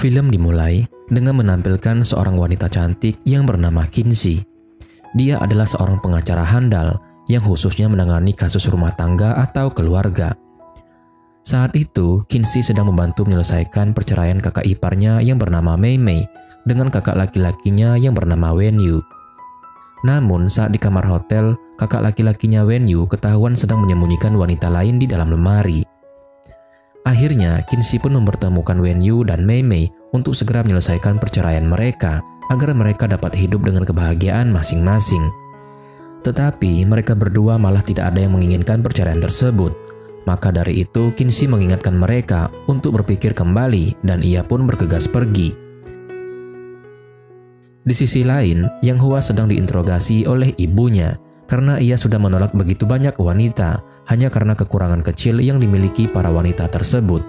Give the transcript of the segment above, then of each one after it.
Film dimulai dengan menampilkan seorang wanita cantik yang bernama Kinsey. Dia adalah seorang pengacara handal yang khususnya menangani kasus rumah tangga atau keluarga. Saat itu, Kinsey sedang membantu menyelesaikan perceraian kakak iparnya yang bernama Mei Mei dengan kakak laki-lakinya yang bernama Wen Yu. Namun, saat di kamar hotel, kakak laki-lakinya Wen Yu ketahuan sedang menyembunyikan wanita lain di dalam lemari. Akhirnya, Kinsey pun mempertemukan Wen Yu dan Mei Mei untuk segera menyelesaikan perceraian mereka agar mereka dapat hidup dengan kebahagiaan masing-masing. Tetapi, mereka berdua malah tidak ada yang menginginkan perceraian tersebut. Maka dari itu, Kinsey mengingatkan mereka untuk berpikir kembali dan ia pun bergegas pergi. Di sisi lain, Yang Hua sedang diinterogasi oleh ibunya karena ia sudah menolak begitu banyak wanita hanya karena kekurangan kecil yang dimiliki para wanita tersebut.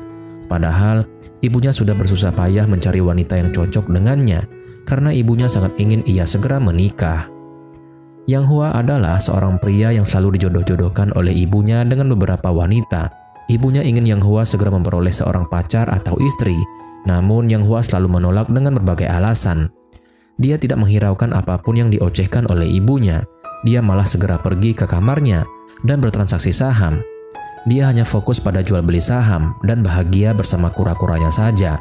Padahal, ibunya sudah bersusah payah mencari wanita yang cocok dengannya karena ibunya sangat ingin ia segera menikah. Yang Hua adalah seorang pria yang selalu dijodoh-jodohkan oleh ibunya dengan beberapa wanita. Ibunya ingin Yang Hua segera memperoleh seorang pacar atau istri, namun Yang Hua selalu menolak dengan berbagai alasan. Dia tidak menghiraukan apapun yang diocehkan oleh ibunya. Dia malah segera pergi ke kamarnya dan bertransaksi saham. Dia hanya fokus pada jual beli saham dan bahagia bersama kura-kuranya saja.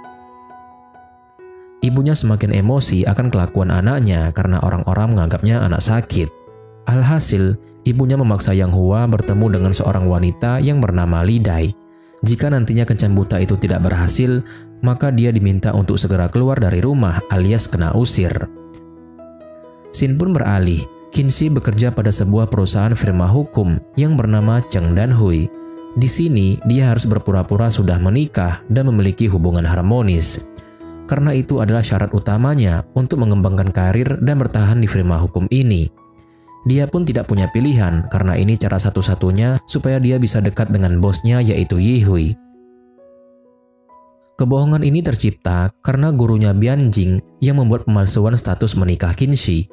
Ibunya semakin emosi akan kelakuan anaknya karena orang-orang menganggapnya anak sakit. Alhasil, ibunya memaksa Yang Hua bertemu dengan seorang wanita yang bernama Li Dai. Jika nantinya kencan buta itu tidak berhasil, maka dia diminta untuk segera keluar dari rumah alias kena usir. Scene pun beralih. Kinsey bekerja pada sebuah perusahaan firma hukum yang bernama Cheng Dan Hui. Di sini, dia harus berpura-pura sudah menikah dan memiliki hubungan harmonis. Karena itu adalah syarat utamanya untuk mengembangkan karir dan bertahan di firma hukum ini. Dia pun tidak punya pilihan karena ini cara satu-satunya supaya dia bisa dekat dengan bosnya yaitu Yi Hui. Kebohongan ini tercipta karena gurunya Bian Jing yang membuat pemalsuan status menikah Kinsey.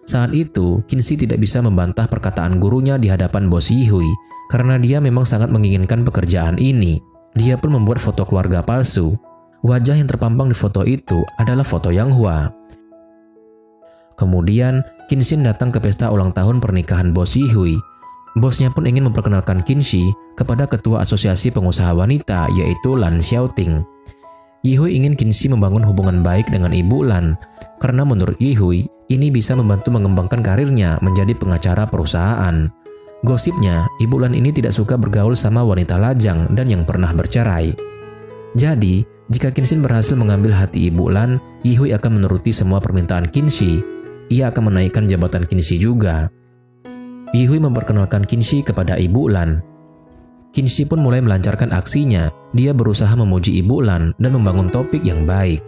Saat itu, Kinsey tidak bisa membantah perkataan gurunya di hadapan bos Yi Hui karena dia memang sangat menginginkan pekerjaan ini. Dia pun membuat foto keluarga palsu. Wajah yang terpampang di foto itu adalah foto Yang Hua. Kemudian, Kinsey datang ke pesta ulang tahun pernikahan bos Yi Hui. Bosnya pun ingin memperkenalkan Kinsey kepada ketua asosiasi pengusaha wanita yaitu Lan Xiaoting. Yi Hui ingin Kinsey membangun hubungan baik dengan Ibu Lan karena menurut Yi Hui, ini bisa membantu mengembangkan karirnya menjadi pengacara perusahaan. Gosipnya, Ibu Lan ini tidak suka bergaul sama wanita lajang dan yang pernah bercerai. Jadi, jika Kinsey berhasil mengambil hati Ibu Lan, Yi Hui akan menuruti semua permintaan Kinsey. Ia akan menaikkan jabatan Kinsey juga. Yi Hui memperkenalkan Kinsey kepada Ibu Lan. Kinsey pun mulai melancarkan aksinya. Dia berusaha memuji Ibu Lan dan membangun topik yang baik.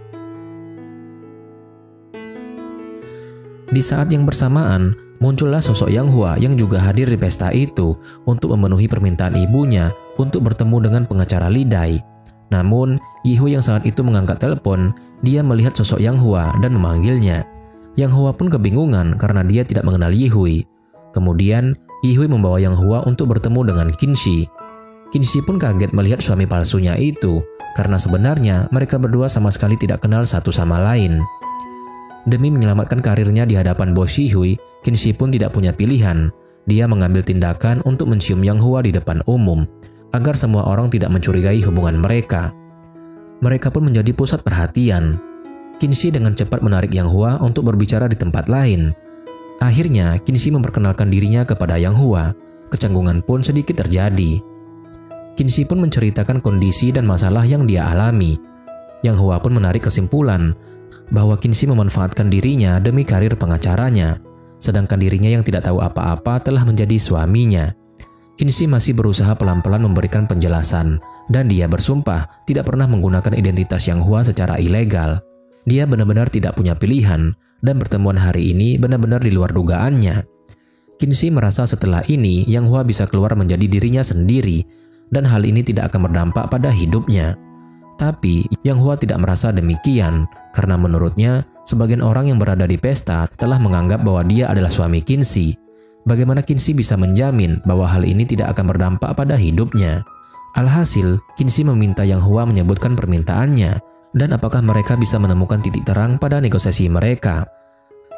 Di saat yang bersamaan, muncullah sosok Yang Hua yang juga hadir di pesta itu untuk memenuhi permintaan ibunya untuk bertemu dengan pengacara Li Dai. Namun, Yi Hui yang saat itu mengangkat telepon, dia melihat sosok Yang Hua dan memanggilnya. Yang Hua pun kebingungan karena dia tidak mengenal Yi Hui. Kemudian, Yi Hui membawa Yang Hua untuk bertemu dengan Kinsey. Kinsey pun kaget melihat suami palsunya itu karena sebenarnya mereka berdua sama sekali tidak kenal satu sama lain. Demi menyelamatkan karirnya di hadapan bos Yi Hui, Kinsey pun tidak punya pilihan. Dia mengambil tindakan untuk mencium Yang Hua di depan umum, agar semua orang tidak mencurigai hubungan mereka. Mereka pun menjadi pusat perhatian. Kinsey dengan cepat menarik Yang Hua untuk berbicara di tempat lain. Akhirnya, Kinsey memperkenalkan dirinya kepada Yang Hua. Kecanggungan pun sedikit terjadi. Kinsey pun menceritakan kondisi dan masalah yang dia alami. Yang Hua pun menarik kesimpulan bahwa Kinsey memanfaatkan dirinya demi karir pengacaranya, sedangkan dirinya yang tidak tahu apa-apa telah menjadi suaminya. Kinsey masih berusaha pelan-pelan memberikan penjelasan, dan dia bersumpah tidak pernah menggunakan identitas Yang Hua secara ilegal. Dia benar-benar tidak punya pilihan, dan pertemuan hari ini benar-benar di luar dugaannya. Kinsey merasa setelah ini Yang Hua bisa keluar menjadi dirinya sendiri, dan hal ini tidak akan berdampak pada hidupnya. Tapi, Yang Hua tidak merasa demikian, karena menurutnya, sebagian orang yang berada di pesta telah menganggap bahwa dia adalah suami Kinsey. Bagaimana Kinsey bisa menjamin bahwa hal ini tidak akan berdampak pada hidupnya? Alhasil, Kinsey meminta Yang Hua menyebutkan permintaannya, dan apakah mereka bisa menemukan titik terang pada negosiasi mereka.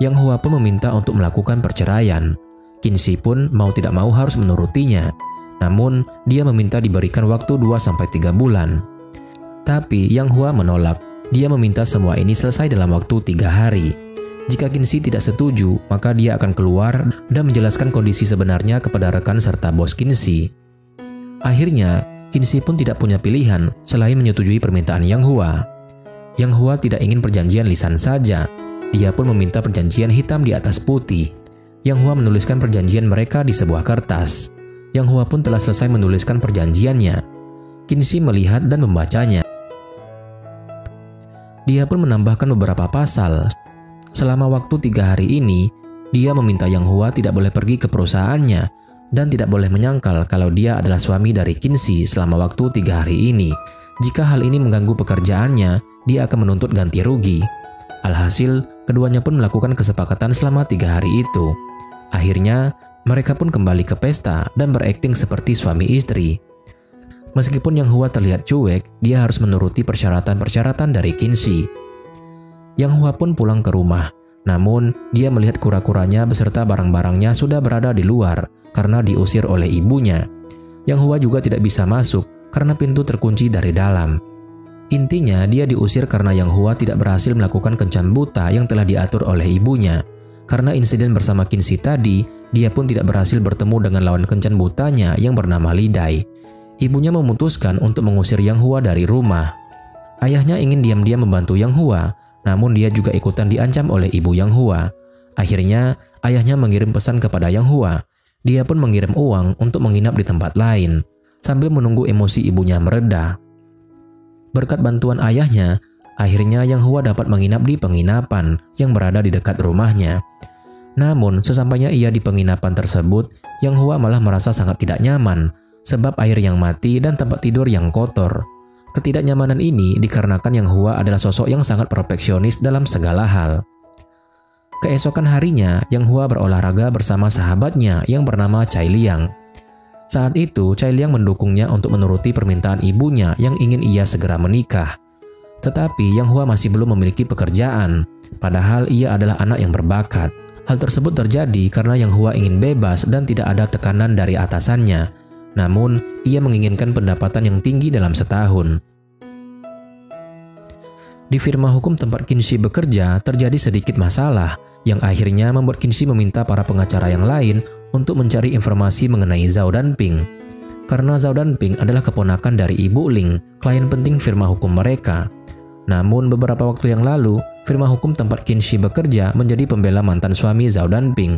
Yang Hua pun meminta untuk melakukan perceraian. Qinxi pun mau tidak mau harus menurutinya. Namun, dia meminta diberikan waktu 2-3 bulan. Tapi Yang Hua menolak. Dia meminta semua ini selesai dalam waktu 3 hari. Jika Qinxi tidak setuju, maka dia akan keluar dan menjelaskan kondisi sebenarnya kepada rekan serta bos Qinxi. Akhirnya, Qinxi pun tidak punya pilihan selain menyetujui permintaan Yang Hua. Yang Hua tidak ingin perjanjian lisan saja. Dia pun meminta perjanjian hitam di atas putih. Yang Hua menuliskan perjanjian mereka di sebuah kertas. Yang Hua pun telah selesai menuliskan perjanjiannya. Qinxi melihat dan membacanya. Dia pun menambahkan beberapa pasal. Selama waktu 3 hari ini, dia meminta Yang Hua tidak boleh pergi ke perusahaannya dan tidak boleh menyangkal kalau dia adalah suami dari Qinxi selama waktu 3 hari ini. Jika hal ini mengganggu pekerjaannya, dia akan menuntut ganti rugi. Alhasil, keduanya pun melakukan kesepakatan selama 3 hari itu. Akhirnya, mereka pun kembali ke pesta dan berakting seperti suami istri. Meskipun Yang Hua terlihat cuek, dia harus menuruti persyaratan-persyaratan dari Qinxi. Yang Hua pun pulang ke rumah, namun dia melihat kura-kuranya beserta barang-barangnya sudah berada di luar karena diusir oleh ibunya. Yang Hua juga tidak bisa masuk karena pintu terkunci dari dalam. Intinya, dia diusir karena Yang Hua tidak berhasil melakukan kencan buta yang telah diatur oleh ibunya. Karena insiden bersama Qinxi tadi, dia pun tidak berhasil bertemu dengan lawan kencan butanya yang bernama Li Dai. Ibunya memutuskan untuk mengusir Yang Hua dari rumah. Ayahnya ingin diam-diam membantu Yang Hua, namun dia juga ikutan diancam oleh ibu Yang Hua. Akhirnya, ayahnya mengirim pesan kepada Yang Hua. Dia pun mengirim uang untuk menginap di tempat lain, sambil menunggu emosi ibunya mereda. Berkat bantuan ayahnya, akhirnya Yang Hua dapat menginap di penginapan yang berada di dekat rumahnya. Namun, sesampainya ia di penginapan tersebut, Yang Hua malah merasa sangat tidak nyaman, sebab air yang mati dan tempat tidur yang kotor. Ketidaknyamanan ini dikarenakan Yang Hua adalah sosok yang sangat perfeksionis dalam segala hal. Keesokan harinya, Yang Hua berolahraga bersama sahabatnya yang bernama Cai Liang. Saat itu, Cai Liang mendukungnya untuk menuruti permintaan ibunya yang ingin ia segera menikah. Tetapi Yang Hua masih belum memiliki pekerjaan, padahal ia adalah anak yang berbakat. Hal tersebut terjadi karena Yang Hua ingin bebas dan tidak ada tekanan dari atasannya. Namun, ia menginginkan pendapatan yang tinggi dalam setahun. Di firma hukum tempat Qinxi bekerja, terjadi sedikit masalah, yang akhirnya membuat Qinxi meminta para pengacara yang lain untuk mencari informasi mengenai Zhao Danping. Karena Zhao Danping adalah keponakan dari Ibu Ling, klien penting firma hukum mereka. Namun, beberapa waktu yang lalu, firma hukum tempat Qinxi bekerja menjadi pembela mantan suami Zhao Danping.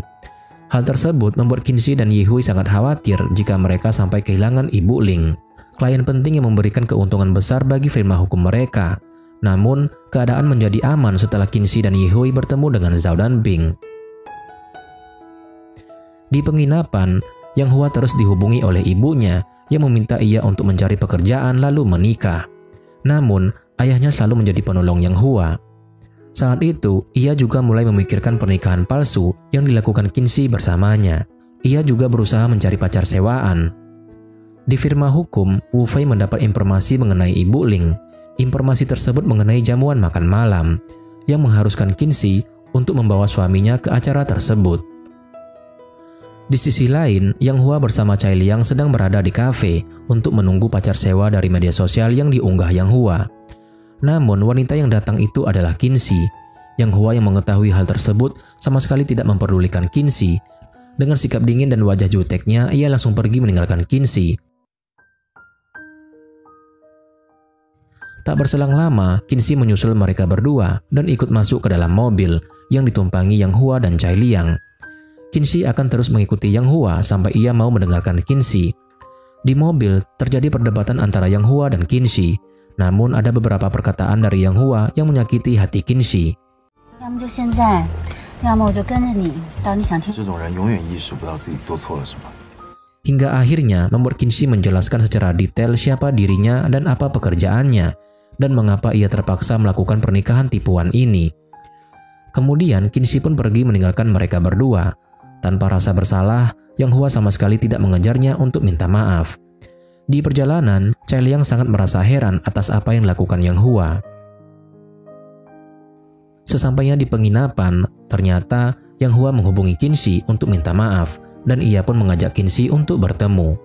Hal tersebut membuat Qinxi dan Yihui sangat khawatir jika mereka sampai kehilangan Ibu Ling, klien penting yang memberikan keuntungan besar bagi firma hukum mereka. Namun, keadaan menjadi aman setelah Qinxi dan Yihui bertemu dengan Zhao Danping. Di penginapan, Yang Hua terus dihubungi oleh ibunya yang meminta ia untuk mencari pekerjaan lalu menikah. Namun, ayahnya selalu menjadi penolong Yang Hua. Saat itu, ia juga mulai memikirkan pernikahan palsu yang dilakukan Qinxi bersamanya. Ia juga berusaha mencari pacar sewaan. Di firma hukum, Wu Fei mendapat informasi mengenai Ibu Ling. Informasi tersebut mengenai jamuan makan malam, yang mengharuskan Qinxi untuk membawa suaminya ke acara tersebut. Di sisi lain, Yang Hua bersama Cai Liang sedang berada di kafe untuk menunggu pacar sewa dari media sosial yang diunggah Yang Hua. Namun, wanita yang datang itu adalah Qinxi. Yang Hua yang mengetahui hal tersebut sama sekali tidak memperdulikan Qinxi. Dengan sikap dingin dan wajah juteknya, ia langsung pergi meninggalkan Qinxi. Tak berselang lama, Qinxi menyusul mereka berdua dan ikut masuk ke dalam mobil yang ditumpangi Yang Hua dan Cai Liang. Qinxi akan terus mengikuti Yang Hua sampai ia mau mendengarkan Qinxi. Di mobil, terjadi perdebatan antara Yang Hua dan Qinxi. Namun ada beberapa perkataan dari Yang Hua yang menyakiti hati Qinxi. Hingga akhirnya membuat Qinxi menjelaskan secara detail siapa dirinya dan apa pekerjaannya, dan mengapa ia terpaksa melakukan pernikahan tipuan ini. Kemudian Qinxi pun pergi meninggalkan mereka berdua. Tanpa rasa bersalah, Yang Hua sama sekali tidak mengejarnya untuk minta maaf. Di perjalanan, Cai Liang sangat merasa heran atas apa yang dilakukan Yang Hua. Sesampainya di penginapan, ternyata Yang Hua menghubungi Qinxi untuk minta maaf dan ia pun mengajak Qinxi untuk bertemu.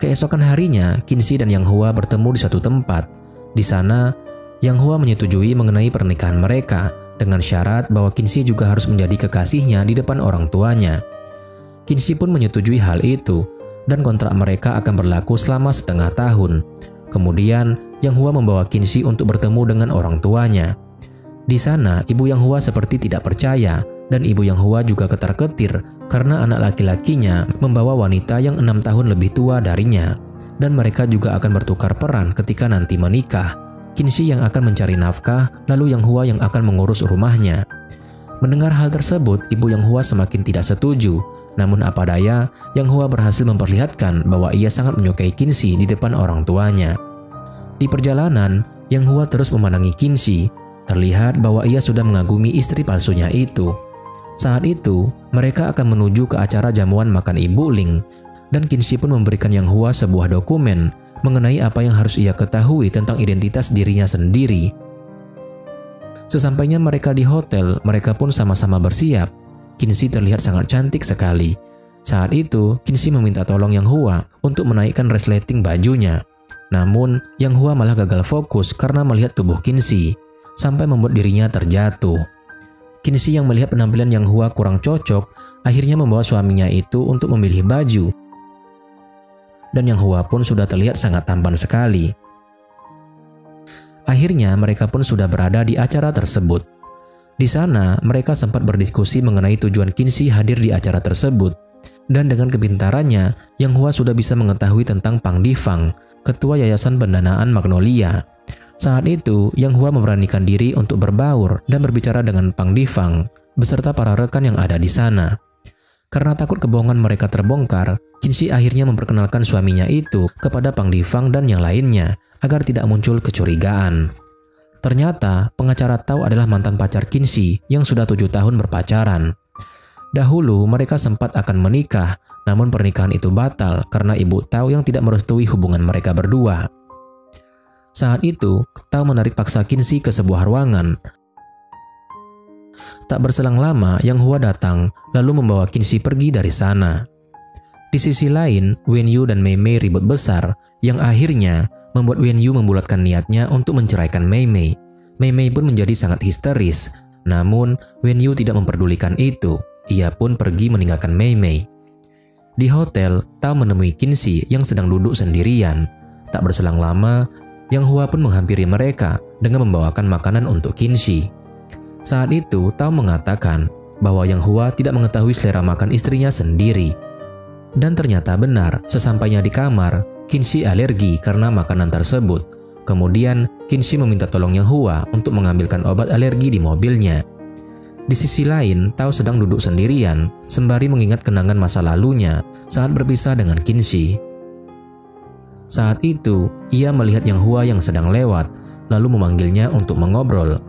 Keesokan harinya, Qinxi dan Yang Hua bertemu di suatu tempat. Di sana, Yang Hua menyetujui mengenai pernikahan mereka dengan syarat bahwa Qinxi juga harus menjadi kekasihnya di depan orang tuanya. Qinxi pun menyetujui hal itu dan kontrak mereka akan berlaku selama setengah tahun. Kemudian, Yang Hua membawa Qinxi untuk bertemu dengan orang tuanya. Di sana, ibu Yang Hua seperti tidak percaya dan ibu Yang Hua juga ketar-ketir karena anak laki-lakinya membawa wanita yang 6 tahun lebih tua darinya. Dan mereka juga akan bertukar peran ketika nanti menikah. Qinxi yang akan mencari nafkah, lalu Yang Hua yang akan mengurus rumahnya. Mendengar hal tersebut, ibu Yang Hua semakin tidak setuju. Namun apa daya, Yang Hua berhasil memperlihatkan bahwa ia sangat menyukai Qinxi di depan orang tuanya. Di perjalanan, Yang Hua terus memandangi Qinxi. Terlihat bahwa ia sudah mengagumi istri palsunya itu. Saat itu, mereka akan menuju ke acara jamuan makan Ibu Ling, dan Qinxi pun memberikan Yang Hua sebuah dokumen mengenai apa yang harus ia ketahui tentang identitas dirinya sendiri. Sesampainya mereka di hotel, mereka pun sama-sama bersiap. Qinxi terlihat sangat cantik sekali. Saat itu, Qinxi meminta tolong Yang Hua untuk menaikkan resleting bajunya. Namun, Yang Hua malah gagal fokus karena melihat tubuh Qinxi, sampai membuat dirinya terjatuh. Qinxi yang melihat penampilan Yang Hua kurang cocok, akhirnya membawa suaminya itu untuk memilih baju. Dan Yang Hua pun sudah terlihat sangat tampan sekali. Akhirnya mereka pun sudah berada di acara tersebut. Di sana mereka sempat berdiskusi mengenai tujuan Qinxi hadir di acara tersebut. Dan dengan kepintarannya, Yang Hua sudah bisa mengetahui tentang Pang Difang, ketua Yayasan Pendanaan Magnolia. Saat itu, Yang Hua memberanikan diri untuk berbaur dan berbicara dengan Pang Difang beserta para rekan yang ada di sana. Karena takut kebohongan mereka terbongkar, Qinxi akhirnya memperkenalkan suaminya itu kepada Pang Difang dan yang lainnya agar tidak muncul kecurigaan. Ternyata, pengacara Tao adalah mantan pacar Qinxi yang sudah 7 tahun berpacaran. Dahulu mereka sempat akan menikah, namun pernikahan itu batal karena ibu Tao yang tidak merestui hubungan mereka berdua. Saat itu, Tao menarik paksa Qinxi ke sebuah ruangan. Tak berselang lama, Yang Hua datang, lalu membawa Qinxi pergi dari sana. Di sisi lain, Wen Yu dan Mei Mei ribut besar, yang akhirnya membuat Wen Yu membulatkan niatnya untuk menceraikan Mei Mei. Mei Mei pun menjadi sangat histeris, namun Wen Yu tidak memperdulikan itu. Ia pun pergi meninggalkan Mei Mei. Di hotel, Tao menemui Qinxi yang sedang duduk sendirian. Tak berselang lama, Yang Hua pun menghampiri mereka dengan membawakan makanan untuk Qinxi. Saat itu, Tao mengatakan bahwa Yang Hua tidak mengetahui selera makan istrinya sendiri. Dan ternyata benar, sesampainya di kamar, Qinxi alergi karena makanan tersebut. Kemudian, Qinxi meminta tolong Yang Hua untuk mengambilkan obat alergi di mobilnya. Di sisi lain, Tao sedang duduk sendirian, sembari mengingat kenangan masa lalunya saat berpisah dengan Qinxi. Saat itu, ia melihat Yang Hua yang sedang lewat, lalu memanggilnya untuk mengobrol.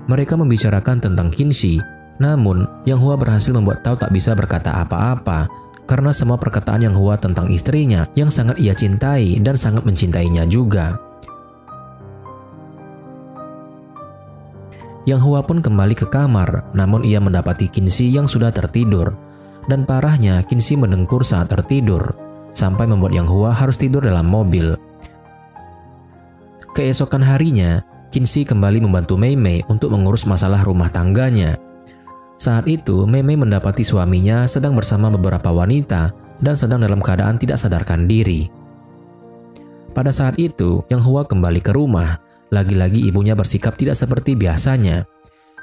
Mereka membicarakan tentang Qinxi, namun Yang Hua berhasil membuat Tao tak bisa berkata apa-apa, karena semua perkataan Yang Hua tentang istrinya yang sangat ia cintai dan sangat mencintainya juga. Yang Hua pun kembali ke kamar, namun ia mendapati Qinxi yang sudah tertidur. Dan parahnya, Qinxi mendengkur saat tertidur, sampai membuat Yang Hua harus tidur dalam mobil. Keesokan harinya, Qinxi kembali membantu Mei Mei untuk mengurus masalah rumah tangganya. Saat itu, Mei Mei mendapati suaminya sedang bersama beberapa wanita dan sedang dalam keadaan tidak sadarkan diri. Pada saat itu, Yang Hua kembali ke rumah. Lagi-lagi ibunya bersikap tidak seperti biasanya.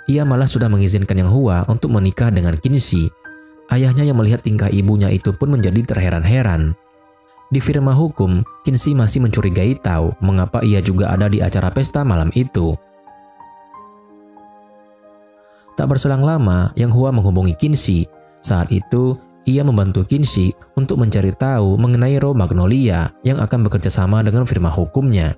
Ia malah sudah mengizinkan Yang Hua untuk menikah dengan Qinxi. Ayahnya yang melihat tingkah ibunya itu pun menjadi terheran-heran. Di firma hukum, Qinxi masih mencurigai Tao mengapa ia juga ada di acara pesta malam itu. Tak berselang lama, Yang Hua menghubungi Qinxi. Saat itu, ia membantu Qinxi untuk mencari tahu mengenai Raw Magnolia yang akan bekerja sama dengan firma hukumnya.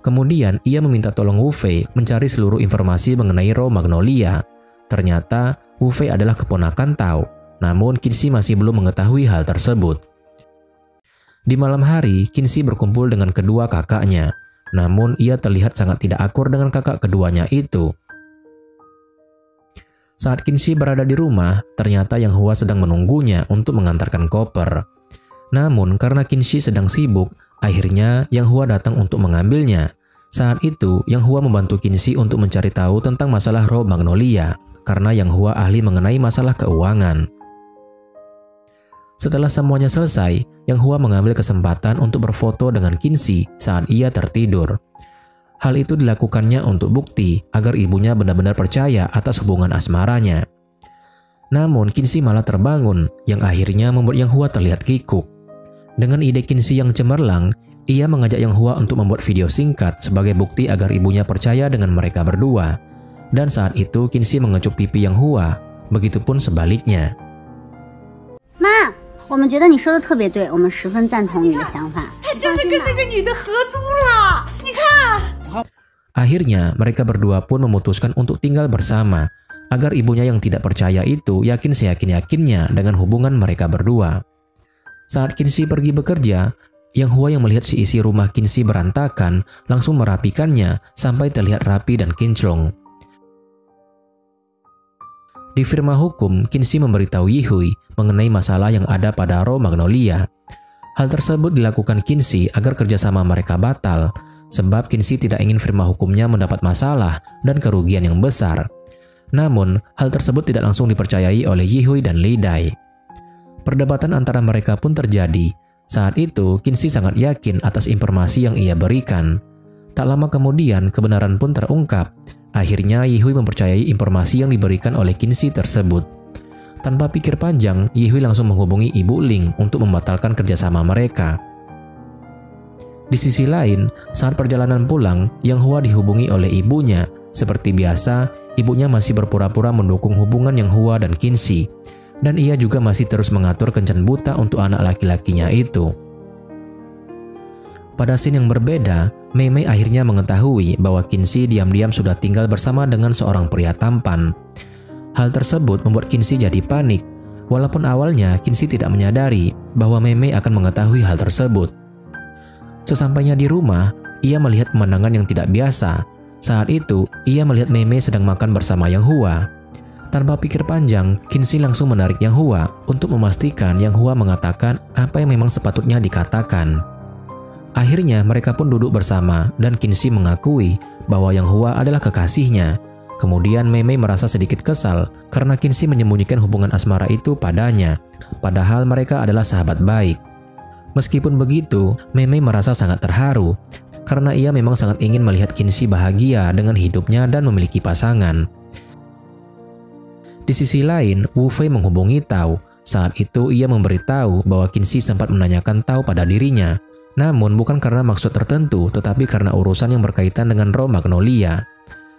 Kemudian, ia meminta tolong Wu Fei mencari seluruh informasi mengenai Raw Magnolia. Ternyata, Wu Fei adalah keponakan Tao, namun Qinxi masih belum mengetahui hal tersebut. Di malam hari, Qinxi berkumpul dengan kedua kakaknya, namun ia terlihat sangat tidak akur dengan kakak keduanya itu. Saat Kinsey berada di rumah, ternyata Yang Hua sedang menunggunya untuk mengantarkan koper. Namun karena Kinsey sedang sibuk, akhirnya Yang Hua datang untuk mengambilnya. Saat itu, Yang Hua membantu Kinsey untuk mencari tahu tentang masalah Raw Magnolia, karena Yang Hua ahli mengenai masalah keuangan. Setelah semuanya selesai, Yang Hua mengambil kesempatan untuk berfoto dengan Kinsey saat ia tertidur. Hal itu dilakukannya untuk bukti agar ibunya benar-benar percaya atas hubungan asmaranya. Namun Kinsey malah terbangun, yang akhirnya membuat Yang Hua terlihat kikuk. Dengan ide Kinsey yang cemerlang, ia mengajak Yang Hua untuk membuat video singkat sebagai bukti agar ibunya percaya dengan mereka berdua. Dan saat itu Kinsey mengecup pipi Yang Hua, begitupun sebaliknya. Ma, 我们觉得你说的特别对，我们十分赞同你的想法。他真的跟那个女的合租了，你看。 Akhirnya mereka berdua pun memutuskan untuk tinggal bersama, agar ibunya yang tidak percaya itu yakin seyakin-yakinnya dengan hubungan mereka berdua. Saat Kinsey pergi bekerja, Yang Hua yang melihat si isi rumah Kinsey berantakan langsung merapikannya sampai terlihat rapi dan kinclong. Di firma hukum, Kinsey memberitahu Yihui mengenai masalah yang ada pada Raw Magnolia. Hal tersebut dilakukan Kinsey agar kerjasama mereka batal, sebab Kinsey tidak ingin firma hukumnya mendapat masalah dan kerugian yang besar. Namun, hal tersebut tidak langsung dipercayai oleh Yihui dan Li Dai. Perdebatan antara mereka pun terjadi. Saat itu, Kinsey sangat yakin atas informasi yang ia berikan. Tak lama kemudian, kebenaran pun terungkap. Akhirnya, Yihui mempercayai informasi yang diberikan oleh Kinsey tersebut. Tanpa pikir panjang, Yihui langsung menghubungi Ibu Ling untuk membatalkan kerjasama mereka. Di sisi lain, saat perjalanan pulang, Yang Hua dihubungi oleh ibunya. Seperti biasa, ibunya masih berpura-pura mendukung hubungan Yang Hua dan Kinsey. Dan ia juga masih terus mengatur kencan buta untuk anak laki-lakinya itu. Pada scene yang berbeda, Mei Mei akhirnya mengetahui bahwa Kinsey diam-diam sudah tinggal bersama dengan seorang pria tampan. Hal tersebut membuat Kinsey jadi panik. Walaupun awalnya Kinsey tidak menyadari bahwa Mei Mei akan mengetahui hal tersebut. Sesampainya di rumah, ia melihat pemandangan yang tidak biasa. Saat itu, ia melihat Mei Mei sedang makan bersama Yang Hua. Tanpa pikir panjang, Kinsey langsung menarik Yang Hua untuk memastikan Yang Hua mengatakan apa yang memang sepatutnya dikatakan. Akhirnya mereka pun duduk bersama dan Kinsey mengakui bahwa Yang Hua adalah kekasihnya. Kemudian Mei Mei merasa sedikit kesal karena Kinsey menyembunyikan hubungan asmara itu padanya, padahal mereka adalah sahabat baik. Meskipun begitu, Mei Mei merasa sangat terharu karena ia memang sangat ingin melihat Kinsey bahagia dengan hidupnya dan memiliki pasangan. Di sisi lain, Wu Fei menghubungi Tao. Saat itu ia memberitahu bahwa Kinsey sempat menanyakan Tao pada dirinya. Namun bukan karena maksud tertentu, tetapi karena urusan yang berkaitan dengan Raw Magnolia.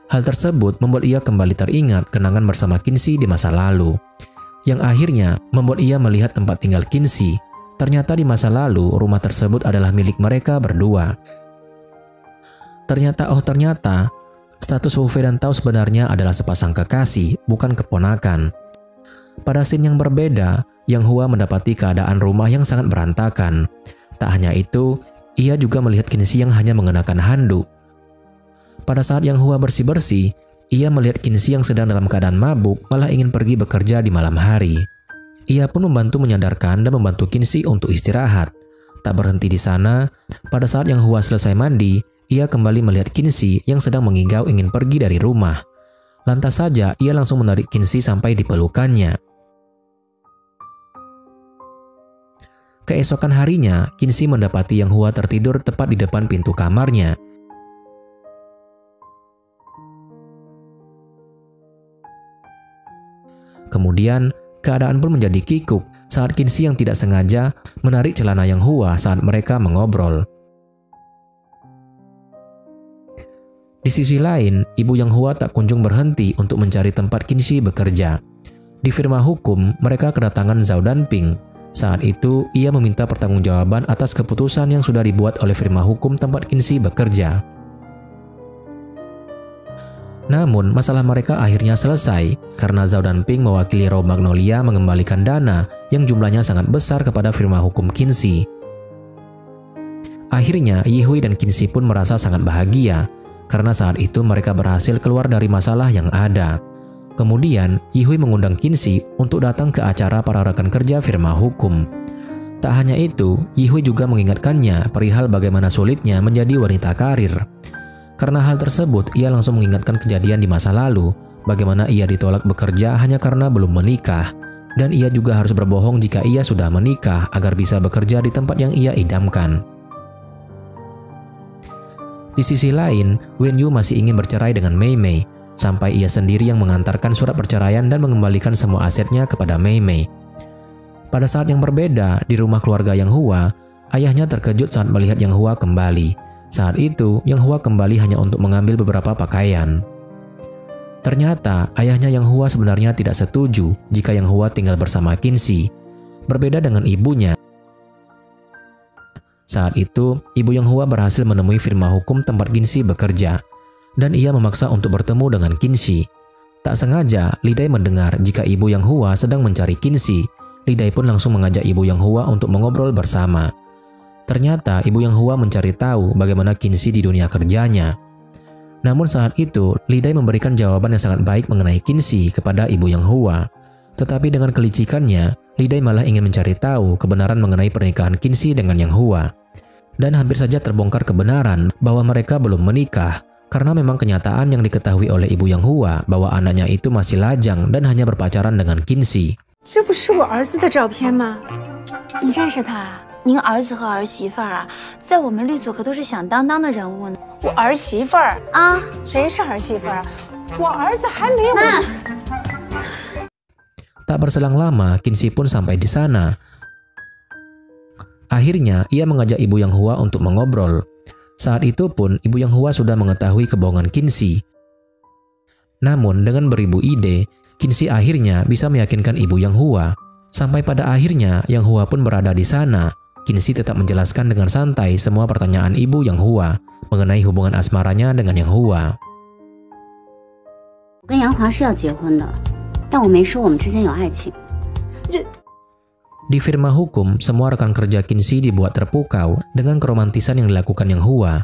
Hal tersebut membuat ia kembali teringat kenangan bersama Kinsey di masa lalu, yang akhirnya membuat ia melihat tempat tinggal Kinsey. Ternyata di masa lalu, rumah tersebut adalah milik mereka berdua. Ternyata, status Wu Fei dan Tao sebenarnya adalah sepasang kekasih, bukan keponakan. Pada scene yang berbeda, Yang Hua mendapati keadaan rumah yang sangat berantakan. Tak hanya itu, ia juga melihat Kinsey yang hanya mengenakan handuk. Pada saat Yang Hua bersih-bersih, ia melihat Kinsey yang sedang dalam keadaan mabuk malah ingin pergi bekerja di malam hari. Ia pun membantu menyadarkan dan membantu Kinsey untuk istirahat. Tak berhenti di sana, pada saat Yang Hua selesai mandi, ia kembali melihat Kinsey yang sedang mengigau ingin pergi dari rumah. Lantas saja ia langsung menarik Kinsey sampai di pelukannya. Keesokan harinya, Kinsey mendapati Yang Hua tertidur tepat di depan pintu kamarnya. Kemudian, keadaan pun menjadi kikuk saat Kinsey yang tidak sengaja menarik celana Yang Hua saat mereka mengobrol. Di sisi lain, ibu Yang Hua tak kunjung berhenti untuk mencari tempat Kinsey bekerja. Di firma hukum, mereka kedatangan Zhao Danping. Saat itu, ia meminta pertanggungjawaban atas keputusan yang sudah dibuat oleh firma hukum tempat Kinsey bekerja. Namun, masalah mereka akhirnya selesai karena Zhao Danping mewakili Raw Magnolia mengembalikan dana yang jumlahnya sangat besar kepada firma hukum Kinsey. Akhirnya, Yihui dan Kinsey pun merasa sangat bahagia karena saat itu mereka berhasil keluar dari masalah yang ada. Kemudian, Yihui mengundang Kinsey untuk datang ke acara para rekan kerja firma hukum. Tak hanya itu, Yihui juga mengingatkannya perihal bagaimana sulitnya menjadi wanita karir. Karena hal tersebut, ia langsung mengingatkan kejadian di masa lalu, bagaimana ia ditolak bekerja hanya karena belum menikah, dan ia juga harus berbohong jika ia sudah menikah agar bisa bekerja di tempat yang ia idamkan. Di sisi lain, Wenyu masih ingin bercerai dengan Mei Mei, sampai ia sendiri yang mengantarkan surat perceraian dan mengembalikan semua asetnya kepada Mei Mei. Pada saat yang berbeda, di rumah keluarga Yang Hua, ayahnya terkejut saat melihat Yang Hua kembali. Saat itu, Yang Hua kembali hanya untuk mengambil beberapa pakaian. Ternyata, ayahnya Yang Hua sebenarnya tidak setuju jika Yang Hua tinggal bersama Kinsey. Berbeda dengan ibunya. Saat itu, ibu Yang Hua berhasil menemui firma hukum tempat Kinsey bekerja, dan ia memaksa untuk bertemu dengan Kinsey. Tak sengaja, Li Dai mendengar jika ibu Yang Hua sedang mencari Kinsey. Li Dai pun langsung mengajak ibu Yang Hua untuk mengobrol bersama. Ternyata, ibu Yang Hua mencari tahu bagaimana Kinsey di dunia kerjanya. Namun saat itu, Li Dai memberikan jawaban yang sangat baik mengenai Kinsey kepada ibu Yang Hua. Tetapi dengan kelicikannya, Li Dai malah ingin mencari tahu kebenaran mengenai pernikahan Kinsey dengan Yang Hua. Dan hampir saja terbongkar kebenaran bahwa mereka belum menikah, karena memang kenyataan yang diketahui oleh ibu Yang Hua bahwa anaknya itu masih lajang dan hanya berpacaran dengan Kinsey. 这不是我儿子的照片吗？你认识他？您儿子和儿媳妇儿啊，在我们律所可都是响当当的人物呢。我儿媳妇儿啊，谁是儿媳妇儿啊？我儿子还没有。 Tak berselang lama, Kinsey pun sampai di sana. Akhirnya, ia mengajak ibu Yang Hua untuk mengobrol. Saat itu pun, ibu Yang Hua sudah mengetahui kebohongan Kinsey. Namun, dengan beribu ide, Kinsey akhirnya bisa meyakinkan ibu Yang Hua. Sampai pada akhirnya, Yang Hua pun berada di sana. Kinsey tetap menjelaskan dengan santai semua pertanyaan ibu Yang Hua mengenai hubungan asmaranya dengan Yang Hua. 我跟杨华是要结婚的，但我没说我们之间有爱情。 Di firma hukum, semua rekan kerja Kinsey dibuat terpukau dengan keromantisan yang dilakukan Yang Hua.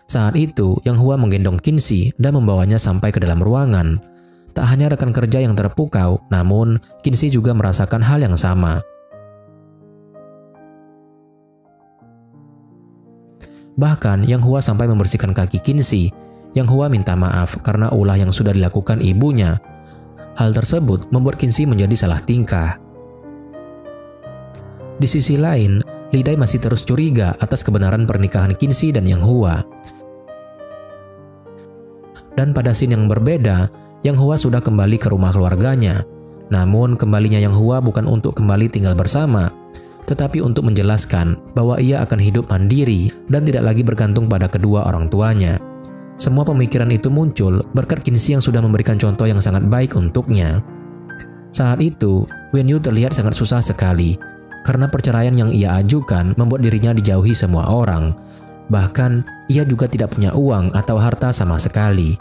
Saat itu, Yang Hua menggendong Kinsey dan membawanya sampai ke dalam ruangan. Tak hanya rekan kerja yang terpukau, namun Kinsey juga merasakan hal yang sama. Bahkan, Yang Hua sampai membersihkan kaki Kinsey. Yang Hua minta maaf karena ulah yang sudah dilakukan ibunya. Hal tersebut membuat Kinsey menjadi salah tingkah. Di sisi lain, Li Dai masih terus curiga atas kebenaran pernikahan Kinsey dan Yang Hua. Dan pada scene yang berbeda, Yang Hua sudah kembali ke rumah keluarganya. Namun, kembalinya Yang Hua bukan untuk kembali tinggal bersama, tetapi untuk menjelaskan bahwa ia akan hidup mandiri dan tidak lagi bergantung pada kedua orang tuanya. Semua pemikiran itu muncul berkat Kinsey yang sudah memberikan contoh yang sangat baik untuknya. Saat itu, Wenyu terlihat sangat susah sekali, karena perceraian yang ia ajukan membuat dirinya dijauhi semua orang. Bahkan, ia juga tidak punya uang atau harta sama sekali.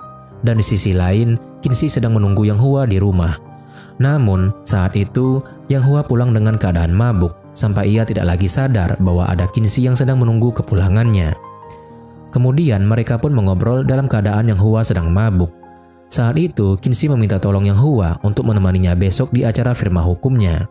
Dan di sisi lain, Kinsey sedang menunggu Yang Hua di rumah. Namun, saat itu, Yang Hua pulang dengan keadaan mabuk, sampai ia tidak lagi sadar bahwa ada Kinsey yang sedang menunggu kepulangannya. Kemudian, mereka pun mengobrol dalam keadaan Yang Hua sedang mabuk. Saat itu, Kinsey meminta tolong Yang Hua untuk menemaninya besok di acara firma hukumnya.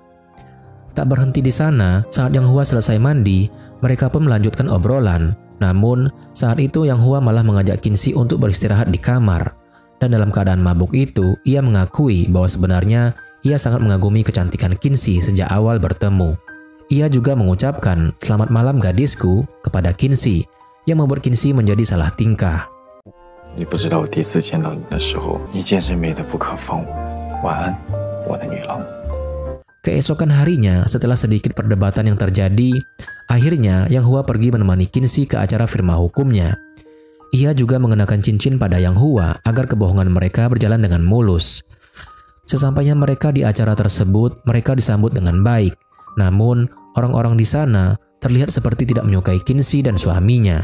Tak berhenti di sana, saat Yang Hua selesai mandi, mereka pun melanjutkan obrolan. Namun, saat itu Yang Hua malah mengajak Kinsey untuk beristirahat di kamar. Dan dalam keadaan mabuk itu, ia mengakui bahwa sebenarnya ia sangat mengagumi kecantikan Kinsey sejak awal bertemu. Ia juga mengucapkan "Selamat malam gadisku" kepada Kinsey, yang membuat Kinsey menjadi salah tingkah. 你不知道我第一次见到你的时候，你简直美得不可方物。晚安，我的女郎。 Keesokan harinya, setelah sedikit perdebatan yang terjadi, akhirnya Yang Hua pergi menemani Kinsey ke acara firma hukumnya. Ia juga mengenakan cincin pada Yang Hua agar kebohongan mereka berjalan dengan mulus. Sesampainya mereka di acara tersebut, mereka disambut dengan baik. Namun, orang-orang di sana terlihat seperti tidak menyukai Kinsey dan suaminya.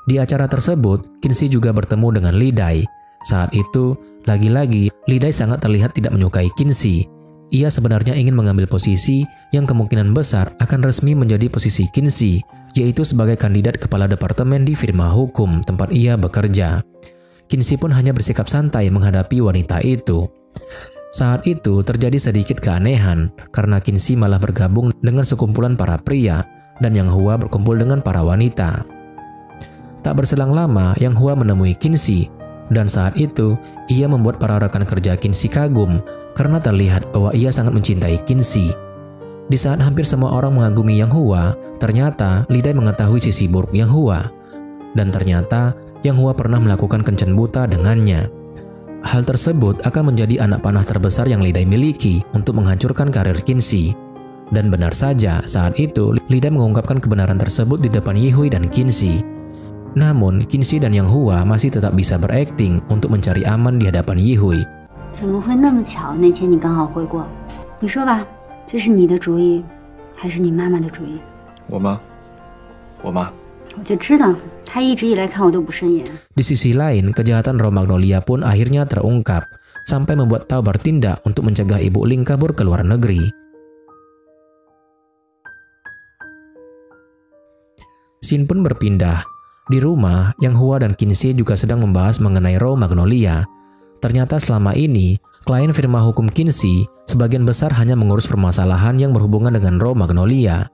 Di acara tersebut, Kinsey juga bertemu dengan Li Dai. Saat itu, lagi-lagi, Li Dai sangat terlihat tidak menyukai Kinsey. Ia sebenarnya ingin mengambil posisi yang kemungkinan besar akan resmi menjadi posisi Kinsey, yaitu sebagai kandidat kepala departemen di firma hukum tempat ia bekerja. Kinsey pun hanya bersikap santai menghadapi wanita itu. Saat itu terjadi sedikit keanehan karena Qinzi malah bergabung dengan sekumpulan para pria dan Yang Hua berkumpul dengan para wanita. Tak berselang lama, Yang Hua menemui Qinzi dan saat itu ia membuat para rekan kerja Qinzi kagum karena terlihat bahwa ia sangat mencintai Qinzi. Di saat hampir semua orang mengagumi Yang Hua, ternyata Li Dai mengetahui sisi buruk Yang Hua. Dan ternyata Yang Hua pernah melakukan kencan buta dengannya. Hal tersebut akan menjadi anak panah terbesar yang Li Dai miliki untuk menghancurkan karir Qinzi. Dan benar saja, saat itu Li Dai mengungkapkan kebenaran tersebut di depan Yi Hui dan Qinzi. Namun, Qinzi dan Yang Hua masih tetap bisa berakting untuk mencari aman di hadapan Yi Hui. 怎么会那么巧？那天你刚好回国，你说吧，这是你的主意，还是你妈妈的主意？我吗？我妈。 我就知道，他一直以来看我都不顺眼。 Di sisi lain, kejahatan Romagnolia pun akhirnya terungkap, sampai membuat Tao bertindak untuk mencegah Ibu Ling kabur ke luar negeri. Scene pun berpindah. Di rumah, Yang Hua dan Qinzi juga sedang membahas mengenai Romagnolia. Ternyata selama ini, klien firma hukum Qinzi sebagian besar hanya mengurus permasalahan yang berhubungan dengan Romagnolia.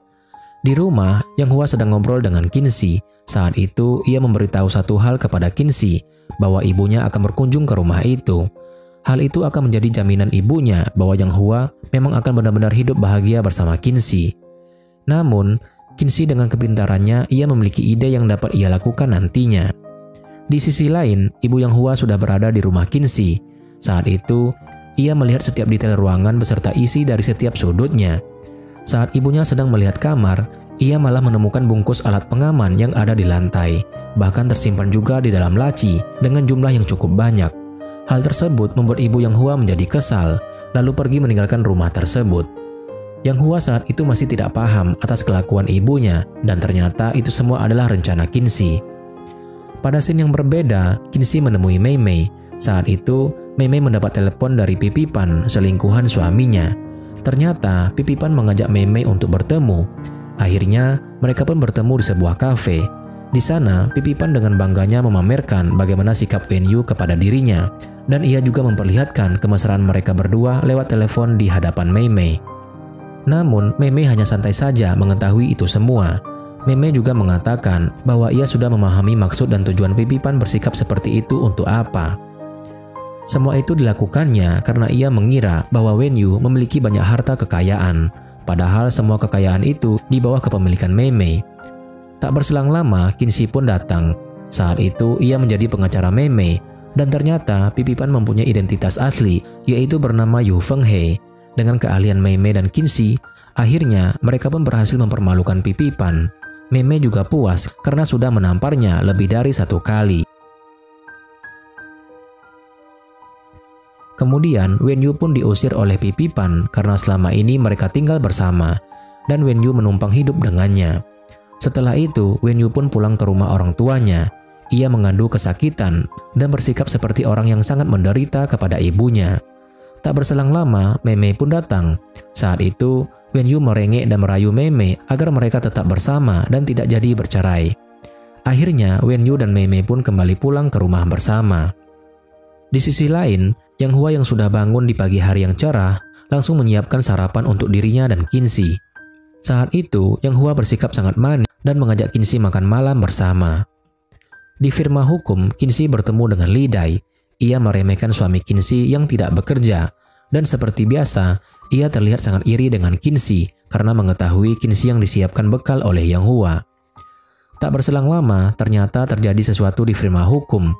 Di rumah, Yang Hua sedang ngobrol dengan Qinzi. Saat itu, ia memberitahu satu hal kepada Qinzi, bahwa ibunya akan berkunjung ke rumah itu. Hal itu akan menjadi jaminan ibunya bahwa Yang Hua memang akan benar-benar hidup bahagia bersama Qinzi. Namun, Qinzi dengan kepintarannya, ia memiliki ide yang dapat ia lakukan nantinya. Di sisi lain, ibu Yang Hua sudah berada di rumah Qinzi. Saat itu, ia melihat setiap detail ruangan beserta isi dari setiap sudutnya. Saat ibunya sedang melihat kamar, ia malah menemukan bungkus alat pengaman yang ada di lantai, bahkan tersimpan juga di dalam laci dengan jumlah yang cukup banyak. Hal tersebut membuat ibu Yang Hua menjadi kesal, lalu pergi meninggalkan rumah tersebut. Yang Hua saat itu masih tidak paham atas kelakuan ibunya, dan ternyata itu semua adalah rencana Qinzi. Pada scene yang berbeda, Qinzi menemui Mei Mei. Saat itu, Mei Mei mendapat telepon dari Pipi Pan, selingkuhan suaminya. Ternyata Pipi Pan mengajak Mei Mei untuk bertemu. Akhirnya mereka pun bertemu di sebuah kafe. Di sana Pipi Pan dengan bangganya memamerkan bagaimana sikap Wen Yu kepada dirinya, dan ia juga memperlihatkan kemesraan mereka berdua lewat telepon di hadapan Mei Mei. Namun Mei Mei hanya santai saja mengetahui itu semua. Mei Mei juga mengatakan bahwa ia sudah memahami maksud dan tujuan Pipi Pan bersikap seperti itu untuk apa. Semua itu dilakukannya karena ia mengira bahwa Wen Yu memiliki banyak harta kekayaan, padahal semua kekayaan itu di bawah kepemilikan Mei Mei. Tak berselang lama, Qinzi pun datang. Saat itu ia menjadi pengacara Mei Mei, dan ternyata Pipi Pan mempunyai identitas asli, yaitu bernama Yu Fenghe. Dengan keahlian Mei Mei dan Qinzi, akhirnya mereka pun berhasil mempermalukan Pipi Pan. Mei Mei juga puas karena sudah menamparnya lebih dari satu kali. Kemudian Wen Yu pun diusir oleh Pipi Pan karena selama ini mereka tinggal bersama, dan Wen Yu menumpang hidup dengannya. Setelah itu, Wen Yu pun pulang ke rumah orang tuanya. Ia mengandung kesakitan dan bersikap seperti orang yang sangat menderita kepada ibunya. Tak berselang lama, Mei Mei pun datang. Saat itu, Wen Yu merengek dan merayu Mei Mei agar mereka tetap bersama dan tidak jadi bercerai. Akhirnya, Wen Yu dan Mei Mei pun kembali pulang ke rumah bersama. Di sisi lain, Yang Hua yang sudah bangun di pagi hari yang cerah langsung menyiapkan sarapan untuk dirinya dan Qinzi. Saat itu, Yang Hua bersikap sangat manis dan mengajak Qinzi makan malam bersama. Di firma hukum, Qinzi bertemu dengan Li Dai. Ia meremehkan suami Qinzi yang tidak bekerja, dan seperti biasa, ia terlihat sangat iri dengan Qinzi karena mengetahui Qinzi yang disiapkan bekal oleh Yang Hua. Tak berselang lama, ternyata terjadi sesuatu di firma hukum.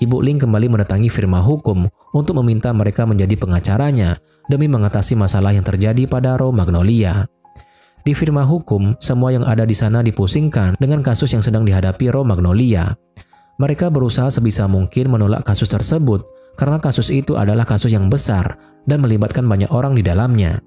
Ibu Ling kembali mendatangi firma hukum untuk meminta mereka menjadi pengacaranya demi mengatasi masalah yang terjadi pada Romagnolia. Di firma hukum, semua yang ada di sana dipusingkan dengan kasus yang sedang dihadapi Romagnolia. Mereka berusaha sebisa mungkin menolak kasus tersebut karena kasus itu adalah kasus yang besar dan melibatkan banyak orang di dalamnya.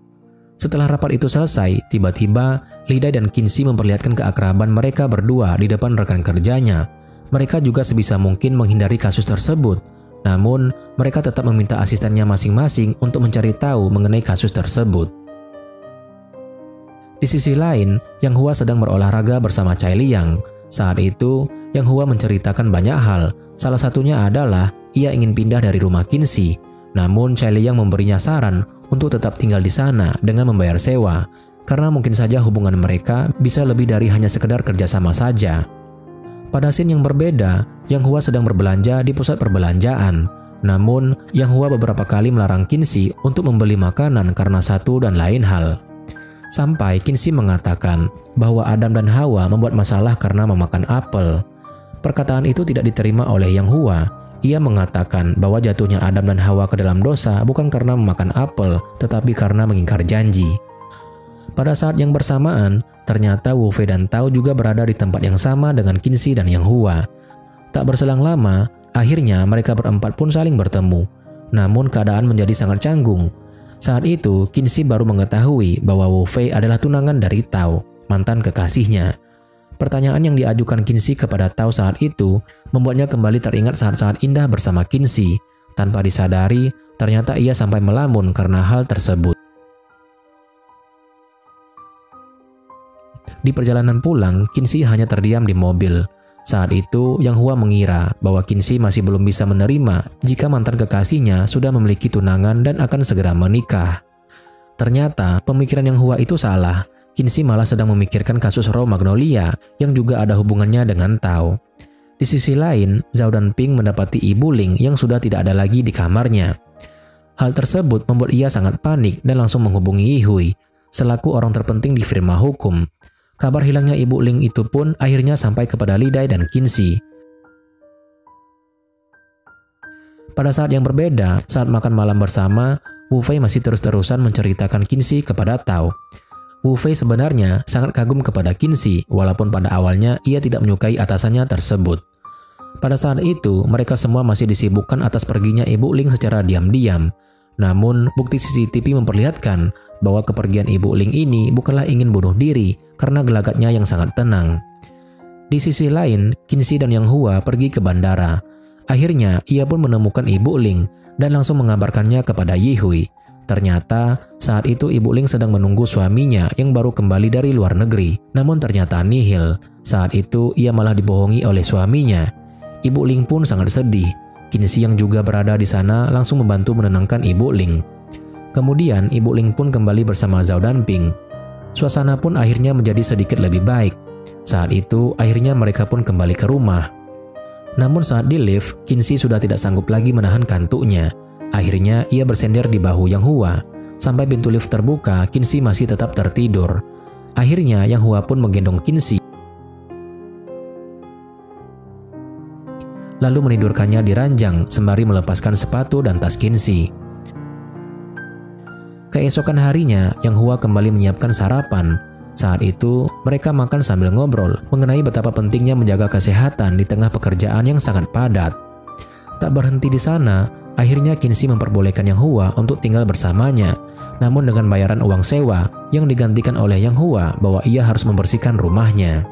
Setelah rapat itu selesai, tiba-tiba Li Dai dan Qinzi memperlihatkan keakraban mereka berdua di depan rekan kerjanya. Mereka juga sebisa mungkin menghindari kasus tersebut, namun mereka tetap meminta asistennya masing-masing untuk mencari tahu mengenai kasus tersebut. Di sisi lain, Yang Hua sedang berolahraga bersama Cai Liang. Saat itu, Yang Hua menceritakan banyak hal, salah satunya adalah ia ingin pindah dari rumah Qinzi. Namun Chai Liang memberinya saran untuk tetap tinggal di sana dengan membayar sewa, karena mungkin saja hubungan mereka bisa lebih dari hanya sekedar kerjasama saja. Pada scene yang berbeda, Yang Hua sedang berbelanja di pusat perbelanjaan. Namun, Yang Hua beberapa kali melarang Qinzi untuk membeli makanan karena satu dan lain hal. Sampai Qinzi mengatakan bahwa Adam dan Hawa membuat masalah karena memakan apel. Perkataan itu tidak diterima oleh Yang Hua. Ia mengatakan bahwa jatuhnya Adam dan Hawa ke dalam dosa bukan karena memakan apel, tetapi karena mengingkar janji. Pada saat yang bersamaan, ternyata Wu Fei dan Tao juga berada di tempat yang sama dengan Qinzi dan Yang Hua. Tak berselang lama, akhirnya mereka berempat pun saling bertemu. Namun keadaan menjadi sangat canggung. Saat itu, Qinzi baru mengetahui bahwa Wu Fei adalah tunangan dari Tao, mantan kekasihnya. Pertanyaan yang diajukan Qinzi kepada Tao saat itu membuatnya kembali teringat saat-saat indah bersama Qinzi. Tanpa disadari, ternyata ia sampai melamun karena hal tersebut. Di perjalanan pulang, Qinzi hanya terdiam di mobil. Saat itu, Yang Hua mengira bahwa Qinzi masih belum bisa menerima jika mantan kekasihnya sudah memiliki tunangan dan akan segera menikah. Ternyata, pemikiran Yang Hua itu salah. Qinzi malah sedang memikirkan kasus Raw Magnolia yang juga ada hubungannya dengan Tao. Di sisi lain, Zhao dan Ping mendapati Ibu Ling yang sudah tidak ada lagi di kamarnya. Hal tersebut membuat ia sangat panik dan langsung menghubungi Yihui, selaku orang terpenting di firma hukum. Kabar hilangnya Ibu Ling itu pun akhirnya sampai kepada Li Dai dan Qinzi. Pada saat yang berbeda, saat makan malam bersama, Wu Fei masih terus-terusan menceritakan Qinzi kepada Tao. Wu Fei sebenarnya sangat kagum kepada Qinzi, walaupun pada awalnya ia tidak menyukai atasannya tersebut. Pada saat itu, mereka semua masih disibukkan atas perginya Ibu Ling secara diam-diam. Namun, bukti CCTV memperlihatkan bahwa kepergian Ibu Ling ini bukanlah ingin bunuh diri karena gelagatnya yang sangat tenang. Di sisi lain, Qinzi dan Yang Hua pergi ke bandara. Akhirnya, ia pun menemukan Ibu Ling dan langsung mengabarkannya kepada Yihui. Ternyata, saat itu Ibu Ling sedang menunggu suaminya yang baru kembali dari luar negeri. Namun ternyata nihil. Saat itu, ia malah dibohongi oleh suaminya. Ibu Ling pun sangat sedih. Qinzi yang juga berada di sana langsung membantu menenangkan Ibu Ling. Kemudian, Ibu Ling pun kembali bersama Zhao dan Ping. Suasana pun akhirnya menjadi sedikit lebih baik. Saat itu, akhirnya mereka pun kembali ke rumah. Namun saat di lift, Qinzi sudah tidak sanggup lagi menahan kantuknya. Akhirnya ia bersender di bahu Yang Hua. Sampai pintu lift terbuka, Qinzi masih tetap tertidur. Akhirnya Yang Hua pun menggendong Qinzi, lalu menidurkannya di ranjang sembari melepaskan sepatu dan tas Qinzi. Keesokan harinya, Yang Hua kembali menyiapkan sarapan. Saat itu, mereka makan sambil ngobrol mengenai betapa pentingnya menjaga kesehatan di tengah pekerjaan yang sangat padat. Tak berhenti di sana, akhirnya Qinzi memperbolehkan Yang Hua untuk tinggal bersamanya, namun dengan bayaran uang sewa yang digantikan oleh Yang Hua bahwa ia harus membersihkan rumahnya.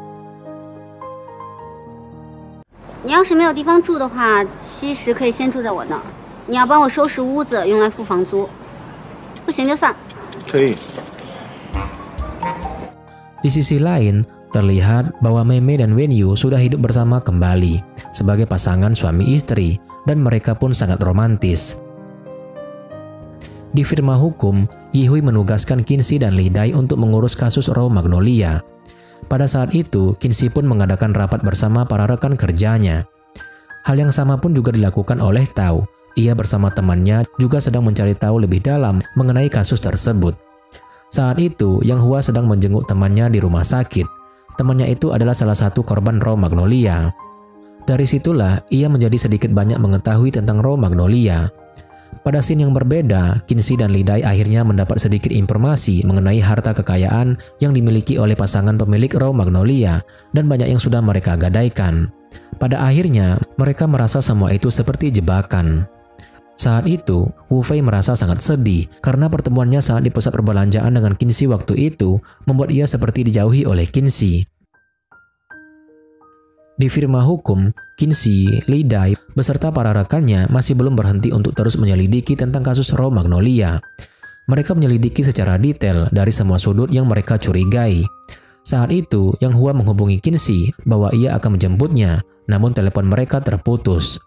你要是没有地方住的话，其实可以先住在我那儿。你要帮我收拾屋子，用来付房租。不行就算。可以。 Di sisi lain, terlihat bahwa Mei Mei dan Wen Yu sudah hidup bersama kembali sebagai pasangan suami istri dan mereka pun sangat romantis. Di firma hukum, Yihui menugaskan Qinzi dan Li Dai untuk mengurus kasus Raw Magnolia. Pada saat itu, Qinzi pun mengadakan rapat bersama para rekan kerjanya. Hal yang sama pun juga dilakukan oleh Tao. Ia bersama temannya juga sedang mencari tahu lebih dalam mengenai kasus tersebut. Saat itu, Yang Hua sedang menjenguk temannya di rumah sakit. Temannya itu adalah salah satu korban Raw Magnolia. Dari situlah, ia menjadi sedikit banyak mengetahui tentang Raw Magnolia. Pada scene yang berbeda, Qinzi dan Li Dai akhirnya mendapat sedikit informasi mengenai harta kekayaan yang dimiliki oleh pasangan pemilik Raw Magnolia dan banyak yang sudah mereka gadaikan. Pada akhirnya, mereka merasa semua itu seperti jebakan. Saat itu, Wu Fei merasa sangat sedih karena pertemuannya saat di pusat perbelanjaan dengan Qinzi waktu itu membuat ia seperti dijauhi oleh Qinzi. Di firma hukum, Qinzi, Li Dai, beserta para rekannya masih belum berhenti untuk terus menyelidiki tentang kasus Raw Magnolia. Mereka menyelidiki secara detail dari semua sudut yang mereka curigai. Saat itu, Yang Hua menghubungi Qinzi bahwa ia akan menjemputnya, namun telepon mereka terputus.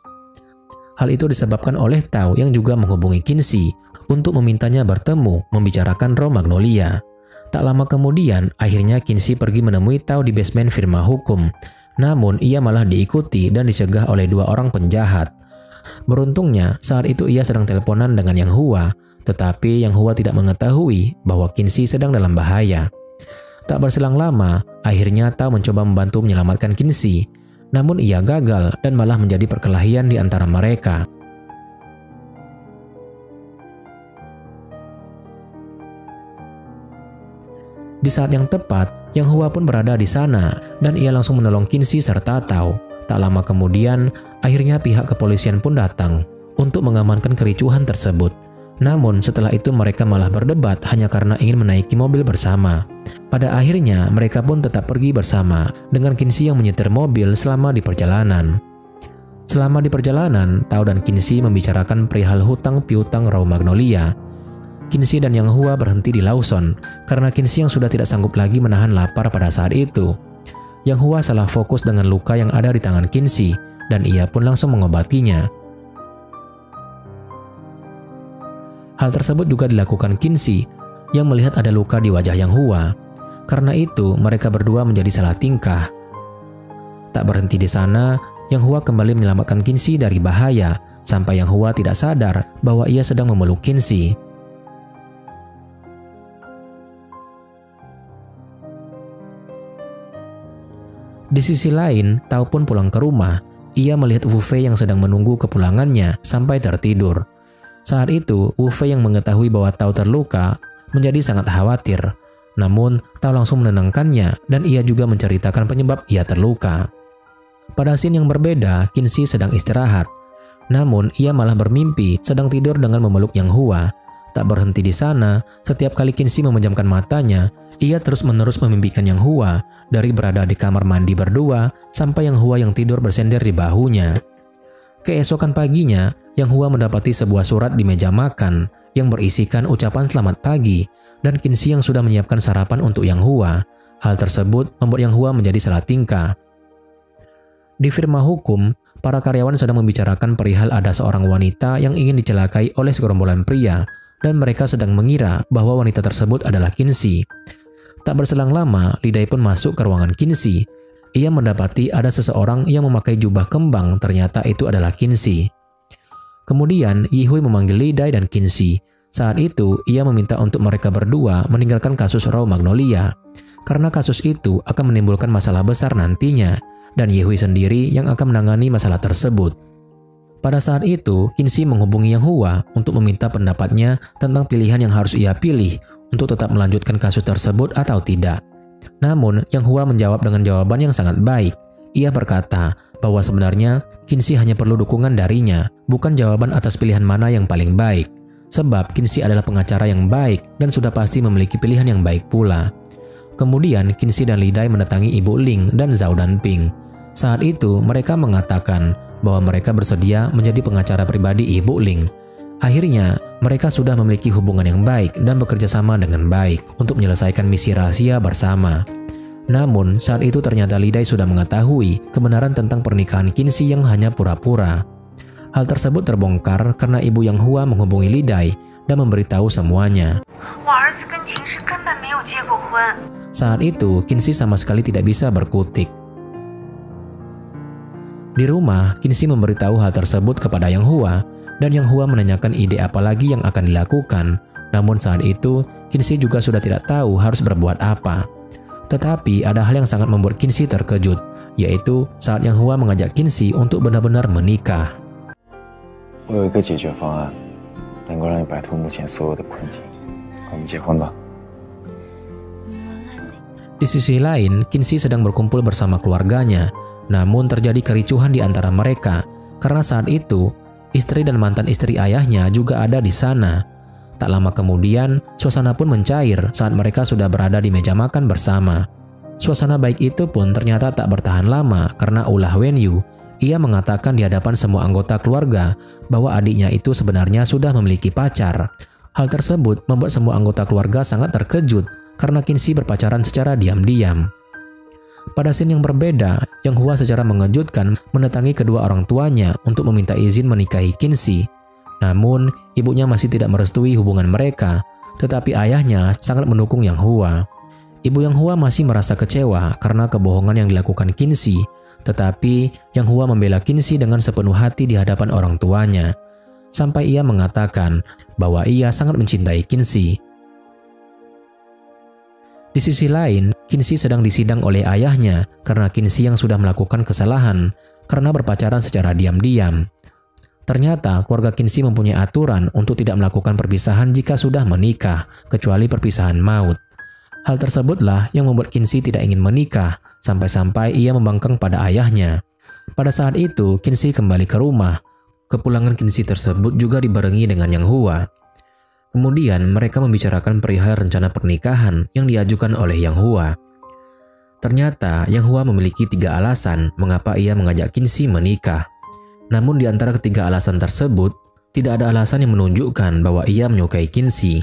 Hal itu disebabkan oleh Tao yang juga menghubungi Qinxi untuk memintanya bertemu membicarakan Romagnolia. Tak lama kemudian, akhirnya Qinxi pergi menemui Tao di basement firma hukum. Namun, ia malah diikuti dan dicegah oleh 2 orang penjahat. Beruntungnya, saat itu ia sedang teleponan dengan Yang Hua, tetapi Yang Hua tidak mengetahui bahwa Qinxi sedang dalam bahaya. Tak berselang lama, akhirnya Tao mencoba membantu menyelamatkan Qinxi. Namun ia gagal dan malah menjadi perkelahian di antara mereka. Di saat yang tepat, Yang Hua pun berada di sana dan ia langsung menolong Qinxi serta Tao. Tak lama kemudian, akhirnya pihak kepolisian pun datang untuk mengamankan kericuhan tersebut. Namun setelah itu mereka malah berdebat hanya karena ingin menaiki mobil bersama. Pada akhirnya mereka pun tetap pergi bersama dengan Qinxi yang menyetir mobil selama di perjalanan. Selama di perjalanan, Tao dan Qinxi membicarakan perihal hutang piutang Romagnolia. Qinxi dan Yang Hua berhenti di Lawson karena Qinxi yang sudah tidak sanggup lagi menahan lapar pada saat itu. Yang Hua salah fokus dengan luka yang ada di tangan Qinxi dan ia pun langsung mengobatinya. Hal tersebut juga dilakukan Qinxi yang melihat ada luka di wajah Yang Hua. Karena itu, mereka berdua menjadi salah tingkah. Tak berhenti di sana, Yang Hua kembali menyelamatkan Qinxi dari bahaya sampai Yang Hua tidak sadar bahwa ia sedang memeluk Qinxi. Di sisi lain, Tao pun pulang ke rumah. Ia melihat Wu Fei yang sedang menunggu kepulangannya sampai tertidur. Saat itu, Wu Fei yang mengetahui bahwa Tao terluka menjadi sangat khawatir. Namun, Tao langsung menenangkannya dan ia juga menceritakan penyebab ia terluka. Pada scene yang berbeda, Qinxi sedang istirahat. Namun, ia malah bermimpi sedang tidur dengan memeluk Yang Hua. Tak berhenti di sana, setiap kali Qinxi memejamkan matanya, ia terus-menerus memimpikan Yang Hua dari berada di kamar mandi berdua sampai Yang Hua yang tidur bersender di bahunya. Keesokan paginya, Yang Hua mendapati sebuah surat di meja makan yang berisikan ucapan selamat pagi dan Qinxi yang sudah menyiapkan sarapan untuk Yang Hua. Hal tersebut membuat Yang Hua menjadi salah tingkah. Di firma hukum, para karyawan sedang membicarakan perihal ada seorang wanita yang ingin dicelakai oleh segerombolan pria dan mereka sedang mengira bahwa wanita tersebut adalah Qinxi. Tak berselang lama, Li Dai pun masuk ke ruangan Qinxi. Ia mendapati ada seseorang yang memakai jubah kembang, ternyata itu adalah Qinxi. Kemudian, Yi Hui memanggil Li Dai dan Qinxi. Saat itu, ia meminta untuk mereka berdua meninggalkan kasus Romagnolia, karena kasus itu akan menimbulkan masalah besar nantinya, dan Yi Hui sendiri yang akan menangani masalah tersebut. Pada saat itu, Qinxi menghubungi Yang Hua untuk meminta pendapatnya tentang pilihan yang harus ia pilih untuk tetap melanjutkan kasus tersebut atau tidak. Namun, Yang Hua menjawab dengan jawaban yang sangat baik. Ia berkata bahwa sebenarnya Qinxi hanya perlu dukungan darinya, bukan jawaban atas pilihan mana yang paling baik. Sebab Qinxi adalah pengacara yang baik dan sudah pasti memiliki pilihan yang baik pula. Kemudian, Qinxi dan Li Dai mendatangi Ibu Ling dan Zhao Danping. Saat itu, mereka mengatakan bahwa mereka bersedia menjadi pengacara pribadi Ibu Ling. Akhirnya, mereka sudah memiliki hubungan yang baik dan bekerja sama dengan baik untuk menyelesaikan misi rahasia bersama. Namun, saat itu ternyata Li Dai sudah mengetahui kebenaran tentang pernikahan Qinxi yang hanya pura-pura. Hal tersebut terbongkar karena ibu Yang Hua menghubungi Li Dai dan memberitahu semuanya. Saat itu, Qinxi sama sekali tidak bisa berkutik. Di rumah, Qinxi memberitahu hal tersebut kepada Yang Hua, dan Yang Hua menanyakan ide apa lagi yang akan dilakukan. Namun saat itu, Qinxi juga sudah tidak tahu harus berbuat apa. Tetapi ada hal yang sangat membuat Qinxi terkejut, yaitu saat Yang Hua mengajak Qinxi untuk benar-benar menikah. 我有一个解决方案，能够让你摆脱目前所有的困境。我们结婚吧。 Di sisi lain, Qinxi sedang berkumpul bersama keluarganya. Namun terjadi kericuhan di antara mereka karena saat itu istri dan mantan istri ayahnya juga ada di sana. Tak lama kemudian, suasana pun mencair saat mereka sudah berada di meja makan bersama. Suasana baik itu pun ternyata tak bertahan lama karena ulah Wenyu. Ia mengatakan di hadapan semua anggota keluarga bahwa adiknya itu sebenarnya sudah memiliki pacar. Hal tersebut membuat semua anggota keluarga sangat terkejut karena Qinxi berpacaran secara diam-diam. Pada scene yang berbeda, Yang Hua secara mengejutkan mendatangi kedua orang tuanya untuk meminta izin menikahi Qinxi. Namun, ibunya masih tidak merestui hubungan mereka, tetapi ayahnya sangat mendukung Yang Hua. Ibu Yang Hua masih merasa kecewa karena kebohongan yang dilakukan Qinxi, tetapi Yang Hua membela Qinxi dengan sepenuh hati di hadapan orang tuanya, sampai ia mengatakan bahwa ia sangat mencintai Qinxi. Di sisi lain, Qinxi sedang disidang oleh ayahnya karena Qinxi yang sudah melakukan kesalahan karena berpacaran secara diam-diam. Ternyata keluarga Qinxi mempunyai aturan untuk tidak melakukan perpisahan jika sudah menikah, kecuali perpisahan maut. Hal tersebutlah yang membuat Qinxi tidak ingin menikah, sampai-sampai ia membangkang pada ayahnya. Pada saat itu, Qinxi kembali ke rumah. Kepulangan Qinxi tersebut juga dibarengi dengan Yang Hua. Kemudian mereka membicarakan perihal rencana pernikahan yang diajukan oleh Yang Hua. Ternyata Yang Hua memiliki 3 alasan mengapa ia mengajak Qinxi menikah. Namun di antara ketiga alasan tersebut, tidak ada alasan yang menunjukkan bahwa ia menyukai Qinxi.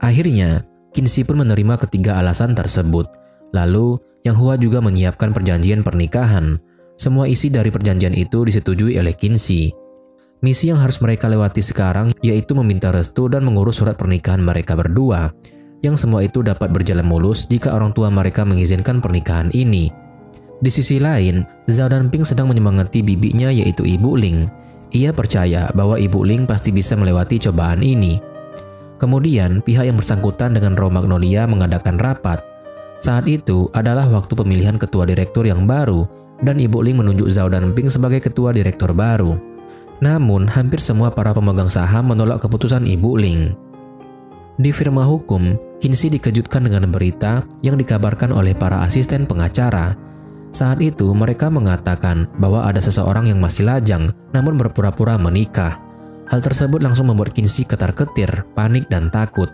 Akhirnya, Qinxi pun menerima ketiga alasan tersebut. Lalu, Yang Hua juga menyiapkan perjanjian pernikahan. Semua isi dari perjanjian itu disetujui oleh Qinxi. Misi yang harus mereka lewati sekarang yaitu meminta restu dan mengurus surat pernikahan mereka berdua, yang semua itu dapat berjalan mulus jika orang tua mereka mengizinkan pernikahan ini. Di sisi lain, Zhao Danping sedang menyemangati bibinya yaitu Ibu Ling. Ia percaya bahwa Ibu Ling pasti bisa melewati cobaan ini. Kemudian, pihak yang bersangkutan dengan Raw Magnolia mengadakan rapat. Saat itu adalah waktu pemilihan ketua direktur yang baru, dan Ibu Ling menunjuk Zhao Danping sebagai ketua direktur baru. Namun, hampir semua para pemegang saham menolak keputusan Ibu Ling. Di firma hukum, Qinxi dikejutkan dengan berita yang dikabarkan oleh para asisten pengacara. Saat itu, mereka mengatakan bahwa ada seseorang yang masih lajang, namun berpura-pura menikah. Hal tersebut langsung membuat Qinxi ketar-ketir, panik, dan takut.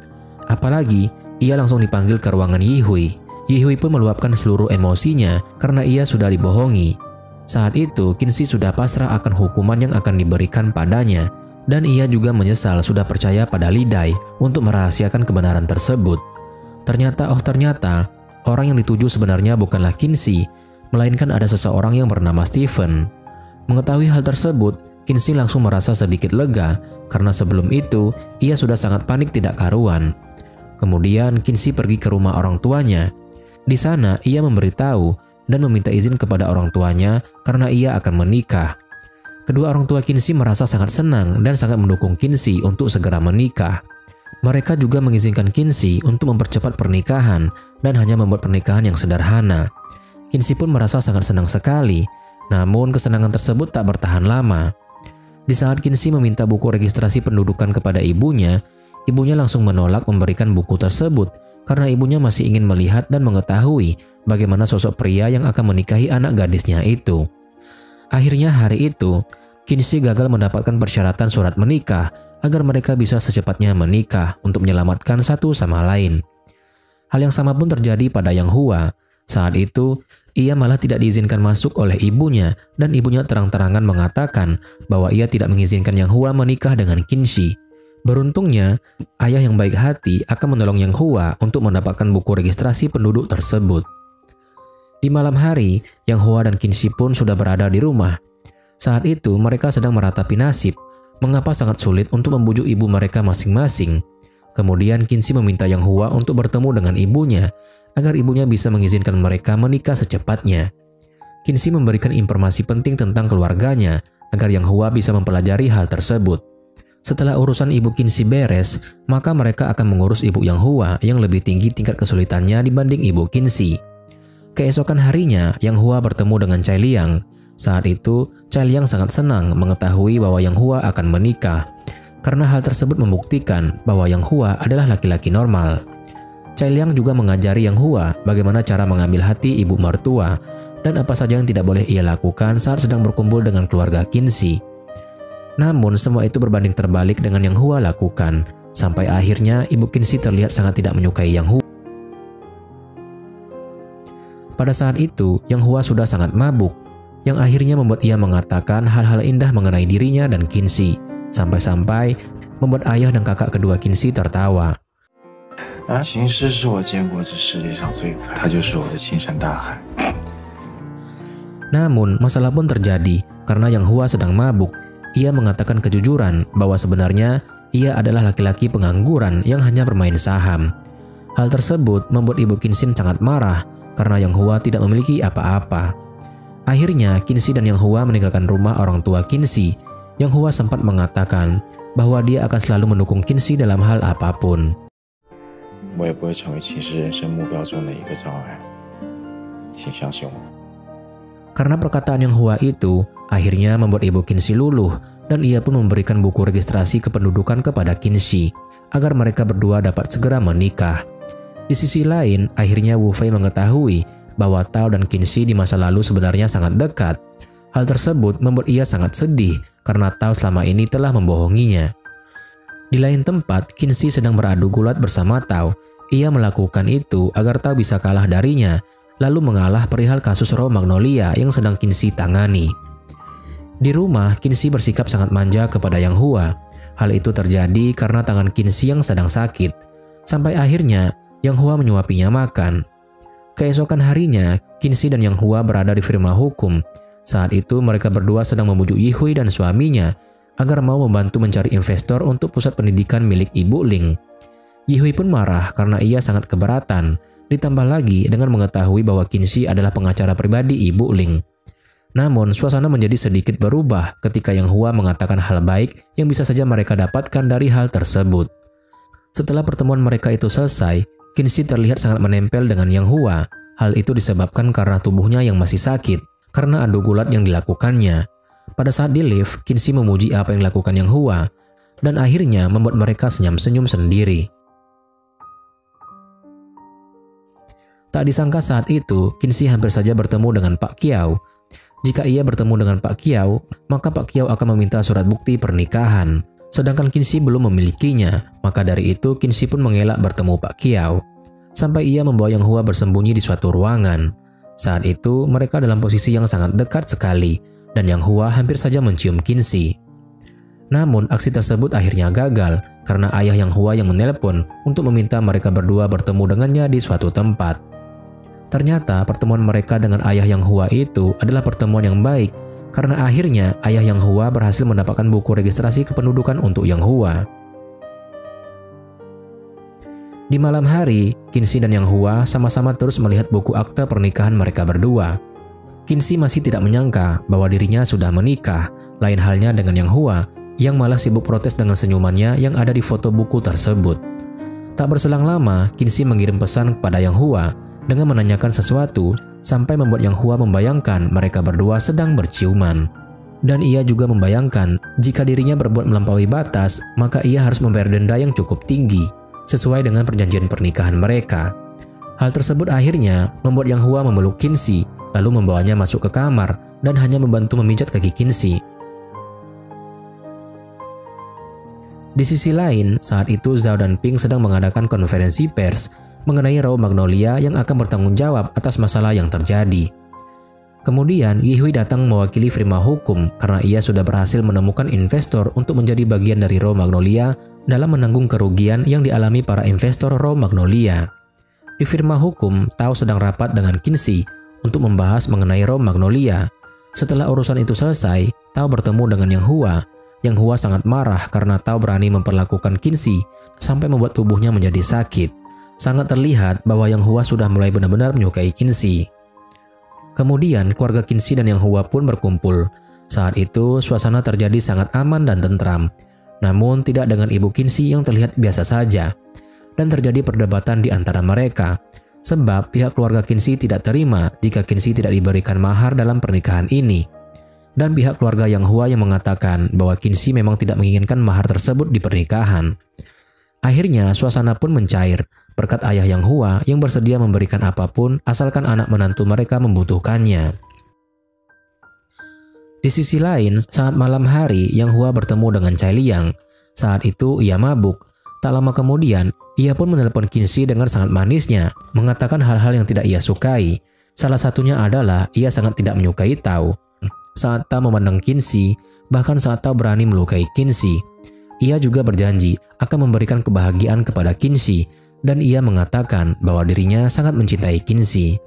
Apalagi, ia langsung dipanggil ke ruangan Yi Hui. Yi Hui pun meluapkan seluruh emosinya karena ia sudah dibohongi. Saat itu, Qinxi sudah pasrah akan hukuman yang akan diberikan padanya, dan ia juga menyesal sudah percaya pada Li Dai untuk merahasiakan kebenaran tersebut. Ternyata, orang yang dituju sebenarnya bukanlah Qinxi, melainkan ada seseorang yang bernama Stephen. Mengetahui hal tersebut, Qinxi langsung merasa sedikit lega, karena sebelum itu, ia sudah sangat panik tidak karuan. Kemudian, Qinxi pergi ke rumah orang tuanya. Di sana, ia memberitahu dan meminta izin kepada orang tuanya karena ia akan menikah. Kedua orang tua Qinxi merasa sangat senang dan sangat mendukung Qinxi untuk segera menikah. Mereka juga mengizinkan Qinxi untuk mempercepat pernikahan dan hanya membuat pernikahan yang sederhana. Qinxi pun merasa sangat senang sekali, namun kesenangan tersebut tak bertahan lama. Di saat Qinxi meminta buku registrasi pendudukan kepada ibunya, ibunya langsung menolak memberikan buku tersebut karena ibunya masih ingin melihat dan mengetahui bagaimana sosok pria yang akan menikahi anak gadisnya itu. Akhirnya hari itu, Qinxi gagal mendapatkan persyaratan surat menikah agar mereka bisa secepatnya menikah untuk menyelamatkan satu sama lain. Hal yang sama pun terjadi pada Yang Hua. Saat itu, ia malah tidak diizinkan masuk oleh ibunya dan ibunya terang-terangan mengatakan bahwa ia tidak mengizinkan Yang Hua menikah dengan Qinxi. Beruntungnya, ayah yang baik hati akan menolong Yang Hua untuk mendapatkan buku registrasi penduduk tersebut. Di malam hari, Yang Hua dan Qinxi pun sudah berada di rumah. Saat itu, mereka sedang meratapi nasib, mengapa sangat sulit untuk membujuk ibu mereka masing-masing. Kemudian Qinxi meminta Yang Hua untuk bertemu dengan ibunya, agar ibunya bisa mengizinkan mereka menikah secepatnya. Qinxi memberikan informasi penting tentang keluarganya, agar Yang Hua bisa mempelajari hal tersebut. Setelah urusan ibu Qinxi beres, maka mereka akan mengurus ibu Yang Hua yang lebih tinggi tingkat kesulitannya dibanding ibu Qinxi. Keesokan harinya, Yang Hua bertemu dengan Cai Liang. Saat itu, Cai Liang sangat senang mengetahui bahwa Yang Hua akan menikah, karena hal tersebut membuktikan bahwa Yang Hua adalah laki-laki normal. Cai Liang juga mengajari Yang Hua bagaimana cara mengambil hati ibu mertua dan apa saja yang tidak boleh ia lakukan saat sedang berkumpul dengan keluarga Qinxi. Namun semua itu berbanding terbalik dengan Yang Hua lakukan, sampai akhirnya ibu Qinxi terlihat sangat tidak menyukai Yang Hua. Pada saat itu, Yang Hua sudah sangat mabuk, yang akhirnya membuat ia mengatakan hal-hal indah mengenai dirinya dan Qinxi, sampai-sampai membuat ayah dan kakak kedua Qinxi tertawa. 啊，秦师是我见过这世界上最可爱，他就是我的青山大海。 Namun, masalah pun terjadi karena Yang Hua sedang mabuk. Ia mengatakan kejujuran bahwa sebenarnya ia adalah laki-laki pengangguran yang hanya bermain saham. Hal tersebut membuat Ibu Qinxin sangat marah karena Yang Hua tidak memiliki apa-apa. Akhirnya, Qinxi dan Yang Hua meninggalkan rumah orang tua Qinxi. Yang Hua sempat mengatakan bahwa dia akan selalu mendukung Qinxi dalam hal apapun. 我也不会成为秦师人生目标中的一个障碍，请相信我。 Karena perkataan Yang Hua itu, akhirnya membuat Ibu Qinxi luluh dan ia pun memberikan buku registrasi kependudukan kepada Qinxi agar mereka berdua dapat segera menikah. Di sisi lain, akhirnya Wu Fei mengetahui bahwa Tao dan Qinxi di masa lalu sebenarnya sangat dekat. Hal tersebut membuat ia sangat sedih karena Tao selama ini telah membohonginya. Di lain tempat, Qinxi sedang beradu gulat bersama Tao. Ia melakukan itu agar Tao bisa kalah darinya, lalu mengalah perihal kasus Raw Magnolia yang sedang Qinxi tangani. Di rumah, Qinxi bersikap sangat manja kepada Yang Hua. Hal itu terjadi karena tangan Qinxi yang sedang sakit. Sampai akhirnya, Yang Hua menyuapinya makan. Keesokan harinya, Qinxi dan Yang Hua berada di firma hukum. Saat itu, mereka berdua sedang membujuk Yihui dan suaminya agar mau membantu mencari investor untuk pusat pendidikan milik Ibu Ling. Yihui pun marah karena ia sangat keberatan. Ditambah lagi dengan mengetahui bahwa Qinxi adalah pengacara pribadi Ibu Ling. Namun, suasana menjadi sedikit berubah ketika Yang Hua mengatakan hal baik yang bisa saja mereka dapatkan dari hal tersebut. Setelah pertemuan mereka itu selesai, Qinxi terlihat sangat menempel dengan Yang Hua. Hal itu disebabkan karena tubuhnya yang masih sakit, karena adu gulat yang dilakukannya. Pada saat di lift, Qinxi memuji apa yang dilakukan Yang Hua, dan akhirnya membuat mereka senyum-senyum sendiri. Tak disangka saat itu, Qinxi hampir saja bertemu dengan Pak Qiao. Jika ia bertemu dengan Pak Qiao, maka Pak Qiao akan meminta surat bukti pernikahan. Sedangkan Qinxi belum memilikinya, maka dari itu Qinxi pun mengelak bertemu Pak Qiao. Sampai ia membawa Yang Hua bersembunyi di suatu ruangan. Saat itu, mereka dalam posisi yang sangat dekat sekali, dan Yang Hua hampir saja mencium Qinxi. Namun, aksi tersebut akhirnya gagal karena ayah Yang Hua yang menelpon untuk meminta mereka berdua bertemu dengannya di suatu tempat. Ternyata pertemuan mereka dengan ayah Yang Hua itu adalah pertemuan yang baik karena akhirnya ayah Yang Hua berhasil mendapatkan buku registrasi kependudukan untuk Yang Hua. Di malam hari, Qinxi dan Yang Hua sama-sama terus melihat buku akte pernikahan mereka berdua. Qinxi masih tidak menyangka bahwa dirinya sudah menikah, lain halnya dengan Yang Hua yang malah sibuk protes dengan senyumannya yang ada di foto buku tersebut. Tak berselang lama, Qinxi mengirim pesan kepada Yang Hua dengan menanyakan sesuatu sampai membuat Yang Hua membayangkan mereka berdua sedang berciuman. Dan ia juga membayangkan jika dirinya berbuat melampaui batas, maka ia harus membayar denda yang cukup tinggi, sesuai dengan perjanjian pernikahan mereka. Hal tersebut akhirnya membuat Yang Hua memeluk Qinxi, lalu membawanya masuk ke kamar dan hanya membantu memijat kaki Qinxi. Di sisi lain, saat itu Zhao dan Ping sedang mengadakan konferensi pers mengenai Raw Magnolia yang akan bertanggung jawab atas masalah yang terjadi. Kemudian, Yihui datang mewakili firma hukum karena ia sudah berhasil menemukan investor untuk menjadi bagian dari Raw Magnolia dalam menanggung kerugian yang dialami para investor Raw Magnolia. Di firma hukum, Tao sedang rapat dengan Qinxi untuk membahas mengenai Raw Magnolia. Setelah urusan itu selesai, Tao bertemu dengan Yang Hua. Yang Hua sangat marah karena Tao berani memperlakukan Qinxi sampai membuat tubuhnya menjadi sakit. Sangat terlihat bahwa Yang Hua sudah mulai benar-benar menyukai Qinxi. Kemudian keluarga Qinxi dan Yang Hua pun berkumpul. Saat itu suasana terjadi sangat aman dan tentram. Namun tidak dengan Ibu Qinxi yang terlihat biasa saja. Dan terjadi perdebatan di antara mereka. Sebab pihak keluarga Qinxi tidak terima jika Qinxi tidak diberikan mahar dalam pernikahan ini. Dan pihak keluarga Yang Hua yang mengatakan bahwa Qinxi memang tidak menginginkan mahar tersebut di pernikahan. Akhirnya suasana pun mencair berkat ayah Yang Hua yang bersedia memberikan apapun asalkan anak menantu mereka membutuhkannya. Di sisi lain, saat malam hari Yang Hua bertemu dengan Cai Liang. Saat itu ia mabuk. Tak lama kemudian, ia pun menelpon Qinxi dengan sangat manisnya, mengatakan hal-hal yang tidak ia sukai. Salah satunya adalah ia sangat tidak menyukai Tao. Saat Tao memandang Qinxi, bahkan saat Tao berani melukai Qinxi. Ia juga berjanji akan memberikan kebahagiaan kepada Qinxi dan ia mengatakan bahwa dirinya sangat mencintai Qinzi.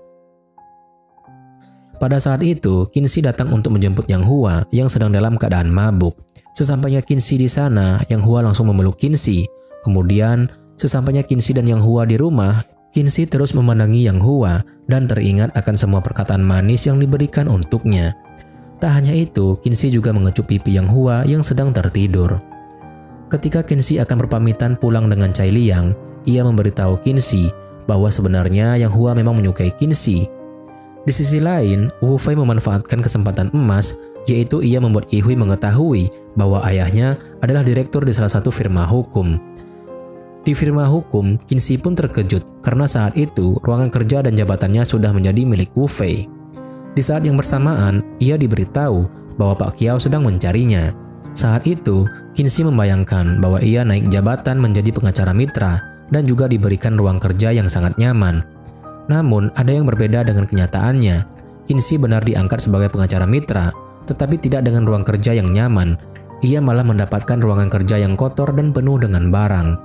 Pada saat itu, Qinzi datang untuk menjemput Yang Hua yang sedang dalam keadaan mabuk. Sesampainya Qinzi di sana, Yang Hua langsung memeluk Qinzi. Kemudian, sesampainya Qinzi dan Yang Hua di rumah, Qinzi terus memandangi Yang Hua dan teringat akan semua perkataan manis yang diberikan untuknya. Tak hanya itu, Qinzi juga mengecup pipi Yang Hua yang sedang tertidur. Ketika Qinzi akan berpamitan pulang dengan Cai Liang, ia memberitahu Qinzi bahwa sebenarnya Yang Hua memang menyukai Qinzi. Di sisi lain, Wu Fei memanfaatkan kesempatan emas, yaitu ia membuat Yi Hui mengetahui bahwa ayahnya adalah direktur di salah satu firma hukum. Di firma hukum, Qinzi pun terkejut karena saat itu ruangan kerja dan jabatannya sudah menjadi milik Wu Fei. Di saat yang bersamaan, ia diberitahu bahwa Pak Kiao sedang mencarinya. Saat itu, Qinzi membayangkan bahwa ia naik jabatan menjadi pengacara mitra dan juga diberikan ruang kerja yang sangat nyaman. Namun, ada yang berbeda dengan kenyataannya. Qinzi benar diangkat sebagai pengacara mitra, tetapi tidak dengan ruang kerja yang nyaman. Ia malah mendapatkan ruangan kerja yang kotor dan penuh dengan barang.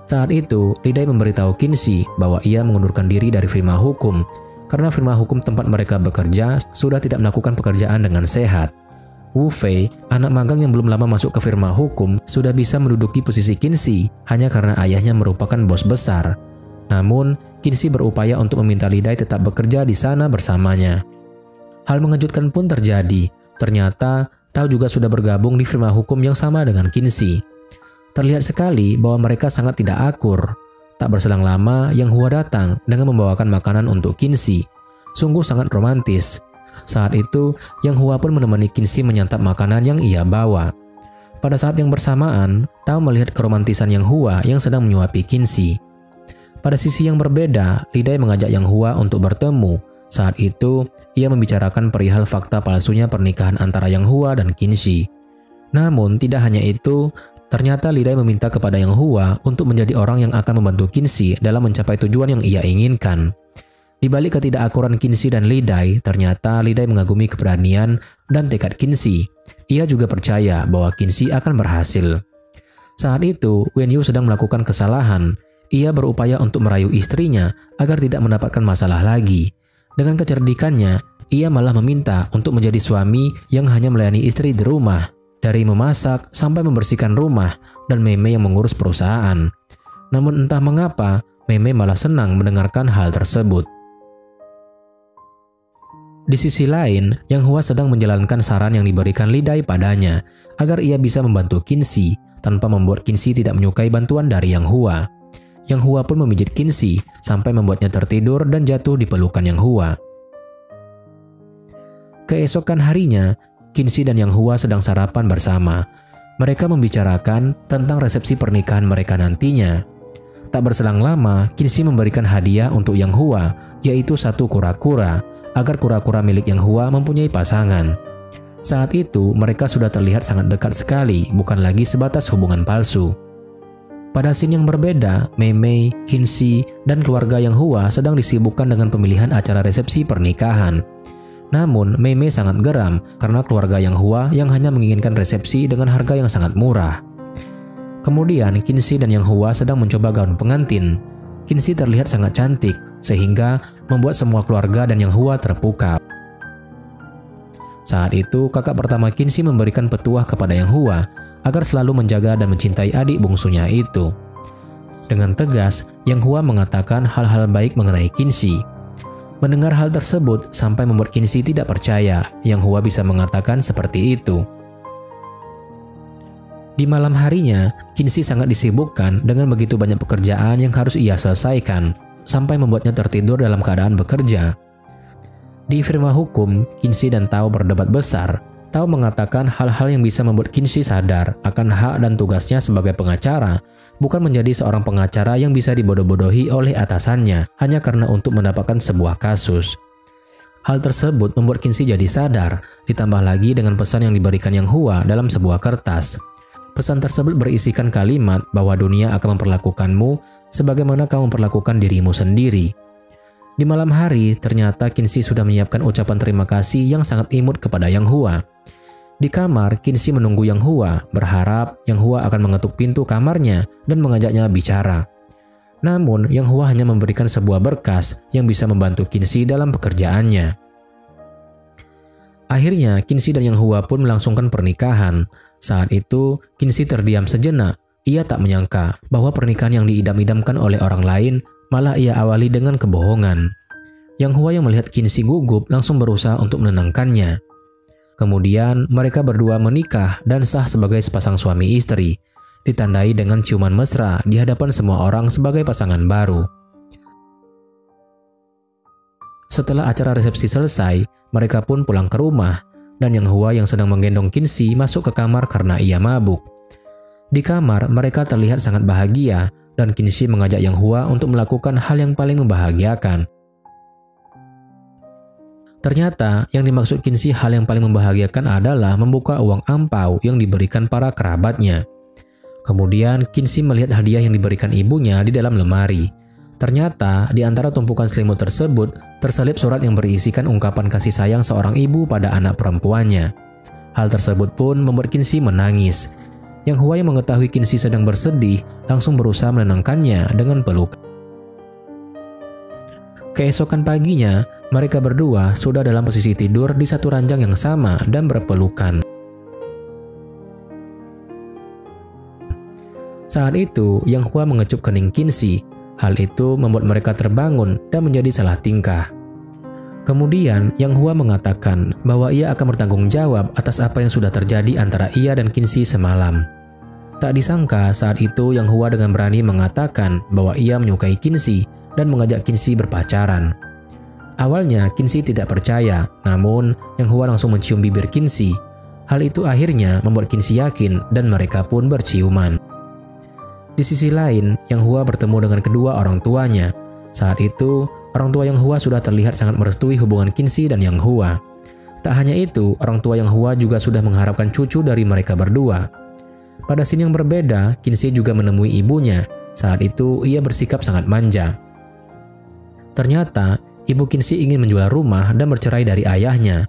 Saat itu, Li Dai memberitahu Qinzi bahwa ia mengundurkan diri dari firma hukum, karena firma hukum tempat mereka bekerja sudah tidak melakukan pekerjaan dengan sehat. Wu Fei, anak magang yang belum lama masuk ke firma hukum, sudah bisa menduduki posisi Qinzi hanya karena ayahnya merupakan bos besar. Namun, Qinzi berupaya untuk meminta Li Dai tetap bekerja di sana bersamanya. Hal mengejutkan pun terjadi. Ternyata, Tao juga sudah bergabung di firma hukum yang sama dengan Qinzi. Terlihat sekali bahwa mereka sangat tidak akur. Tak berselang lama, Yang Hua datang dengan membawakan makanan untuk Qinzi. Sungguh sangat romantis. Saat itu, Yang Hua pun menemani Qinzi menyantap makanan yang ia bawa. Pada saat yang bersamaan, Tao melihat keromantisan Yang Hua yang sedang menyuapi Qinzi. Pada sisi yang berbeda, Li Dai mengajak Yang Hua untuk bertemu. Saat itu, ia membicarakan perihal fakta palsunya pernikahan antara Yang Hua dan Qinzi. Namun, tidak hanya itu, ternyata Li Dai meminta kepada Yang Hua untuk menjadi orang yang akan membantu Qinzi dalam mencapai tujuan yang ia inginkan. Di balik ketidakakuran Qinzi dan Li Dai, ternyata Li Dai mengagumi keberanian dan tekad Qinzi. Ia juga percaya bahwa Qinzi akan berhasil. Saat itu, Wen Yu sedang melakukan kesalahan. Ia berupaya untuk merayu istrinya agar tidak mendapatkan masalah lagi. Dengan kecerdikannya, ia malah meminta untuk menjadi suami yang hanya melayani istri di rumah, dari memasak sampai membersihkan rumah, dan Mei Mei yang mengurus perusahaan. Namun entah mengapa, Mei Mei malah senang mendengarkan hal tersebut. Di sisi lain, Yang Hua sedang menjalankan saran yang diberikan Li Dai padanya, agar ia bisa membantu Qinzi, tanpa membuat Qinzi tidak menyukai bantuan dari Yang Hua. Yang Hua pun memijit Qinzi sampai membuatnya tertidur dan jatuh di pelukan Yang Hua. Keesokan harinya, Qinzi dan Yang Hua sedang sarapan bersama. Mereka membicarakan tentang resepsi pernikahan mereka nantinya. Tak berselang lama, Qinzi memberikan hadiah untuk Yang Hua, yaitu satu kura-kura, agar kura-kura milik Yang Hua mempunyai pasangan. Saat itu, mereka sudah terlihat sangat dekat sekali, bukan lagi sebatas hubungan palsu. Pada scene yang berbeda, Mei Mei, Qinzi, dan keluarga Yang Hua sedang disibukkan dengan pemilihan acara resepsi pernikahan. Namun, Mei Mei sangat geram karena keluarga Yang Hua yang hanya menginginkan resepsi dengan harga yang sangat murah. Kemudian, Qinzi dan Yang Hua sedang mencoba gaun pengantin. Qinzi terlihat sangat cantik, sehingga membuat semua keluarga dan Yang Hua terpukau. Saat itu, kakak pertama Qinzi memberikan petuah kepada Yang Hua agar selalu menjaga dan mencintai adik bungsunya itu. Dengan tegas, Yang Hua mengatakan hal-hal baik mengenai Qinzi. Mendengar hal tersebut sampai membuat Qinzi tidak percaya Yang Hua bisa mengatakan seperti itu. Di malam harinya, Qinzi sangat disibukkan dengan begitu banyak pekerjaan yang harus ia selesaikan, sampai membuatnya tertidur dalam keadaan bekerja. Di firma hukum, Qinzi dan Tao berdebat besar. Tao mengatakan hal-hal yang bisa membuat Qinzi sadar akan hak dan tugasnya sebagai pengacara, bukan menjadi seorang pengacara yang bisa dibodoh-bodohi oleh atasannya hanya karena untuk mendapatkan sebuah kasus. Hal tersebut membuat Qinzi jadi sadar, ditambah lagi dengan pesan yang diberikan Yang Hua dalam sebuah kertas. Pesan tersebut berisikan kalimat bahwa dunia akan memperlakukanmu sebagaimana kamu memperlakukan dirimu sendiri. Di malam hari, ternyata Qinzi sudah menyiapkan ucapan terima kasih yang sangat imut kepada Yang Hua. Di kamar, Qinzi menunggu Yang Hua, berharap Yang Hua akan mengetuk pintu kamarnya dan mengajaknya bicara. Namun, Yang Hua hanya memberikan sebuah berkas yang bisa membantu Qinzi dalam pekerjaannya. Akhirnya, Qinzi dan Yang Hua pun melangsungkan pernikahan. Saat itu, Qinzi terdiam sejenak. Ia tak menyangka bahwa pernikahan yang diidam-idamkan oleh orang lain malah ia awali dengan kebohongan. Yang Hua yang melihat Qinzi gugup langsung berusaha untuk menenangkannya. Kemudian, mereka berdua menikah dan sah sebagai sepasang suami istri, ditandai dengan ciuman mesra di hadapan semua orang sebagai pasangan baru. Setelah acara resepsi selesai, mereka pun pulang ke rumah, dan Yang Hua yang sedang menggendong Qinzi masuk ke kamar karena ia mabuk. Di kamar, mereka terlihat sangat bahagia, dan Qinzi mengajak Yang Hua untuk melakukan hal yang paling membahagiakan. Ternyata, yang dimaksud Qinzi hal yang paling membahagiakan adalah membuka uang ampau yang diberikan para kerabatnya. Kemudian, Qinzi melihat hadiah yang diberikan ibunya di dalam lemari. Ternyata, di antara tumpukan selimut tersebut, terselip surat yang berisikan ungkapan kasih sayang seorang ibu pada anak perempuannya. Hal tersebut pun membuat Qinzi menangis. Yang Hua yang mengetahui Qinzi sedang bersedih, langsung berusaha menenangkannya dengan pelukan. Keesokan paginya, mereka berdua sudah dalam posisi tidur di satu ranjang yang sama dan berpelukan. Saat itu, Yang Hua mengecup kening Qinzi. Hal itu membuat mereka terbangun dan menjadi salah tingkah. Kemudian, Yang Hua mengatakan bahwa ia akan bertanggung jawab atas apa yang sudah terjadi antara ia dan Qinzi semalam. Tak disangka saat itu Yang Hua dengan berani mengatakan bahwa ia menyukai Qinzi dan mengajak Qinzi berpacaran. Awalnya Qinzi tidak percaya, namun Yang Hua langsung mencium bibir Qinzi. Hal itu akhirnya membuat Qinzi yakin dan mereka pun berciuman. Di sisi lain, Yang Hua bertemu dengan kedua orang tuanya. Saat itu, orang tua Yang Hua sudah terlihat sangat merestui hubungan Qinzi dan Yang Hua. Tak hanya itu, orang tua Yang Hua juga sudah mengharapkan cucu dari mereka berdua. Pada scene yang berbeda, Qinzi juga menemui ibunya. Saat itu, ia bersikap sangat manja. Ternyata, ibu Qinzi ingin menjual rumah dan bercerai dari ayahnya.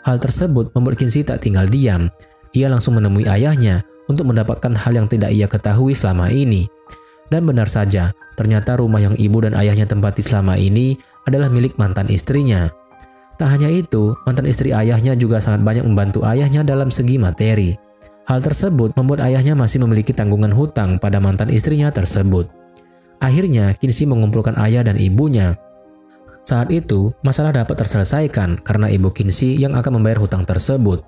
Hal tersebut membuat Qinzi tak tinggal diam. Ia langsung menemui ayahnya untuk mendapatkan hal yang tidak ia ketahui selama ini. Dan benar saja, ternyata rumah yang ibu dan ayahnya tempati selama ini adalah milik mantan istrinya. Tak hanya itu, mantan istri ayahnya juga sangat banyak membantu ayahnya dalam segi materi. Hal tersebut membuat ayahnya masih memiliki tanggungan hutang pada mantan istrinya tersebut. Akhirnya, Qinzi mengumpulkan ayah dan ibunya. Saat itu, masalah dapat terselesaikan karena ibu Qinzi yang akan membayar hutang tersebut.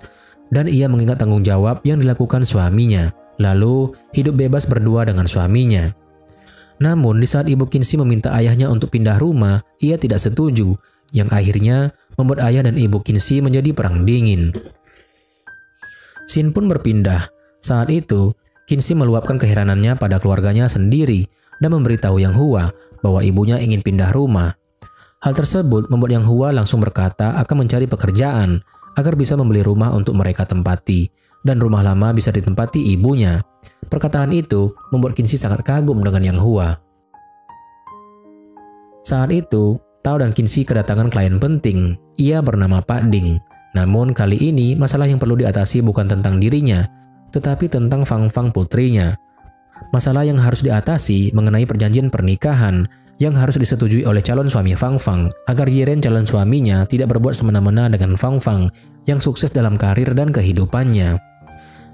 Dan ia mengingat tanggung jawab yang dilakukan suaminya, lalu hidup bebas berdua dengan suaminya. Namun, di saat ibu Qinzi meminta ayahnya untuk pindah rumah, ia tidak setuju, yang akhirnya membuat ayah dan ibu Qinzi menjadi perang dingin. Scene pun berpindah. Saat itu, Qinzi meluapkan keheranannya pada keluarganya sendiri dan memberitahu Yang Hua bahwa ibunya ingin pindah rumah. Hal tersebut membuat Yang Hua langsung berkata akan mencari pekerjaan agar bisa membeli rumah untuk mereka tempati, dan rumah lama bisa ditempati ibunya. Perkataan itu membuat Qinzi sangat kagum dengan Yang Hua. Saat itu, Tao dan Qinzi kedatangan klien penting. Ia bernama Pak Ding. Namun kali ini masalah yang perlu diatasi bukan tentang dirinya, tetapi tentang Fang Fang putrinya. Masalah yang harus diatasi mengenai perjanjian pernikahan yang harus disetujui oleh calon suami Fang Fang agar Yiren calon suaminya tidak berbuat semena-mena dengan Fang Fang yang sukses dalam karir dan kehidupannya.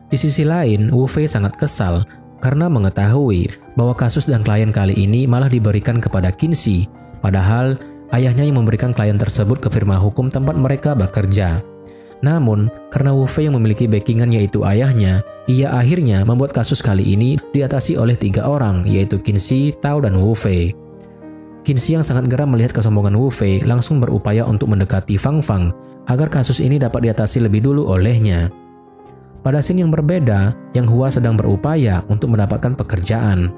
Di sisi lain, Wu Fei sangat kesal karena mengetahui bahwa kasus dan klien kali ini malah diberikan kepada Qinzi, padahal ayahnya yang memberikan klien tersebut ke firma hukum tempat mereka bekerja. Namun, karena Wu Fei yang memiliki backingan yaitu ayahnya, ia akhirnya membuat kasus kali ini diatasi oleh 3 orang, yaitu Qinzi, Tao, dan Wu Fei. Qinzi yang sangat geram melihat kesombongan Wu Fei langsung berupaya untuk mendekati Fang Fang agar kasus ini dapat diatasi lebih dulu olehnya. Pada scene yang berbeda, Yang Hua sedang berupaya untuk mendapatkan pekerjaan.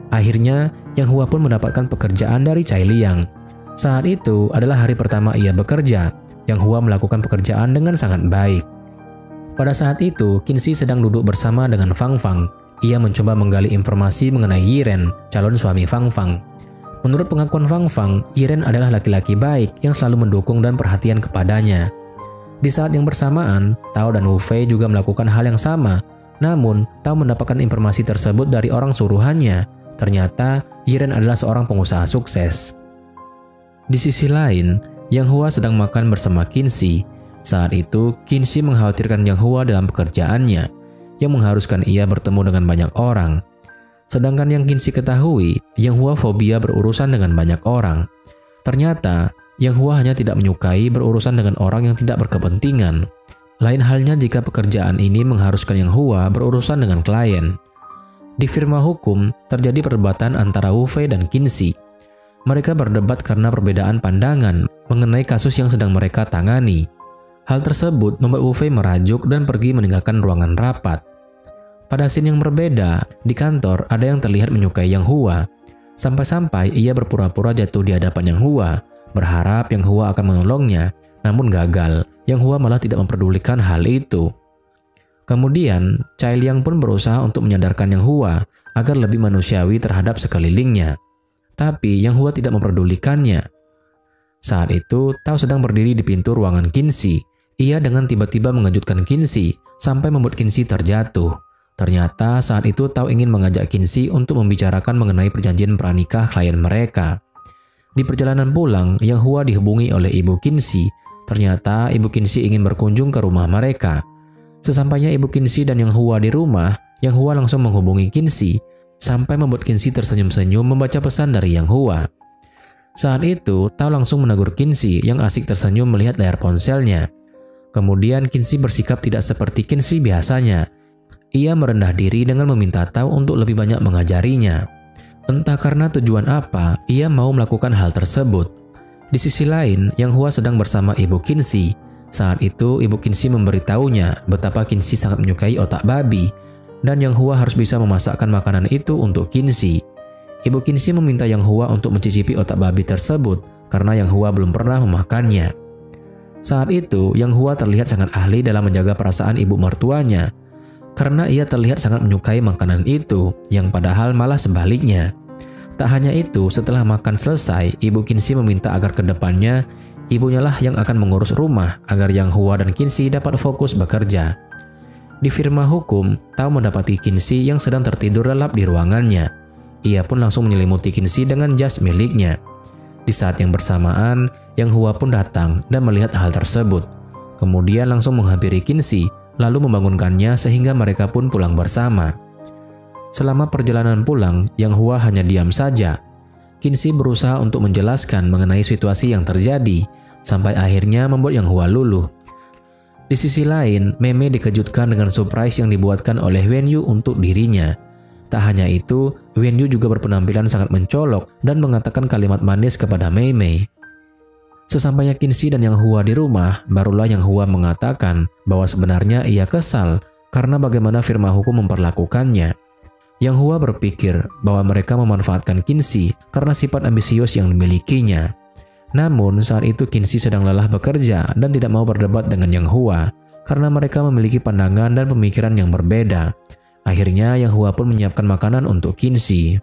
Akhirnya, Yang Hua pun mendapatkan pekerjaan dari Cai Liang. Saat itu adalah hari pertama ia bekerja. Yang Hua melakukan pekerjaan dengan sangat baik. Pada saat itu, Qinzi sedang duduk bersama dengan Fang Fang. Ia mencoba menggali informasi mengenai Yiren, calon suami Fang Fang. Menurut pengakuan Fang Fang, Yiren adalah laki-laki baik yang selalu mendukung dan perhatian kepadanya. Di saat yang bersamaan, Tao dan Wu Fei juga melakukan hal yang sama. Namun, Tao mendapatkan informasi tersebut dari orang suruhannya, Ternyata Yiren adalah seorang pengusaha sukses. Di sisi lain, Yang Hua sedang makan bersama Qinxi. Saat itu, Qinxi mengkhawatirkan Yang Hua dalam pekerjaannya, yang mengharuskan ia bertemu dengan banyak orang. Sedangkan yang Qinxi ketahui, Yang Hua fobia berurusan dengan banyak orang. Ternyata, Yang Hua hanya tidak menyukai berurusan dengan orang yang tidak berkepentingan. Lain halnya jika pekerjaan ini mengharuskan Yang Hua berurusan dengan klien. Di firma hukum, terjadi perdebatan antara Wu Fei dan Qinxi. Mereka berdebat karena perbedaan pandangan mengenai kasus yang sedang mereka tangani. Hal tersebut membuat Wu Fei merajuk dan pergi meninggalkan ruangan rapat. Pada scene yang berbeda, di kantor ada yang terlihat menyukai Yang Hua. Sampai-sampai ia berpura-pura jatuh di hadapan Yang Hua, berharap Yang Hua akan menolongnya, namun gagal. Yang Hua malah tidak memperdulikan hal itu. Kemudian, Chai Liang pun berusaha untuk menyadarkan Yang Hua agar lebih manusiawi terhadap sekelilingnya. Tapi Yang Hua tidak memperdulikannya. Saat itu, Tao sedang berdiri di pintu ruangan Qinxi. Ia dengan tiba-tiba mengejutkan Qinxi sampai membuat Qinxi terjatuh. Ternyata saat itu Tao ingin mengajak Qinxi untuk membicarakan mengenai perjanjian pranikah klien mereka. Di perjalanan pulang, Yang Hua dihubungi oleh ibu Qinxi. Ternyata ibu Qinxi ingin berkunjung ke rumah mereka. Sesampainya ibu Qinxi dan Yang Hua di rumah, Yang Hua langsung menghubungi Qinxi sampai membuat Qinxi tersenyum-senyum membaca pesan dari Yang Hua. Saat itu, Tao langsung menegur Qinxi yang asik tersenyum melihat layar ponselnya. Kemudian Qinxi bersikap tidak seperti Qinxi biasanya. Ia merendah diri dengan meminta Tao untuk lebih banyak mengajarinya. Entah karena tujuan apa, ia mau melakukan hal tersebut. Di sisi lain, Yang Hua sedang bersama ibu Qinxi. Saat itu, ibu Qinxi memberitahunya betapa Qinxi sangat menyukai otak babi, dan Yang Hua harus bisa memasakkan makanan itu untuk Qinxi. Ibu Qinxi meminta Yang Hua untuk mencicipi otak babi tersebut karena Yang Hua belum pernah memakannya. Saat itu, Yang Hua terlihat sangat ahli dalam menjaga perasaan ibu mertuanya karena ia terlihat sangat menyukai makanan itu, yang padahal malah sebaliknya. Tak hanya itu, setelah makan selesai, ibu Qinxi meminta agar kedepannya ibunya lah yang akan mengurus rumah agar Yang Hua dan Qinxi dapat fokus bekerja. Di firma hukum, Tao mendapati Qinxi yang sedang tertidur lelap di ruangannya. Ia pun langsung menyelimuti Qinxi dengan jas miliknya. Di saat yang bersamaan, Yang Hua pun datang dan melihat hal tersebut. Kemudian langsung menghampiri Qinxi, lalu membangunkannya sehingga mereka pun pulang bersama. Selama perjalanan pulang, Yang Hua hanya diam saja. Qinxi berusaha untuk menjelaskan mengenai situasi yang terjadi, sampai akhirnya membuat Yang Hua luluh. Di sisi lain, Mei Mei dikejutkan dengan surprise yang dibuatkan oleh Wen Yu untuk dirinya. Tak hanya itu, Wen Yu juga berpenampilan sangat mencolok dan mengatakan kalimat manis kepada Mei Mei. Sesampainya Qinxi dan Yang Hua di rumah, barulah Yang Hua mengatakan bahwa sebenarnya ia kesal karena bagaimana firma hukum memperlakukannya. Yang Hua berpikir bahwa mereka memanfaatkan Qinxi karena sifat ambisius yang dimilikinya. Namun saat itu Qinxi sedang lelah bekerja dan tidak mau berdebat dengan Yang Hua karena mereka memiliki pandangan dan pemikiran yang berbeda. Akhirnya Yang Hua pun menyiapkan makanan untuk Qinxi.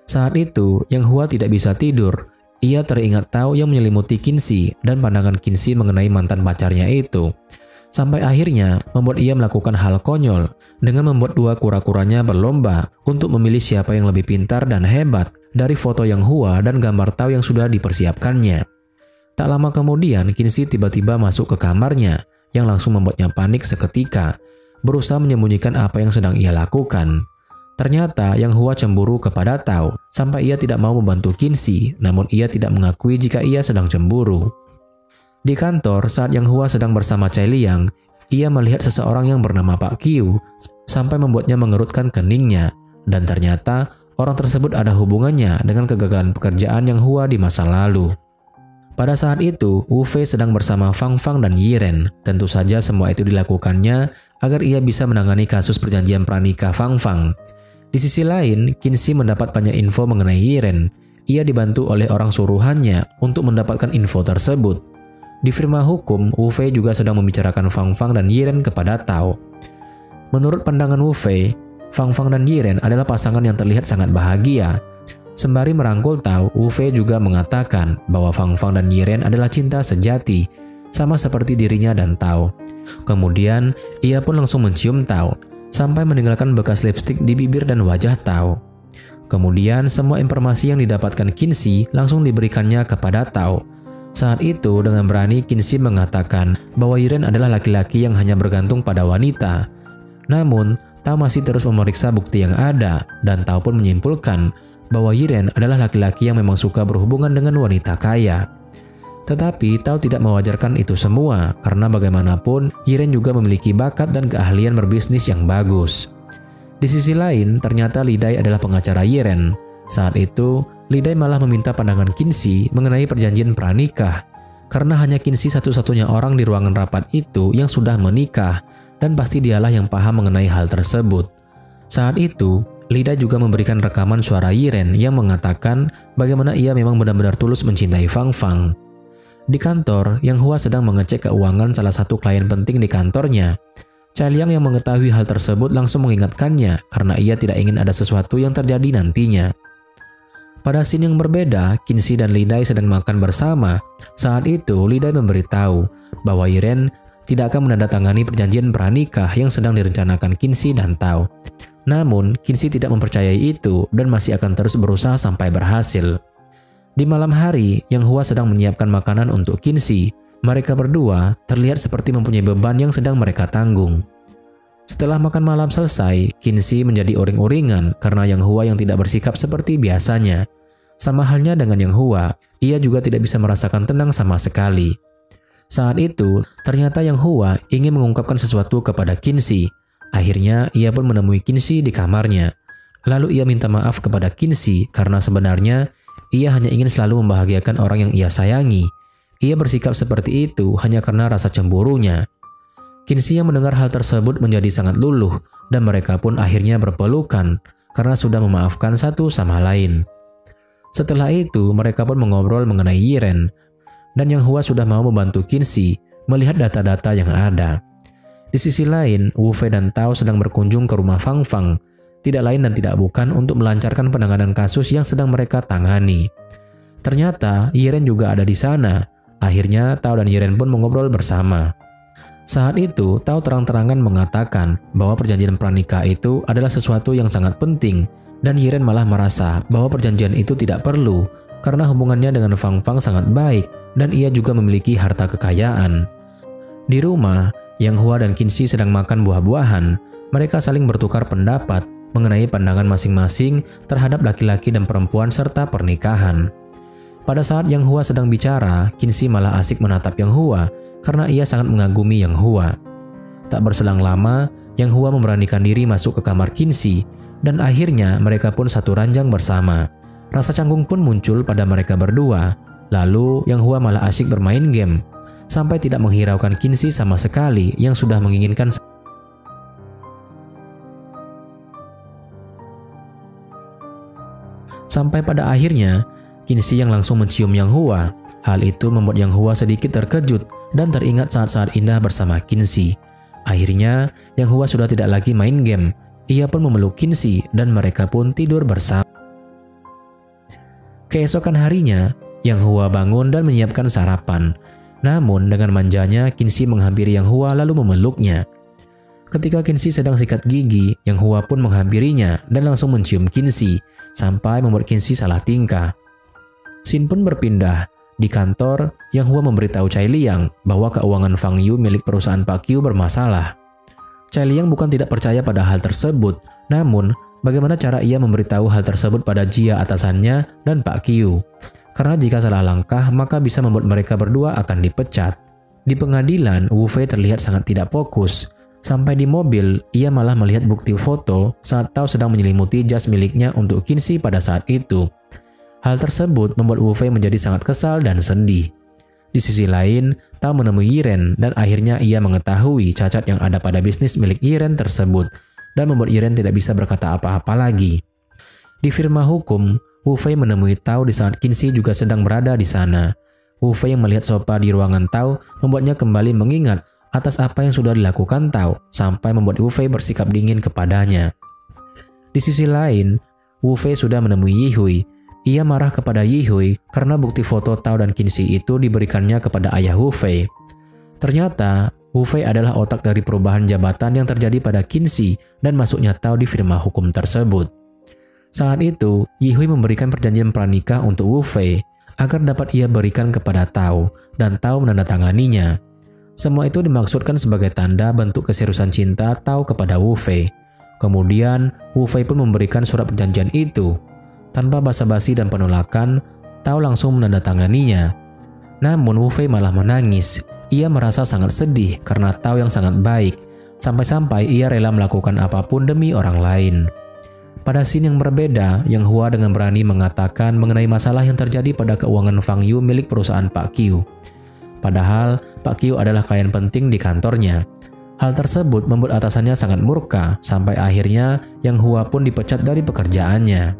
Saat itu Yang Hua tidak bisa tidur. Ia teringat Tao yang menyelimuti Qinxi dan pandangan Qinxi mengenai mantan pacarnya itu. Sampai akhirnya membuat ia melakukan hal konyol dengan membuat dua kura-kuranya berlomba untuk memilih siapa yang lebih pintar dan hebat dari foto Yang Hua dan gambar Tao yang sudah dipersiapkannya. Tak lama kemudian Qinxi tiba-tiba masuk ke kamarnya yang langsung membuatnya panik seketika, berusaha menyembunyikan apa yang sedang ia lakukan. Ternyata Yang Hua cemburu kepada Tao sampai ia tidak mau membantu Qinxi, namun ia tidak mengakui jika ia sedang cemburu. Di kantor, saat Yang Hua sedang bersama Chai Liang, ia melihat seseorang yang bernama Pak Qiu sampai membuatnya mengerutkan keningnya, dan ternyata orang tersebut ada hubungannya dengan kegagalan pekerjaan Yang Hua di masa lalu. Pada saat itu, Wu Fei sedang bersama Fang Fang dan Yiren. Tentu saja semua itu dilakukannya agar ia bisa menangani kasus perjanjian pranikah Fang Fang. Di sisi lain, Qinxi mendapat banyak info mengenai Yiren. Ia dibantu oleh orang suruhannya untuk mendapatkan info tersebut. Di firma hukum, Wu Fei juga sedang membicarakan Fang Fang dan Yiren kepada Tao. Menurut pandangan Wu Fei, Fang Fang dan Yiren adalah pasangan yang terlihat sangat bahagia. Sembari merangkul Tao, Wu Fei juga mengatakan bahwa Fang Fang dan Yiren adalah cinta sejati, sama seperti dirinya dan Tao. Kemudian, ia pun langsung mencium Tao, sampai meninggalkan bekas lipstik di bibir dan wajah Tao. Kemudian semua informasi yang didapatkan Qinxi langsung diberikannya kepada Tao. Saat itu dengan berani Qinxi mengatakan bahwa Yiren adalah laki-laki yang hanya bergantung pada wanita. Namun Tao masih terus memeriksa bukti yang ada dan Tao pun menyimpulkan bahwa Yiren adalah laki-laki yang memang suka berhubungan dengan wanita kaya. Tetapi Tao tidak mewajarkan itu semua karena bagaimanapun Yiren juga memiliki bakat dan keahlian berbisnis yang bagus. Di sisi lain, ternyata Li Dai adalah pengacara Yiren. Saat itu, Li Dai malah meminta pandangan Qinxi mengenai perjanjian pranikah, karena hanya Qinxi satu-satunya orang di ruangan rapat itu yang sudah menikah, dan pasti dialah yang paham mengenai hal tersebut. Saat itu, Li Dai juga memberikan rekaman suara Yiren yang mengatakan bagaimana ia memang benar-benar tulus mencintai Fang Fang. Di kantor, Yang Hua sedang mengecek keuangan salah satu klien penting di kantornya. Chai Liang yang mengetahui hal tersebut langsung mengingatkannya karena ia tidak ingin ada sesuatu yang terjadi nantinya. Pada scene yang berbeda, Qinxi dan Li Dai sedang makan bersama. Saat itu, Li Dai memberitahu bahwa Yiren tidak akan menandatangani perjanjian pranikah yang sedang direncanakan Qinxi dan Tao. Namun, Qinxi tidak mempercayai itu dan masih akan terus berusaha sampai berhasil. Di malam hari, Yang Hua sedang menyiapkan makanan untuk Qinxi. Mereka berdua terlihat seperti mempunyai beban yang sedang mereka tanggung. Setelah makan malam selesai, Qinxi menjadi uring-uringan karena Yang Hua yang tidak bersikap seperti biasanya. Sama halnya dengan Yang Hua, ia juga tidak bisa merasakan tenang sama sekali. Saat itu, ternyata Yang Hua ingin mengungkapkan sesuatu kepada Qinxi. Akhirnya, ia pun menemui Qinxi di kamarnya. Lalu ia minta maaf kepada Qinxi karena sebenarnya ia hanya ingin selalu membahagiakan orang yang ia sayangi. Ia bersikap seperti itu hanya karena rasa cemburunya. Qinxi yang mendengar hal tersebut menjadi sangat luluh dan mereka pun akhirnya berpelukan karena sudah memaafkan satu sama lain. Setelah itu mereka pun mengobrol mengenai Yiren dan Yang Hua sudah mau membantu Qinxi melihat data-data yang ada. Di sisi lain, Wu Fei dan Tao sedang berkunjung ke rumah Fang Fang, tidak lain dan tidak bukan untuk melancarkan penanganan kasus yang sedang mereka tangani. Ternyata Yiren juga ada di sana. Akhirnya Tao dan Yiren pun mengobrol bersama. Saat itu Tao terang-terangan mengatakan bahwa perjanjian pranikah itu adalah sesuatu yang sangat penting dan Yiren malah merasa bahwa perjanjian itu tidak perlu karena hubungannya dengan Fang Fang sangat baik dan ia juga memiliki harta kekayaan. Di rumah, Yang Hua dan Qinxi sedang makan buah-buahan. Mereka saling bertukar pendapat mengenai pandangan masing-masing terhadap laki-laki dan perempuan serta pernikahan. Pada saat Yang Hua sedang bicara, Qinxi malah asik menatap Yang Hua karena ia sangat mengagumi Yang Hua. Tak berselang lama, Yang Hua memberanikan diri masuk ke kamar Qinxi dan akhirnya mereka pun satu ranjang bersama. Rasa canggung pun muncul pada mereka berdua. Lalu Yang Hua malah asyik bermain game sampai tidak menghiraukan Qinxi sama sekali yang sudah menginginkan. Sampai pada akhirnya Qinxi yang langsung mencium Yang Hua. Hal itu membuat Yang Hua sedikit terkejut dan teringat saat-saat indah bersama Qinxi. Akhirnya, Yang Hua sudah tidak lagi main game. Ia pun memeluk Qinxi dan mereka pun tidur bersama. Keesokan harinya, Yang Hua bangun dan menyiapkan sarapan. Namun dengan manjanya, Qinxi menghampiri Yang Hua lalu memeluknya. Ketika Qinxi sedang sikat gigi, Yang Hua pun menghampirinya dan langsung mencium Qinxi sampai membuat Qinxi salah tingkah. Scene pun berpindah. Di kantor, Yang Hua memberitahu Chai Liang bahwa keuangan Fang Yu milik perusahaan Pak Qiu bermasalah. Chai Liang bukan tidak percaya pada hal tersebut, namun bagaimana cara ia memberitahu hal tersebut pada Jia atasannya dan Pak Qiu? Karena jika salah langkah, maka bisa membuat mereka berdua akan dipecat. Di pengadilan, Wu Fei terlihat sangat tidak fokus. Sampai di mobil, ia malah melihat bukti foto saat Tao sedang menyelimuti jas miliknya untuk Qinxi pada saat itu. Hal tersebut membuat Wu Fei menjadi sangat kesal dan sedih. Di sisi lain, Tao menemui Yiren dan akhirnya ia mengetahui cacat yang ada pada bisnis milik Yiren tersebut dan membuat Yiren tidak bisa berkata apa-apa lagi. Di firma hukum, Wu Fei menemui Tao di saat Qinxi juga sedang berada di sana. Wu Fei yang melihat sofa di ruangan Tao membuatnya kembali mengingat atas apa yang sudah dilakukan Tao sampai membuat Wu Fei bersikap dingin kepadanya. Di sisi lain, Wu Fei sudah menemui Yi Hui. Ia marah kepada Yi Hui karena bukti foto Tao dan Qinxi itu diberikannya kepada ayah Wu Fei. Ternyata, Wu Fei adalah otak dari perubahan jabatan yang terjadi pada Qinxi dan masuknya Tao di firma hukum tersebut. Saat itu, Yihui memberikan perjanjian pranikah untuk Wu Fei agar dapat ia berikan kepada Tao dan Tao menandatanganinya. Semua itu dimaksudkan sebagai tanda bentuk keseriusan cinta Tao kepada Wu Fei. Kemudian, Wu Fei pun memberikan surat perjanjian itu. Tanpa basa-basi dan penolakan, Tao langsung menandatanganinya. Namun Wu Fei malah menangis. Ia merasa sangat sedih karena Tao yang sangat baik, sampai-sampai ia rela melakukan apapun demi orang lain. Pada scene yang berbeda, Yang Hua dengan berani mengatakan mengenai masalah yang terjadi pada keuangan Fang Yu milik perusahaan Pak Qiu. Padahal, Pak Qiu adalah klien penting di kantornya. Hal tersebut membuat atasannya sangat murka, sampai akhirnya Yang Hua pun dipecat dari pekerjaannya.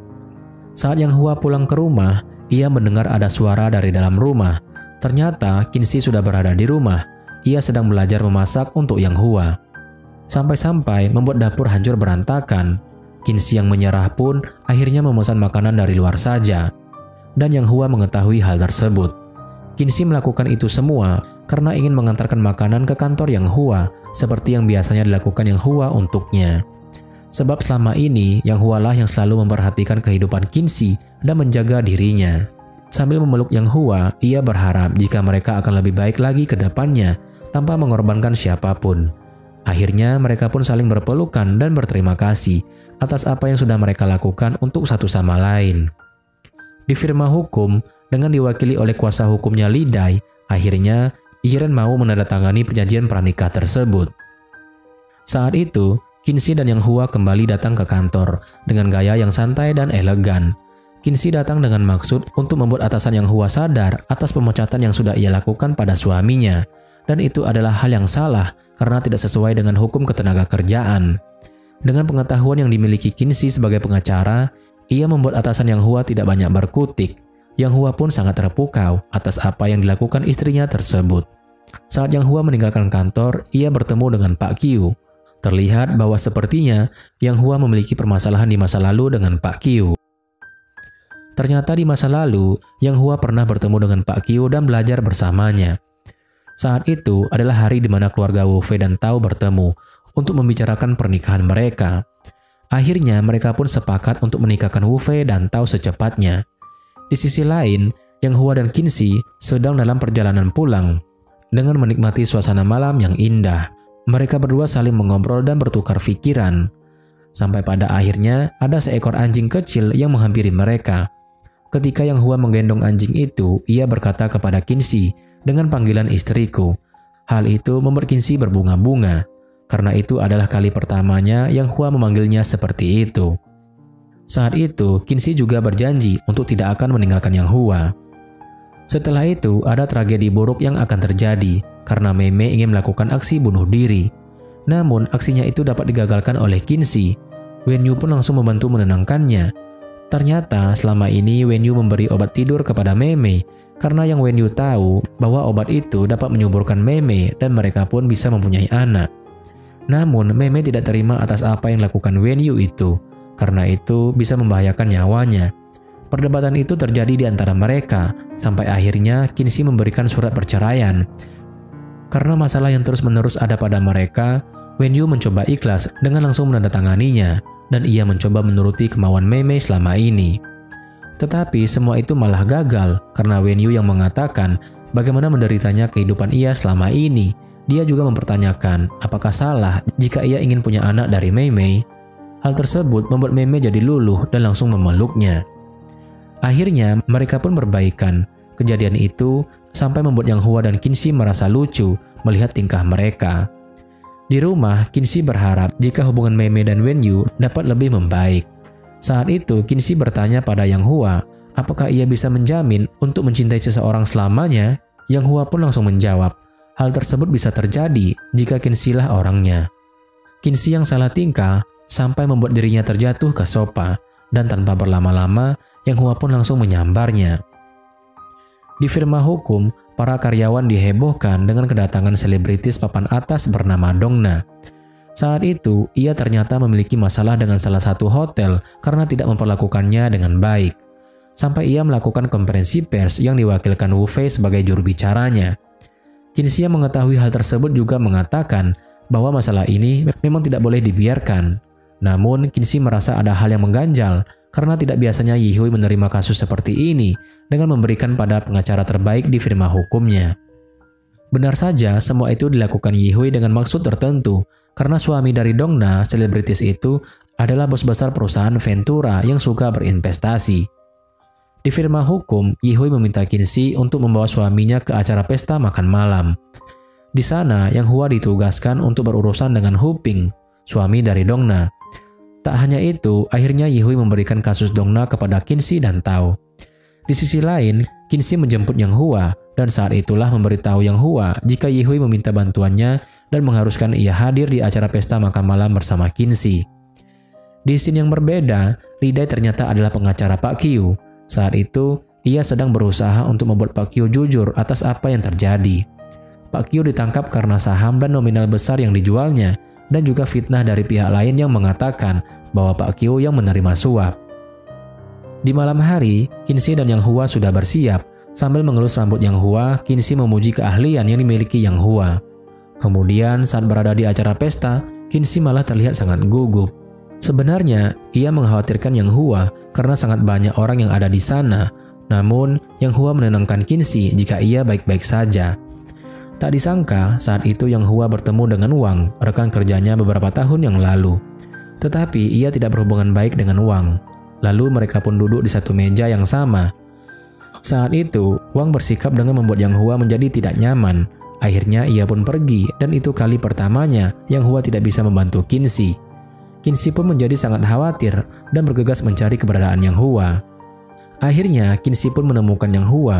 Saat Yang Hua pulang ke rumah, ia mendengar ada suara dari dalam rumah. Ternyata, Qinxi sudah berada di rumah. Ia sedang belajar memasak untuk Yang Hua. Sampai-sampai membuat dapur hancur berantakan. Qinxi yang menyerah pun akhirnya memesan makanan dari luar saja. Dan Yang Hua mengetahui hal tersebut. Qinxi melakukan itu semua karena ingin mengantarkan makanan ke kantor Yang Hua seperti yang biasanya dilakukan Yang Hua untuknya. Sebab selama ini Yang Hua lah yang selalu memperhatikan kehidupan Qinxi dan menjaga dirinya. Sambil memeluk Yang Hua, ia berharap jika mereka akan lebih baik lagi ke depannya tanpa mengorbankan siapapun. Akhirnya mereka pun saling berpelukan dan berterima kasih atas apa yang sudah mereka lakukan untuk satu sama lain. Di firma hukum, dengan diwakili oleh kuasa hukumnya Li Dai, akhirnya Yiren mau menandatangani perjanjian pranikah tersebut. Saat itu, Qinxi dan Yang Hua kembali datang ke kantor dengan gaya yang santai dan elegan. Qinxi datang dengan maksud untuk membuat atasan Yang Hua sadar atas pemecatan yang sudah ia lakukan pada suaminya. Dan itu adalah hal yang salah karena tidak sesuai dengan hukum ketenagakerjaan. Dengan pengetahuan yang dimiliki Qinxi sebagai pengacara, ia membuat atasan Yang Hua tidak banyak berkutik. Yang Hua pun sangat terpukau atas apa yang dilakukan istrinya tersebut. Saat Yang Hua meninggalkan kantor, ia bertemu dengan Pak Qiu. Terlihat bahwa sepertinya Yang Hua memiliki permasalahan di masa lalu dengan Pak Qiu. Ternyata di masa lalu, Yang Hua pernah bertemu dengan Pak Qiu dan belajar bersamanya. Saat itu adalah hari di mana keluarga Wu Fei dan Tao bertemu untuk membicarakan pernikahan mereka. Akhirnya mereka pun sepakat untuk menikahkan Wu Fei dan Tao secepatnya. Di sisi lain, Yang Hua dan Qinxi sedang dalam perjalanan pulang. Dengan menikmati suasana malam yang indah, mereka berdua saling mengobrol dan bertukar pikiran. Sampai pada akhirnya ada seekor anjing kecil yang menghampiri mereka. Ketika Yang Hua menggendong anjing itu, ia berkata kepada Qinxi dengan panggilan istriku. Hal itu membuat Qinxi berbunga-bunga, karena itu adalah kali pertamanya Yang Hua memanggilnya seperti itu. Saat itu, Qinxi juga berjanji untuk tidak akan meninggalkan Yang Hua. Setelah itu, ada tragedi buruk yang akan terjadi, karena Mei Mei ingin melakukan aksi bunuh diri. Namun, aksinya itu dapat digagalkan oleh Qinxi. Wen Yu pun langsung membantu menenangkannya. Ternyata selama ini Wen Yu memberi obat tidur kepada Mei Mei karena Yang Wen Yu tahu bahwa obat itu dapat menyuburkan Mei Mei dan mereka pun bisa mempunyai anak. Namun Mei Mei tidak terima atas apa yang dilakukan Wen Yu itu, karena itu bisa membahayakan nyawanya. Perdebatan itu terjadi di antara mereka sampai akhirnya Qinxi memberikan surat perceraian. Karena masalah yang terus-menerus ada pada mereka, Wen Yu mencoba ikhlas dengan langsung menandatanganinya. Dan ia mencoba menuruti kemauan Mei Mei selama ini. Tetapi semua itu malah gagal karena Wen Yu yang mengatakan bagaimana menderitanya kehidupan ia selama ini. Dia juga mempertanyakan apakah salah jika ia ingin punya anak dari Mei Mei. Hal tersebut membuat Mei Mei jadi luluh dan langsung memeluknya. Akhirnya mereka pun berbaikan. Kejadian itu sampai membuat Yang Hua dan Qinxi merasa lucu melihat tingkah mereka. Di rumah, Qinxi berharap jika hubungan Mei Mei dan Wen Yu dapat lebih membaik. Saat itu, Qinxi bertanya pada Yang Hua, apakah ia bisa menjamin untuk mencintai seseorang selamanya? Yang Hua pun langsung menjawab, hal tersebut bisa terjadi jika Qinxi lah orangnya. Qinxi yang salah tingkah sampai membuat dirinya terjatuh ke sofa, dan tanpa berlama-lama, Yang Hua pun langsung menyambarnya. Di firma hukum, para karyawan dihebohkan dengan kedatangan selebritis papan atas bernama Dongna. Saat itu, ia ternyata memiliki masalah dengan salah satu hotel karena tidak memperlakukannya dengan baik. Sampai ia melakukan konferensi pers yang diwakilkan Wu Fei sebagai juru bicaranya. Qinxi yang mengetahui hal tersebut juga mengatakan bahwa masalah ini memang tidak boleh dibiarkan. Namun, Qinxi merasa ada hal yang mengganjal karena tidak biasanya Yihui menerima kasus seperti ini dengan memberikan pada pengacara terbaik di firma hukumnya. Benar saja, semua itu dilakukan Yihui dengan maksud tertentu, karena suami dari Dongna, selebritis itu, adalah bos besar perusahaan Ventura yang suka berinvestasi. Di firma hukum, Yihui meminta Qinxi untuk membawa suaminya ke acara pesta makan malam. Di sana, Yang Hua ditugaskan untuk berurusan dengan Hu Ping, suami dari Dongna. Tak hanya itu, akhirnya Yihui memberikan kasus Dongna kepada Qinxi dan Tao. Di sisi lain, Qinxi menjemput Yang Hua, dan saat itulah memberitahu Yang Hua jika Yihui meminta bantuannya dan mengharuskan ia hadir di acara pesta makan malam bersama Qinxi. Di scene yang berbeda, Li Dai ternyata adalah pengacara Pak Qiu. Saat itu, ia sedang berusaha untuk membuat Pak Qiu jujur atas apa yang terjadi. Pak Qiu ditangkap karena saham dan nominal besar yang dijualnya, dan juga fitnah dari pihak lain yang mengatakan bahwa Pak Qiu yang menerima suap. Di malam hari, Qinxi dan Yang Hua sudah bersiap. Sambil mengelus rambut Yang Hua, Qinxi memuji keahlian yang dimiliki Yang Hua. Kemudian saat berada di acara pesta, Qinxi malah terlihat sangat gugup. Sebenarnya, ia mengkhawatirkan Yang Hua karena sangat banyak orang yang ada di sana. Namun, Yang Hua menenangkan Qinxi jika ia baik-baik saja. Tak disangka, saat itu Yang Hua bertemu dengan Wang, rekan kerjanya beberapa tahun yang lalu. Tetapi ia tidak berhubungan baik dengan Wang. Lalu mereka pun duduk di satu meja yang sama. Saat itu, Wang bersikap dengan membuat Yang Hua menjadi tidak nyaman. Akhirnya ia pun pergi, dan itu kali pertamanya Yang Hua tidak bisa membantu Qinxi. Qinxi pun menjadi sangat khawatir dan bergegas mencari keberadaan Yang Hua. Akhirnya, Qinxi pun menemukan Yang Hua.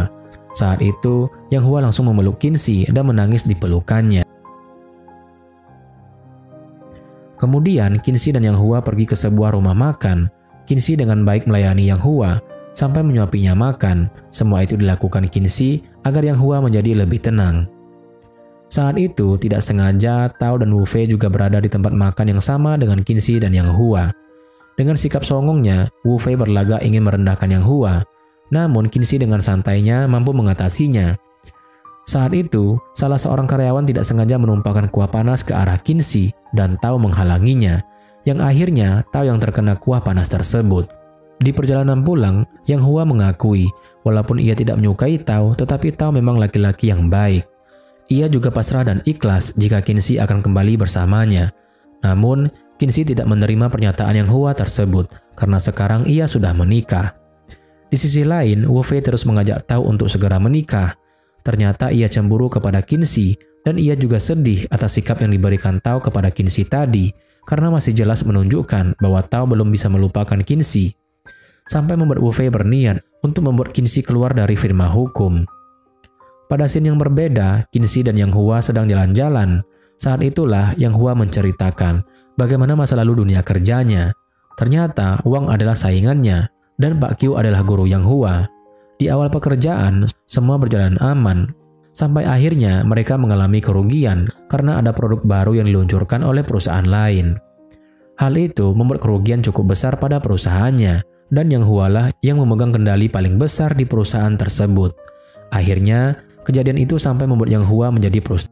Saat itu, Yang Hua langsung memeluk Qinxi dan menangis di pelukannya. Kemudian, Qinxi dan Yang Hua pergi ke sebuah rumah makan. Qinxi dengan baik melayani Yang Hua, sampai menyuapinya makan. Semua itu dilakukan Qinxi agar Yang Hua menjadi lebih tenang. Saat itu, tidak sengaja, Tao dan Wu Fei juga berada di tempat makan yang sama dengan Qinxi dan Yang Hua. Dengan sikap songongnya, Wu Fei berlagak ingin merendahkan Yang Hua. Namun Qinxi dengan santainya mampu mengatasinya. Saat itu, salah seorang karyawan tidak sengaja menumpahkan kuah panas ke arah Qinxi dan Tao menghalanginya, yang akhirnya Tao yang terkena kuah panas tersebut. Di perjalanan pulang, Yang Hua mengakui, walaupun ia tidak menyukai Tao, tetapi Tao memang laki-laki yang baik. Ia juga pasrah dan ikhlas jika Qinxi akan kembali bersamanya. Namun, Qinxi tidak menerima pernyataan Yang Hua tersebut, karena sekarang ia sudah menikah. Di sisi lain, Wu Fei terus mengajak Tao untuk segera menikah. Ternyata ia cemburu kepada Qinxi, dan ia juga sedih atas sikap yang diberikan Tao kepada Qinxi tadi, karena masih jelas menunjukkan bahwa Tao belum bisa melupakan Qinxi. Sampai membuat Wu Fei berniat untuk membuat Qinxi keluar dari firma hukum. Pada scene yang berbeda, Qinxi dan Yang Hua sedang jalan-jalan. Saat itulah Yang Hua menceritakan bagaimana masa lalu dunia kerjanya. Ternyata Wang adalah saingannya, dan Pak Qiu adalah guru Yang Hua. Di awal pekerjaan, semua berjalan aman. Sampai akhirnya mereka mengalami kerugian karena ada produk baru yang diluncurkan oleh perusahaan lain. Hal itu membuat kerugian cukup besar pada perusahaannya, dan Yang Hua lah yang memegang kendali paling besar di perusahaan tersebut. Akhirnya, kejadian itu sampai membuat Yang Hua menjadi frustasi.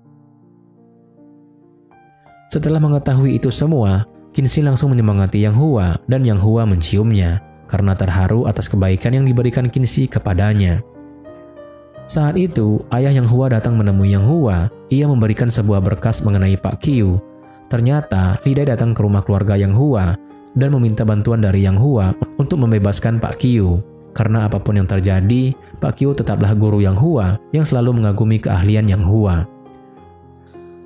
Setelah mengetahui itu semua, Qinxi langsung menyemangati Yang Hua, dan Yang Hua menciumnya karena terharu atas kebaikan yang diberikan Qinxi kepadanya. Saat itu, ayah Yang Hua datang menemui Yang Hua. Ia memberikan sebuah berkas mengenai Pak Qiu. Ternyata, Li Dai datang ke rumah keluarga Yang Hua dan meminta bantuan dari Yang Hua untuk membebaskan Pak Qiu. Karena apapun yang terjadi, Pak Qiu tetaplah guru Yang Hua yang selalu mengagumi keahlian Yang Hua.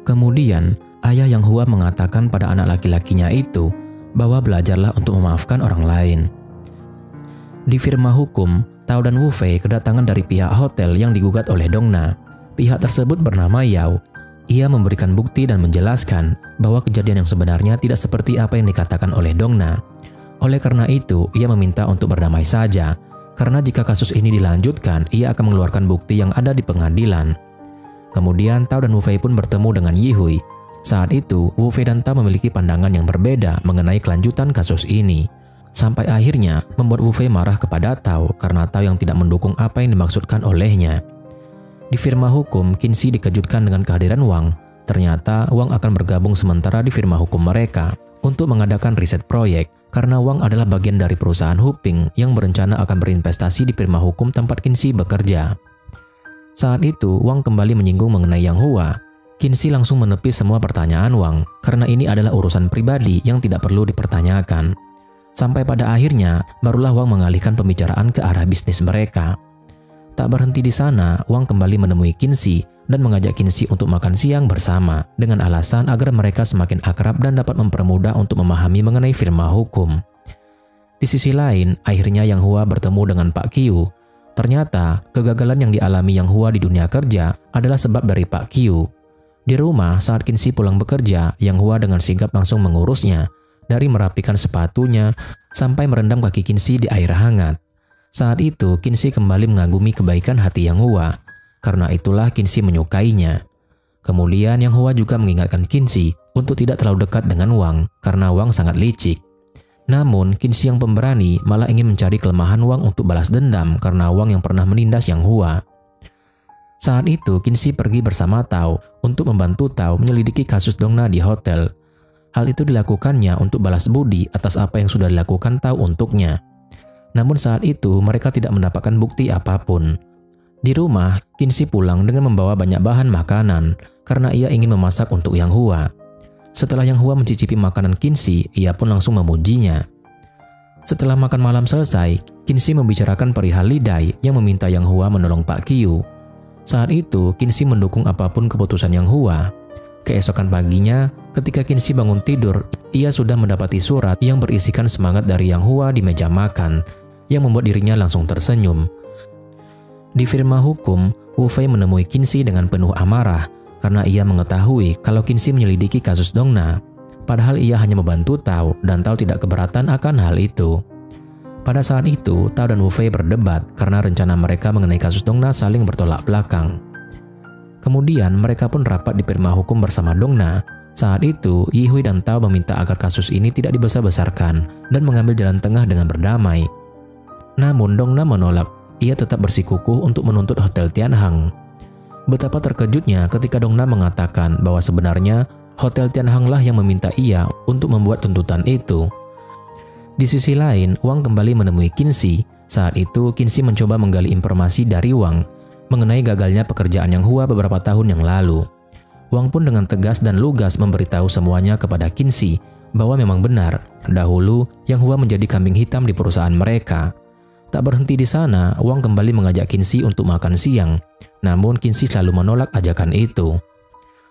Kemudian, ayah Yang Hua mengatakan pada anak laki-lakinya itu bahwa belajarlah untuk memaafkan orang lain. Di firma hukum, Tao dan Wu Fei kedatangan dari pihak hotel yang digugat oleh Dongna. Pihak tersebut bernama Yao. Ia memberikan bukti dan menjelaskan bahwa kejadian yang sebenarnya tidak seperti apa yang dikatakan oleh Dongna. Oleh karena itu, ia meminta untuk berdamai saja, karena jika kasus ini dilanjutkan, ia akan mengeluarkan bukti yang ada di pengadilan. Kemudian Tao dan Wu Fei pun bertemu dengan Yihui. Saat itu, Wu Fei dan Tao memiliki pandangan yang berbeda mengenai kelanjutan kasus ini. Sampai akhirnya membuat Wu Fei marah kepada Tao karena Tao yang tidak mendukung apa yang dimaksudkan olehnya. Di firma hukum, Qinxi dikejutkan dengan kehadiran Wang. Ternyata Wang akan bergabung sementara di firma hukum mereka untuk mengadakan riset proyek karena Wang adalah bagian dari perusahaan Huping yang berencana akan berinvestasi di firma hukum tempat Qinxi bekerja. Saat itu Wang kembali menyinggung mengenai Yang Hua. Qinxi langsung menepis semua pertanyaan Wang karena ini adalah urusan pribadi yang tidak perlu dipertanyakan. Sampai pada akhirnya barulah Wang mengalihkan pembicaraan ke arah bisnis mereka. Tak berhenti di sana, Wang kembali menemui Qinxi dan mengajak Qinxi untuk makan siang bersama dengan alasan agar mereka semakin akrab dan dapat mempermudah untuk memahami mengenai firma hukum. Di sisi lain, akhirnya Yang Hua bertemu dengan Pak Qiu. Ternyata, kegagalan yang dialami Yang Hua di dunia kerja adalah sebab dari Pak Qiu. Di rumah, saat Qinxi pulang bekerja, Yang Hua dengan sigap langsung mengurusnya, dari merapikan sepatunya sampai merendam kaki Qinxi di air hangat. Saat itu, Qinxi kembali mengagumi kebaikan hati Yang Hua. Karena itulah Qinxi menyukainya. Kemudian Yang Hua juga mengingatkan Qinxi untuk tidak terlalu dekat dengan Wang karena Wang sangat licik. Namun Qinxi yang pemberani malah ingin mencari kelemahan Wang untuk balas dendam karena Wang yang pernah menindas Yang Hua. Saat itu Qinxi pergi bersama Tao untuk membantu Tao menyelidiki kasus Dongna di hotel. Hal itu dilakukannya untuk balas budi atas apa yang sudah dilakukan Tao untuknya. Namun saat itu mereka tidak mendapatkan bukti apapun. Di rumah, Qinxi pulang dengan membawa banyak bahan makanan karena ia ingin memasak untuk Yang Hua. Setelah Yang Hua mencicipi makanan Qinxi, ia pun langsung memujinya. Setelah makan malam selesai, Qinxi membicarakan perihal Li Dai yang meminta Yang Hua menolong Pak Qiu. Saat itu, Qinxi mendukung apapun keputusan Yang Hua. Keesokan paginya, ketika Qinxi bangun tidur, ia sudah mendapati surat yang berisikan semangat dari Yang Hua di meja makan, yang membuat dirinya langsung tersenyum. Di firma hukum, Wu Fei menemui Qinxi dengan penuh amarah karena ia mengetahui kalau Qinxi menyelidiki kasus Dongna. Padahal ia hanya membantu Tao dan Tao tidak keberatan akan hal itu. Pada saat itu, Tao dan Wu Fei berdebat karena rencana mereka mengenai kasus Dongna saling bertolak belakang. Kemudian mereka pun rapat di firma hukum bersama Dongna. Saat itu, Yi Hui dan Tao meminta agar kasus ini tidak dibesar-besarkan dan mengambil jalan tengah dengan berdamai. Namun Dongna menolak. Ia tetap bersikukuh untuk menuntut Hotel Tianhang. Betapa terkejutnya ketika Dongna mengatakan bahwa sebenarnya Hotel Tianhang lah yang meminta ia untuk membuat tuntutan itu. Di sisi lain, Wang kembali menemui Qinxi. Saat itu, Qinxi mencoba menggali informasi dari Wang mengenai gagalnya pekerjaan Yang Hua beberapa tahun yang lalu. Wang pun dengan tegas dan lugas memberitahu semuanya kepada Qinxi bahwa memang benar, dahulu Yang Hua menjadi kambing hitam di perusahaan mereka. Tak berhenti di sana, Wang kembali mengajak Qinxi untuk makan siang. Namun Qinxi selalu menolak ajakan itu.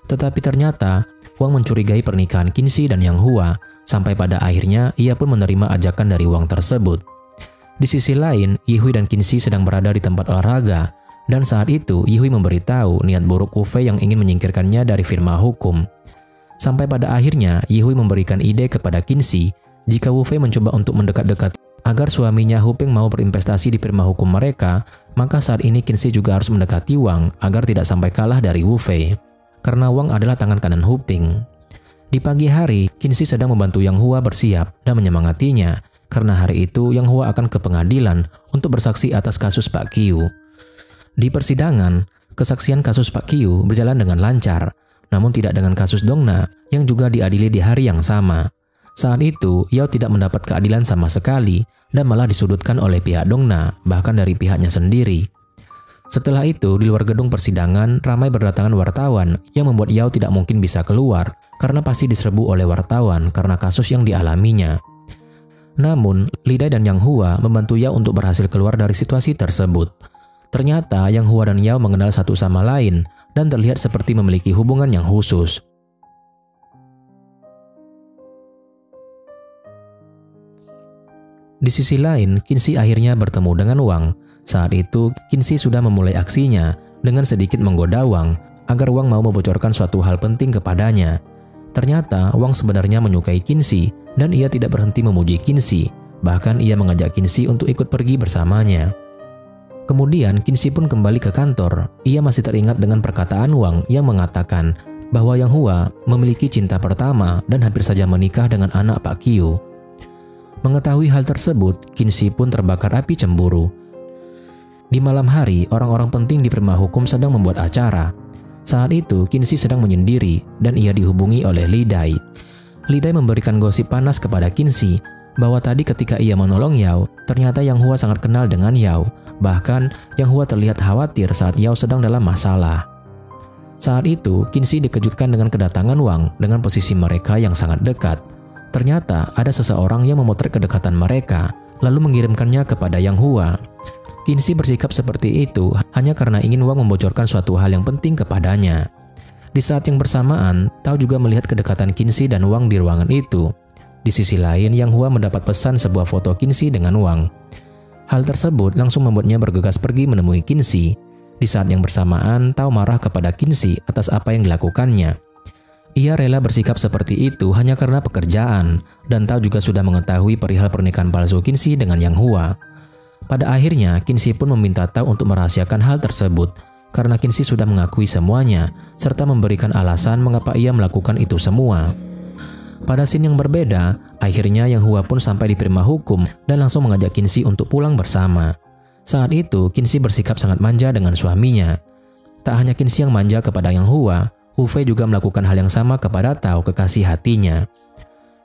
Tetapi ternyata Wang mencurigai pernikahan Qinxi dan Yang Hua, sampai pada akhirnya ia pun menerima ajakan dari Wang tersebut. Di sisi lain, Yi Hui dan Qinxi sedang berada di tempat olahraga, dan saat itu Yi Hui memberitahu niat buruk Wu Fei yang ingin menyingkirkannya dari firma hukum. Sampai pada akhirnya Yi Hui memberikan ide kepada Qinxi jika Wu Fei mencoba untuk mendekat-dekat agar suaminya Huping mau berinvestasi di firma hukum mereka, maka saat ini Qinxi juga harus mendekati Wang agar tidak sampai kalah dari Wu Fei. Karena Wang adalah tangan kanan Huping. Di pagi hari, Qinxi sedang membantu Yang Hua bersiap dan menyemangatinya, karena hari itu Yang Hua akan ke pengadilan untuk bersaksi atas kasus Pak Qiu. Di persidangan, kesaksian kasus Pak Qiu berjalan dengan lancar, namun tidak dengan kasus Dongna yang juga diadili di hari yang sama. Saat itu, Yao tidak mendapat keadilan sama sekali dan malah disudutkan oleh pihak Dongna, bahkan dari pihaknya sendiri. Setelah itu, di luar gedung persidangan, ramai berdatangan wartawan yang membuat Yao tidak mungkin bisa keluar karena pasti diserbu oleh wartawan karena kasus yang dialaminya. Namun, Li Dai dan Yang Hua membantu Yao untuk berhasil keluar dari situasi tersebut. Ternyata, Yang Hua dan Yao mengenal satu sama lain dan terlihat seperti memiliki hubungan yang khusus. Di sisi lain, Qinxi akhirnya bertemu dengan Wang. Saat itu, Qinxi sudah memulai aksinya dengan sedikit menggoda Wang agar Wang mau membocorkan suatu hal penting kepadanya. Ternyata, Wang sebenarnya menyukai Qinxi dan ia tidak berhenti memuji Qinxi. Bahkan ia mengajak Qinxi untuk ikut pergi bersamanya. Kemudian, Qinxi pun kembali ke kantor. Ia masih teringat dengan perkataan Wang yang mengatakan bahwa Yang Hua memiliki cinta pertama dan hampir saja menikah dengan anak Pak Qiu. Mengetahui hal tersebut, Qinxi pun terbakar api cemburu. Di malam hari, orang-orang penting di firma hukum sedang membuat acara. Saat itu, Qinzi sedang menyendiri dan ia dihubungi oleh Li Dai. Li Dai memberikan gosip panas kepada Qinzi bahwa tadi ketika ia menolong Yao, ternyata Yang Hua sangat kenal dengan Yao. Bahkan, Yang Hua terlihat khawatir saat Yao sedang dalam masalah. Saat itu, Qinzi dikejutkan dengan kedatangan Wang dengan posisi mereka yang sangat dekat. Ternyata ada seseorang yang memotret kedekatan mereka, lalu mengirimkannya kepada Yang Hua. Qinzi bersikap seperti itu hanya karena ingin Wang membocorkan suatu hal yang penting kepadanya. Di saat yang bersamaan, Tao juga melihat kedekatan Qinzi dan Wang di ruangan itu. Di sisi lain, Yang Hua mendapat pesan sebuah foto Qinzi dengan Wang. Hal tersebut langsung membuatnya bergegas pergi menemui Qinzi. Di saat yang bersamaan, Tao marah kepada Qinzi atas apa yang dilakukannya. Ia rela bersikap seperti itu hanya karena pekerjaan, dan Tao juga sudah mengetahui perihal pernikahan palsu Qinzi dengan Yang Hua. Pada akhirnya, Qinzi pun meminta Tao untuk merahasiakan hal tersebut, karena Qinzi sudah mengakui semuanya, serta memberikan alasan mengapa ia melakukan itu semua. Pada scene yang berbeda, akhirnya Yang Hua pun sampai di Prima Hukum dan langsung mengajak Qinzi untuk pulang bersama. Saat itu, Qinzi bersikap sangat manja dengan suaminya. Tak hanya Qinzi yang manja kepada Yang Hua, Wu Fei juga melakukan hal yang sama kepada Tao, kekasih hatinya.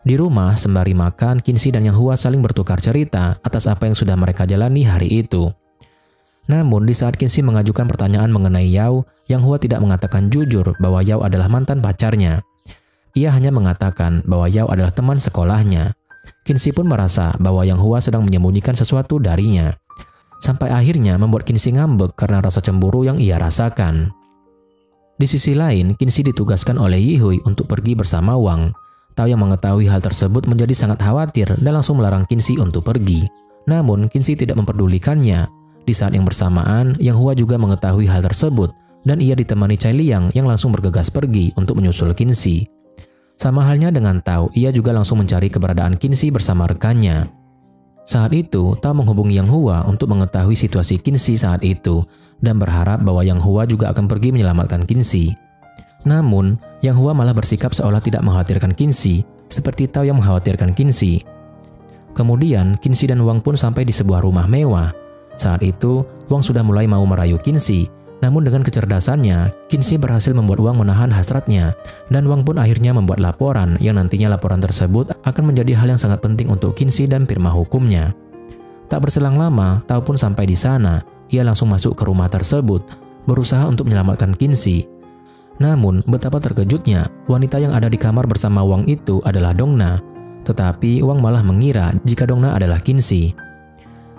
Di rumah, sembari makan, Qinzi dan Yang Hua saling bertukar cerita atas apa yang sudah mereka jalani hari itu. Namun, di saat Qinzi mengajukan pertanyaan mengenai Yao, Yang Hua tidak mengatakan jujur bahwa Yao adalah mantan pacarnya. Ia hanya mengatakan bahwa Yao adalah teman sekolahnya. Qinzi pun merasa bahwa Yang Hua sedang menyembunyikan sesuatu darinya. Sampai akhirnya membuat Qinzi ngambek karena rasa cemburu yang ia rasakan. Di sisi lain, Qinzi ditugaskan oleh Yihui untuk pergi bersama Wang. Tao yang mengetahui hal tersebut menjadi sangat khawatir dan langsung melarang Qinzi untuk pergi. Namun, Qinzi tidak memperdulikannya. Di saat yang bersamaan, Yang Hua juga mengetahui hal tersebut dan ia ditemani Cai Liang yang langsung bergegas pergi untuk menyusul Qinzi. Sama halnya dengan Tao, ia juga langsung mencari keberadaan Qinzi bersama rekannya. Saat itu, Tao menghubungi Yang Hua untuk mengetahui situasi Qinzi saat itu dan berharap bahwa Yang Hua juga akan pergi menyelamatkan Qinzi. Namun, Yang Hua malah bersikap seolah tidak mengkhawatirkan Qinzi, seperti Tao yang mengkhawatirkan Qinzi. Kemudian, Qinzi dan Wang pun sampai di sebuah rumah mewah. Saat itu, Wang sudah mulai mau merayu Qinzi, namun dengan kecerdasannya, Qinzi berhasil membuat Wang menahan hasratnya, dan Wang pun akhirnya membuat laporan yang nantinya laporan tersebut akan menjadi hal yang sangat penting untuk Qinzi dan firma hukumnya. Tak berselang lama, Tao pun sampai di sana. Ia langsung masuk ke rumah tersebut, berusaha untuk menyelamatkan Qinzi. Namun, betapa terkejutnya, wanita yang ada di kamar bersama Wang itu adalah Dongna. Tetapi Wang malah mengira jika Dongna adalah Qinzi.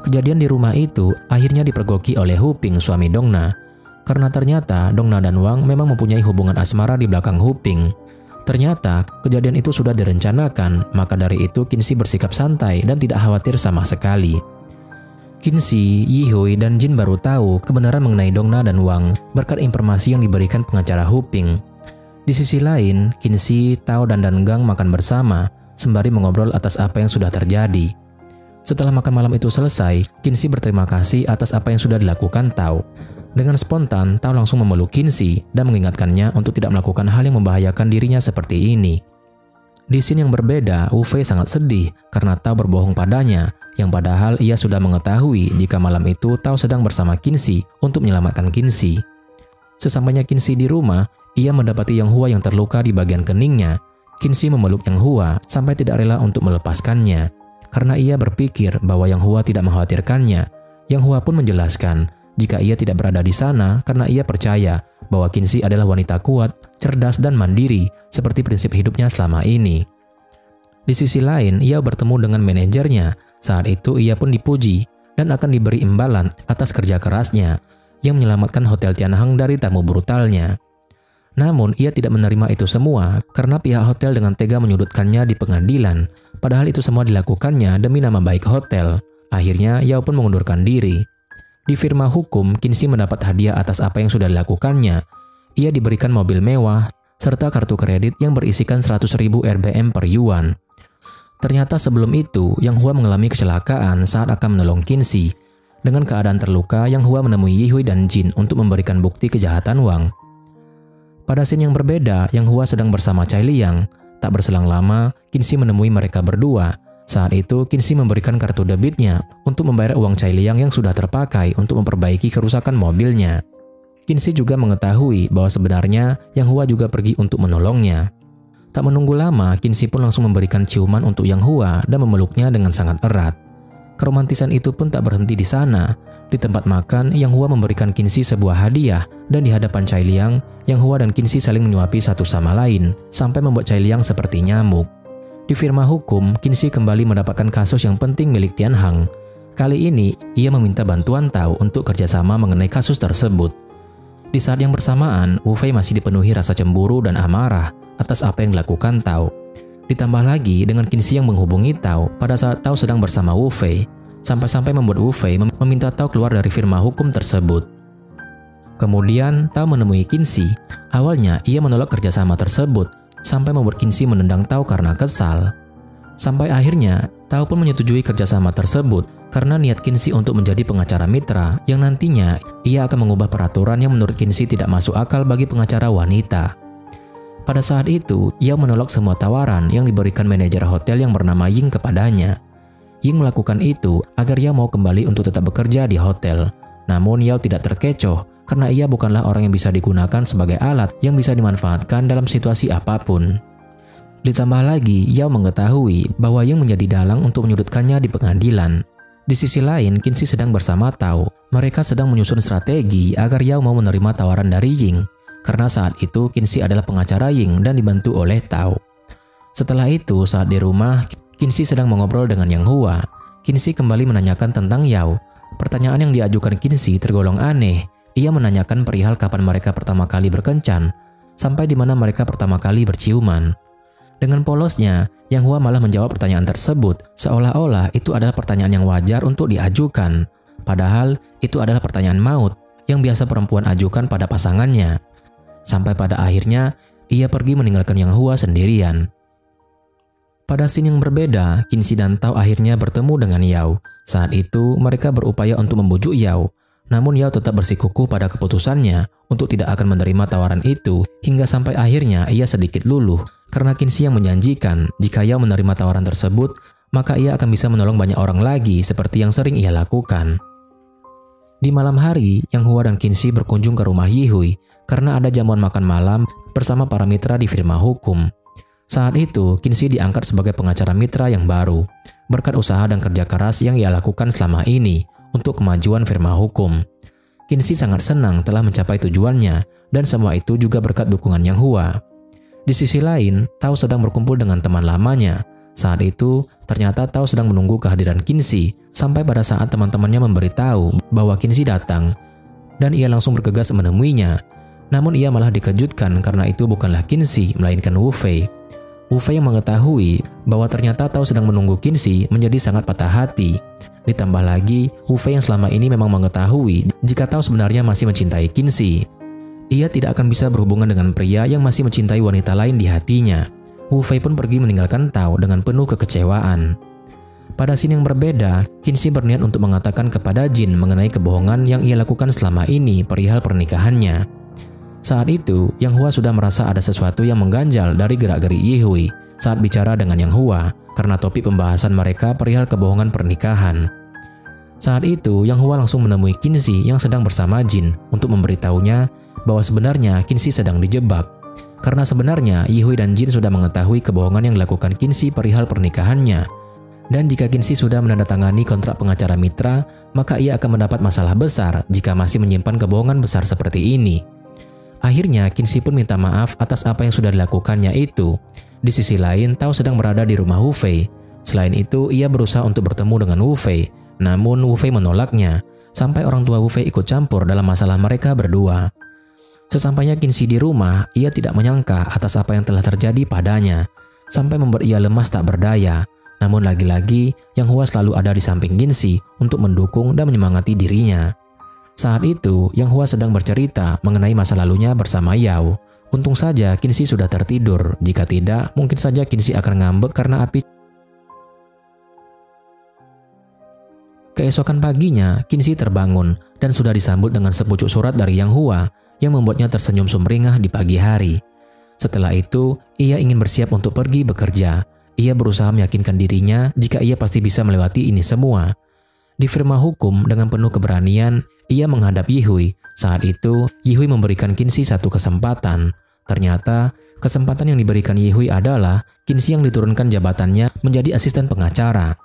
Kejadian di rumah itu akhirnya dipergoki oleh Hu Ping, suami Dongna. Karena ternyata Dongna dan Wang memang mempunyai hubungan asmara di belakang Hu Ping. Ternyata kejadian itu sudah direncanakan, maka dari itu Qinzi bersikap santai dan tidak khawatir sama sekali. Qinzi, Yihui, dan Jin baru tahu kebenaran mengenai Dongna dan Wang berkat informasi yang diberikan pengacara Hu Ping. Di sisi lain, Qinzi, Tao, dan Gang makan bersama, sembari mengobrol atas apa yang sudah terjadi. Setelah makan malam itu selesai, Qinzi berterima kasih atas apa yang sudah dilakukan Tao. Dengan spontan, Tao langsung memeluk Qinzi dan mengingatkannya untuk tidak melakukan hal yang membahayakan dirinya seperti ini. Di scene yang berbeda, Wu Fei sangat sedih karena Tao berbohong padanya, yang padahal ia sudah mengetahui jika malam itu Tao sedang bersama Qinzi untuk menyelamatkan Qinzi. Sesampainya Qinzi di rumah, ia mendapati Yang Hua yang terluka di bagian keningnya. Qinzi memeluk Yang Hua sampai tidak rela untuk melepaskannya. Karena ia berpikir bahwa Yang Hua tidak mengkhawatirkannya, Yang Hua pun menjelaskan jika ia tidak berada di sana karena ia percaya bahwa Qinzi adalah wanita kuat, cerdas, dan mandiri seperti prinsip hidupnya selama ini. Di sisi lain, ia bertemu dengan manajernya. Saat itu ia pun dipuji dan akan diberi imbalan atas kerja kerasnya yang menyelamatkan Hotel Tianhang dari tamu brutalnya. Namun ia tidak menerima itu semua karena pihak hotel dengan tega menyudutkannya di pengadilan. Padahal itu semua dilakukannya demi nama baik hotel. Akhirnya Yao pun mengundurkan diri. Di firma hukum, Qinzi mendapat hadiah atas apa yang sudah dilakukannya. Ia diberikan mobil mewah serta kartu kredit yang berisikan 100.000 RBM per yuan. Ternyata sebelum itu, Yang Hua mengalami kecelakaan saat akan menolong Qinzi. Dengan keadaan terluka, Yang Hua menemui Yihui dan Jin untuk memberikan bukti kejahatan Wang. Pada scene yang berbeda, Yang Hua sedang bersama Cai Liang. Tak berselang lama, Qinzi menemui mereka berdua. Saat itu, Qinzi memberikan kartu debitnya untuk membayar uang Cai Liang yang sudah terpakai untuk memperbaiki kerusakan mobilnya. Qinzi juga mengetahui bahwa sebenarnya Yang Hua juga pergi untuk menolongnya. Tak menunggu lama, Qinzi pun langsung memberikan ciuman untuk Yang Hua dan memeluknya dengan sangat erat. Keromantisan itu pun tak berhenti di sana. Di tempat makan, Yang Hua memberikan Qinzi sebuah hadiah dan di hadapan Cai Liang, Yang Hua dan Qinzi saling menyuapi satu sama lain sampai membuat Cai Liang seperti nyamuk. Di firma hukum, Qinzi kembali mendapatkan kasus yang penting milik Tian Hang. Kali ini, ia meminta bantuan Tao untuk kerjasama mengenai kasus tersebut. Di saat yang bersamaan, Wu Fei masih dipenuhi rasa cemburu dan amarah atas apa yang dilakukan Tao. Ditambah lagi dengan Qinzi yang menghubungi Tao pada saat Tao sedang bersama Wu Fei, sampai-sampai membuat Wu Fei meminta Tao keluar dari firma hukum tersebut. Kemudian Tao menemui Qinzi. Awalnya ia menolak kerjasama tersebut, sampai membuat Qinzi menendang Tao karena kesal. Sampai akhirnya Tao pun menyetujui kerjasama tersebut karena niat Qinzi untuk menjadi pengacara mitra yang nantinya ia akan mengubah peraturan yang menurut Qinzi tidak masuk akal bagi pengacara wanita. Pada saat itu, Yao menolak semua tawaran yang diberikan manajer hotel yang bernama Ying kepadanya. Ying melakukan itu agar Yao mau kembali untuk tetap bekerja di hotel. Namun Yao tidak terkecoh karena ia bukanlah orang yang bisa digunakan sebagai alat yang bisa dimanfaatkan dalam situasi apapun. Ditambah lagi, Yao mengetahui bahwa Ying menjadi dalang untuk menyudutkannya di pengadilan. Di sisi lain, Qinzi sedang bersama Tao. Mereka sedang menyusun strategi agar Yao mau menerima tawaran dari Ying. Karena saat itu Qinzi adalah pengacara Ying dan dibantu oleh Tao. Setelah itu, saat di rumah, Qinzi sedang mengobrol dengan Yang Hua. Qinzi kembali menanyakan tentang Yao. Pertanyaan yang diajukan Qinzi tergolong aneh. Ia menanyakan perihal kapan mereka pertama kali berkencan, sampai di mana mereka pertama kali berciuman. Dengan polosnya, Yang Hua malah menjawab pertanyaan tersebut seolah-olah itu adalah pertanyaan yang wajar untuk diajukan. Padahal itu adalah pertanyaan maut yang biasa perempuan ajukan pada pasangannya. Sampai pada akhirnya, ia pergi meninggalkan Yang Hua sendirian. Pada scene yang berbeda, Qinzi dan Tao akhirnya bertemu dengan Yao. Saat itu, mereka berupaya untuk membujuk Yao. Namun Yao tetap bersikukuh pada keputusannya untuk tidak akan menerima tawaran itu hingga sampai akhirnya ia sedikit luluh karena Qinzi yang menjanjikan jika Yao menerima tawaran tersebut maka ia akan bisa menolong banyak orang lagi seperti yang sering ia lakukan. Di malam hari, Yang Hua dan Qinzi berkunjung ke rumah Yihui karena ada jamuan makan malam bersama para mitra di firma hukum. Saat itu, Qinzi diangkat sebagai pengacara mitra yang baru berkat usaha dan kerja keras yang ia lakukan selama ini untuk kemajuan firma hukum. Qinzi sangat senang telah mencapai tujuannya dan semua itu juga berkat dukungan Yang Hua. Di sisi lain, Tao sedang berkumpul dengan teman lamanya. Saat itu, ternyata Tao sedang menunggu kehadiran Qinzi sampai pada saat teman-temannya memberitahu bahwa Qinzi datang dan ia langsung bergegas menemuinya. Namun ia malah dikejutkan karena itu bukanlah Qinzi melainkan Wu Fei. Wu Fei yang mengetahui bahwa ternyata Tao sedang menunggu Qinzi menjadi sangat patah hati. Ditambah lagi, Wu Fei yang selama ini memang mengetahui jika Tao sebenarnya masih mencintai Qinzi. Ia tidak akan bisa berhubungan dengan pria yang masih mencintai wanita lain di hatinya. Wu Fei pun pergi meninggalkan Tao dengan penuh kekecewaan. Pada scene yang berbeda, Qinzi berniat untuk mengatakan kepada Jin mengenai kebohongan yang ia lakukan selama ini perihal pernikahannya. Saat itu, Yang Hua sudah merasa ada sesuatu yang mengganjal dari gerak-gerik Yihui saat bicara dengan Yang Hua karena topik pembahasan mereka perihal kebohongan pernikahan. Saat itu, Yang Hua langsung menemui Qinzi yang sedang bersama Jin untuk memberitahunya bahwa sebenarnya Qinzi sedang dijebak. Karena sebenarnya Yihui dan Jin sudah mengetahui kebohongan yang dilakukan Qinzi perihal pernikahannya. Dan jika Qinzi sudah menandatangani kontrak pengacara mitra, maka ia akan mendapat masalah besar jika masih menyimpan kebohongan besar seperti ini. Akhirnya Qinzi pun minta maaf atas apa yang sudah dilakukannya itu. Di sisi lain, Tao sedang berada di rumah Wu Fei. Selain itu, ia berusaha untuk bertemu dengan Wu Fei. Namun Wu Fei menolaknya, sampai orang tua Wu Fei ikut campur dalam masalah mereka berdua. Sesampainya Qinzi di rumah, ia tidak menyangka atas apa yang telah terjadi padanya, sampai membuat ia lemas tak berdaya. Namun lagi-lagi, Yang Hua selalu ada di samping Qinzi untuk mendukung dan menyemangati dirinya. Saat itu, Yang Hua sedang bercerita mengenai masa lalunya bersama Yao. Untung saja Qinzi sudah tertidur, jika tidak mungkin saja Qinzi akan ngambek karena api. Keesokan paginya, Qinzi terbangun dan sudah disambut dengan sepucuk surat dari Yang Hua yang membuatnya tersenyum sumringah di pagi hari. Setelah itu, ia ingin bersiap untuk pergi bekerja. Ia berusaha meyakinkan dirinya jika ia pasti bisa melewati ini semua. Di firma hukum dengan penuh keberanian, ia menghadap Yihui. Saat itu, Yihui memberikan Qinxi satu kesempatan. Ternyata, kesempatan yang diberikan Yihui adalah Qinxi yang diturunkan jabatannya menjadi asisten pengacara.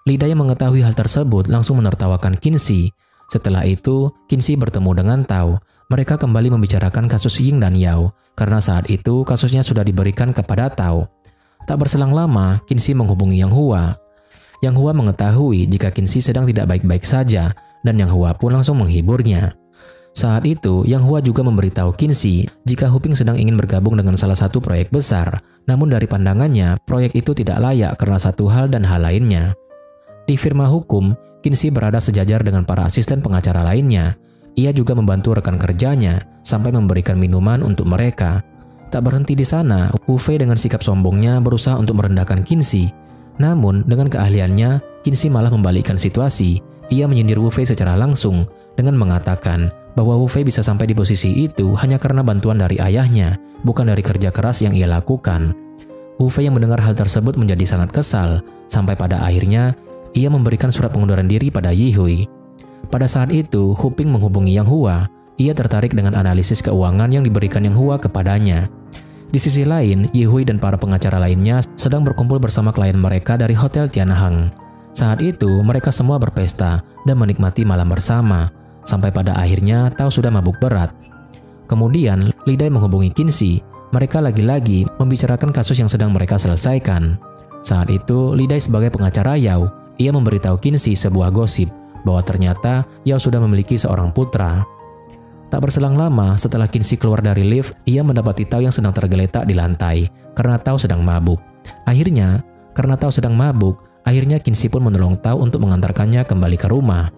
Li Dai mengetahui hal tersebut langsung menertawakan Qinxi. Setelah itu, Qinxi bertemu dengan Tao. Mereka kembali membicarakan kasus Ying dan Yao, karena saat itu kasusnya sudah diberikan kepada Tao. Tak berselang lama, Qinxi menghubungi Yang Hua. Yang Hua mengetahui jika Qinxi sedang tidak baik-baik saja, dan Yang Hua pun langsung menghiburnya. Saat itu, Yang Hua juga memberitahu Qinxi jika Hu Ping sedang ingin bergabung dengan salah satu proyek besar, namun dari pandangannya, proyek itu tidak layak karena satu hal dan hal lainnya. Di firma hukum, Qinxi berada sejajar dengan para asisten pengacara lainnya. Ia juga membantu rekan kerjanya sampai memberikan minuman untuk mereka. Tak berhenti di sana, Wu Fei dengan sikap sombongnya berusaha untuk merendahkan Qinxi. Namun, dengan keahliannya, Qinxi malah membalikkan situasi. Ia menyindir Wu Fei secara langsung dengan mengatakan bahwa Wu Fei bisa sampai di posisi itu hanya karena bantuan dari ayahnya, bukan dari kerja keras yang ia lakukan. Wu Fei yang mendengar hal tersebut menjadi sangat kesal, sampai pada akhirnya ia memberikan surat pengunduran diri pada Yihui. Pada saat itu, Hu Ping menghubungi Yang Hua. Ia tertarik dengan analisis keuangan yang diberikan Yang Hua kepadanya. Di sisi lain, Yihui dan para pengacara lainnya sedang berkumpul bersama klien mereka dari Hotel Tianheng. Saat itu, mereka semua berpesta dan menikmati malam bersama, sampai pada akhirnya Tao sudah mabuk berat. Kemudian, Li Dai menghubungi Qinxi. Mereka lagi-lagi membicarakan kasus yang sedang mereka selesaikan. Saat itu, Li Dai sebagai pengacara Yao, ia memberitahu Qinxi sebuah gosip bahwa ternyata Yao sudah memiliki seorang putra. Tak berselang lama, setelah Qinxi keluar dari lift, ia mendapati Tao yang sedang tergeletak di lantai karena Tao sedang mabuk. Akhirnya Qinxi pun menolong Tao untuk mengantarkannya kembali ke rumah.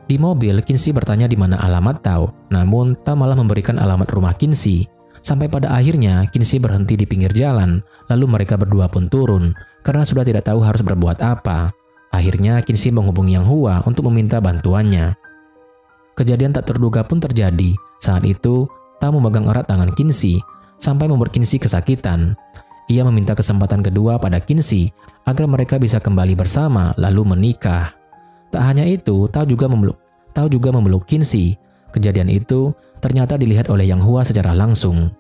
Di mobil, Qinxi bertanya di mana alamat Tao, namun Tao malah memberikan alamat rumah Qinxi. Sampai pada akhirnya, Qinxi berhenti di pinggir jalan, lalu mereka berdua pun turun karena sudah tidak tahu harus berbuat apa. Akhirnya, Qinxi menghubungi Yang Hua untuk meminta bantuannya. Kejadian tak terduga pun terjadi. Saat itu, Tao memegang erat tangan Qinxi sampai membuat Qinxi kesakitan. Ia meminta kesempatan kedua pada Qinxi agar mereka bisa kembali bersama lalu menikah. Tak hanya itu, Tao juga memeluk Qinxi. Kejadian itu ternyata dilihat oleh Yang Hua secara langsung.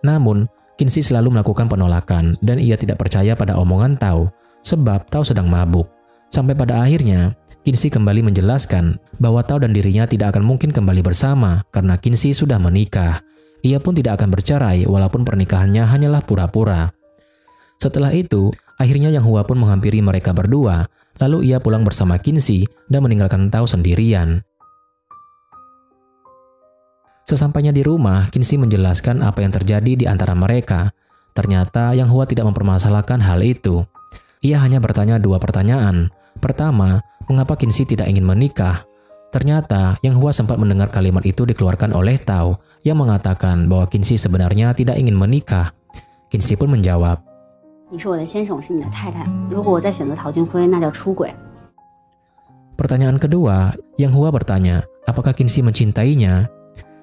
Namun, Qinxi selalu melakukan penolakan dan ia tidak percaya pada omongan Tao sebab Tao sedang mabuk. Sampai pada akhirnya, Qinxi kembali menjelaskan bahwa Tao dan dirinya tidak akan mungkin kembali bersama karena Qinxi sudah menikah. Ia pun tidak akan bercerai walaupun pernikahannya hanyalah pura-pura. Setelah itu, akhirnya Yang Hua pun menghampiri mereka berdua, lalu ia pulang bersama Qinxi dan meninggalkan Tao sendirian. Sesampainya di rumah, Qinxi menjelaskan apa yang terjadi di antara mereka. Ternyata Yang Hua tidak mempermasalahkan hal itu. Ia hanya bertanya dua pertanyaan. Pertama, mengapa Qinxi tidak ingin menikah? Ternyata Yang Hua sempat mendengar kalimat itu dikeluarkan oleh Tao yang mengatakan bahwa Qinxi sebenarnya tidak ingin menikah. Qinxi pun menjawab, Pertanyaan kedua, Yang Hua bertanya, apakah Qinxi mencintainya?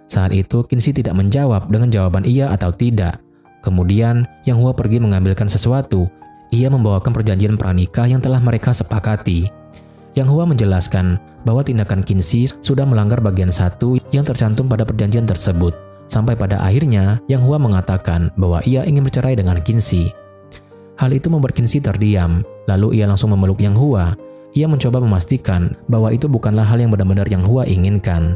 Saat itu Qinxi tidak menjawab dengan jawaban iya atau tidak. Kemudian Yang Hua pergi mengambilkan sesuatu. Ia membawakan perjanjian pranikah yang telah mereka sepakati. Yang Hua menjelaskan bahwa tindakan Qinxi sudah melanggar bagian 1 yang tercantum pada perjanjian tersebut. Sampai pada akhirnya, Yang Hua mengatakan bahwa ia ingin bercerai dengan Qinxi. Hal itu membuat Qinxi terdiam, lalu ia langsung memeluk Yang Hua. Ia mencoba memastikan bahwa itu bukanlah hal yang benar-benar Yang Hua inginkan.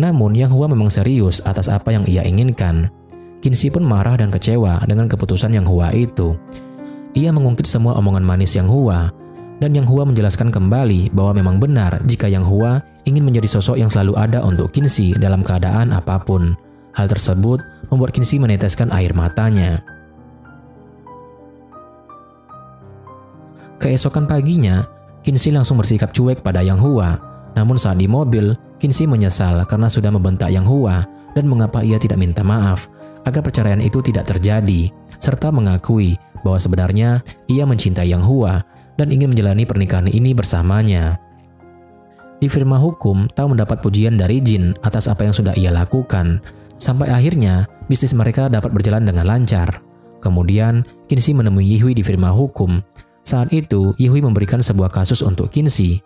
Namun, Yang Hua memang serius atas apa yang ia inginkan. Qinxi pun marah dan kecewa dengan keputusan Yang Hua itu. Ia mengungkit semua omongan manis Yang Hua, dan Yang Hua menjelaskan kembali bahwa memang benar jika Yang Hua ingin menjadi sosok yang selalu ada untuk Qinxi dalam keadaan apapun. Hal tersebut membuat Qinxi meneteskan air matanya. Keesokan paginya, Qinxi langsung bersikap cuek pada Yang Hua. Namun saat di mobil, Qinxi menyesal karena sudah membentak Yang Hua dan mengapa ia tidak minta maaf agar perceraian itu tidak terjadi, serta mengakui bahwa sebenarnya ia mencintai Yang Hua dan ingin menjalani pernikahan ini bersamanya. Di firma hukum, Tao mendapat pujian dari Jin atas apa yang sudah ia lakukan, sampai akhirnya bisnis mereka dapat berjalan dengan lancar. Kemudian, Qinxi menemui Yihui di firma hukum. Saat itu, Yihui memberikan sebuah kasus untuk Qinxi.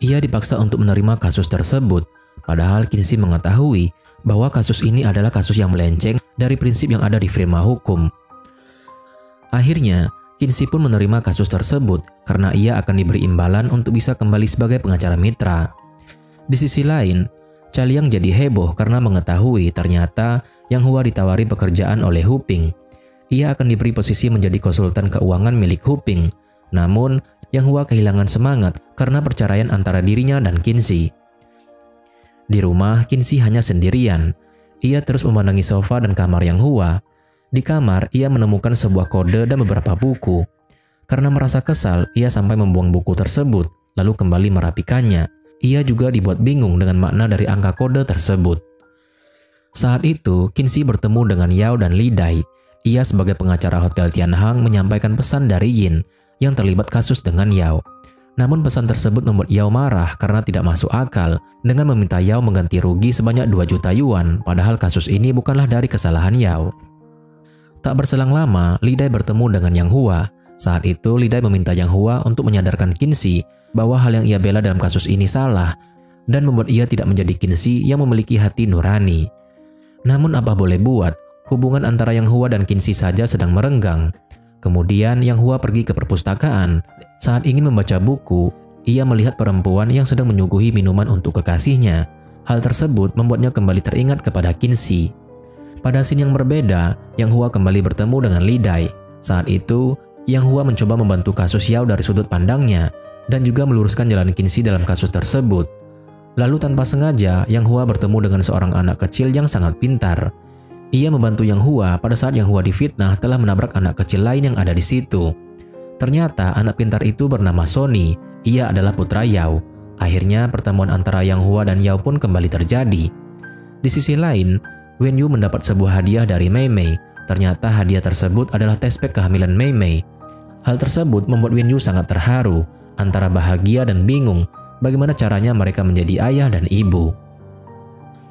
Ia dipaksa untuk menerima kasus tersebut, padahal Kinsey mengetahui bahwa kasus ini adalah kasus yang melenceng dari prinsip yang ada di firma hukum. Akhirnya, Kinsey pun menerima kasus tersebut karena ia akan diberi imbalan untuk bisa kembali sebagai pengacara mitra. Di sisi lain, Chaliang jadi heboh karena mengetahui ternyata Yang Hua ditawari pekerjaan oleh Huping. Ia akan diberi posisi menjadi konsultan keuangan milik Huping. Namun, Yang Hua kehilangan semangat karena perceraian antara dirinya dan Kinsey. Di rumah, Kinsey hanya sendirian. Ia terus memandangi sofa dan kamar Yang Hua. Di kamar, ia menemukan sebuah kode dan beberapa buku. Karena merasa kesal, ia sampai membuang buku tersebut, lalu kembali merapikannya. Ia juga dibuat bingung dengan makna dari angka kode tersebut. Saat itu, Kinsey bertemu dengan Yao dan Li Dai. Ia sebagai pengacara Hotel Tianhang menyampaikan pesan dari Yin yang terlibat kasus dengan Yao. Namun pesan tersebut membuat Yao marah karena tidak masuk akal dengan meminta Yao mengganti rugi sebanyak 2 juta yuan, padahal kasus ini bukanlah dari kesalahan Yao. Tak berselang lama, Li Dai bertemu dengan Yang Hua. Saat itu, Li Dai meminta Yang Hua untuk menyadarkan Kinsey bahwa hal yang ia bela dalam kasus ini salah dan membuat ia tidak menjadi Kinsey yang memiliki hati nurani. Namun apa boleh buat, hubungan antara Yang Hua dan Kinsey saja sedang merenggang. Kemudian Yang Hua pergi ke perpustakaan. Saat ingin membaca buku, ia melihat perempuan yang sedang menyuguhi minuman untuk kekasihnya. Hal tersebut membuatnya kembali teringat kepada Kinsey. Pada scene yang berbeda, Yang Hua kembali bertemu dengan Li Dai. Saat itu, Yang Hua mencoba membantu kasus Yao dari sudut pandangnya dan juga meluruskan jalan Kinsey dalam kasus tersebut. Lalu tanpa sengaja, Yang Hua bertemu dengan seorang anak kecil yang sangat pintar. Ia membantu Yang Hua pada saat Yang Hua difitnah telah menabrak anak kecil lain yang ada di situ. Ternyata anak pintar itu bernama Sony. Ia adalah putra Yao. Akhirnya pertemuan antara Yang Hua dan Yao pun kembali terjadi. Di sisi lain, Wen Yu mendapat sebuah hadiah dari Mei Mei. Ternyata hadiah tersebut adalah tespek kehamilan Mei Mei. Hal tersebut membuat Wen Yu sangat terharu, antara bahagia dan bingung bagaimana caranya mereka menjadi ayah dan ibu.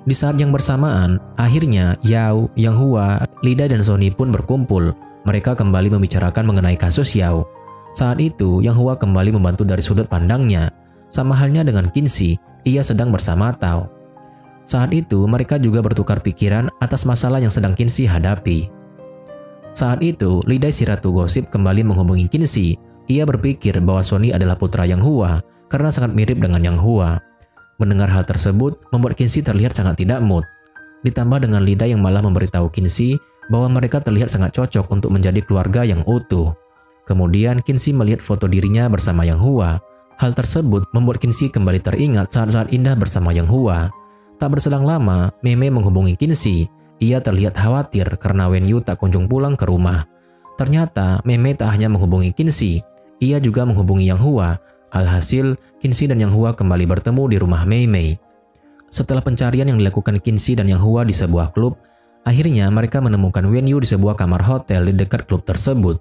Di saat yang bersamaan, akhirnya Yao, Yang Hua, Li Dai dan Sony pun berkumpul. Mereka kembali membicarakan mengenai kasus Yao. Saat itu, Yang Hua kembali membantu dari sudut pandangnya. Sama halnya dengan Kinsey, ia sedang bersama Tao. Saat itu, mereka juga bertukar pikiran atas masalah yang sedang Kinsey hadapi. Saat itu, Li Dai si Ratu Gosip kembali menghubungi Kinsey. Ia berpikir bahwa Sony adalah putra Yang Hua karena sangat mirip dengan Yang Hua. Mendengar hal tersebut membuat Kinsey terlihat sangat tidak mood. Ditambah dengan Li Dai yang malah memberitahu Kinsey bahwa mereka terlihat sangat cocok untuk menjadi keluarga yang utuh. Kemudian Kinsey melihat foto dirinya bersama Yang Hua. Hal tersebut membuat Kinsey kembali teringat saat-saat indah bersama Yang Hua. Tak berselang lama, Mei Mei menghubungi Kinsey. Ia terlihat khawatir karena Wen Yu tak kunjung pulang ke rumah. Ternyata Mei Mei tak hanya menghubungi Kinsey, ia juga menghubungi Yang Hua. Alhasil, Kinsey dan Yang Hua kembali bertemu di rumah Mei Mei. Setelah pencarian yang dilakukan Kinsey dan Yang Hua di sebuah klub, akhirnya mereka menemukan Wen Yu di sebuah kamar hotel di dekat klub tersebut.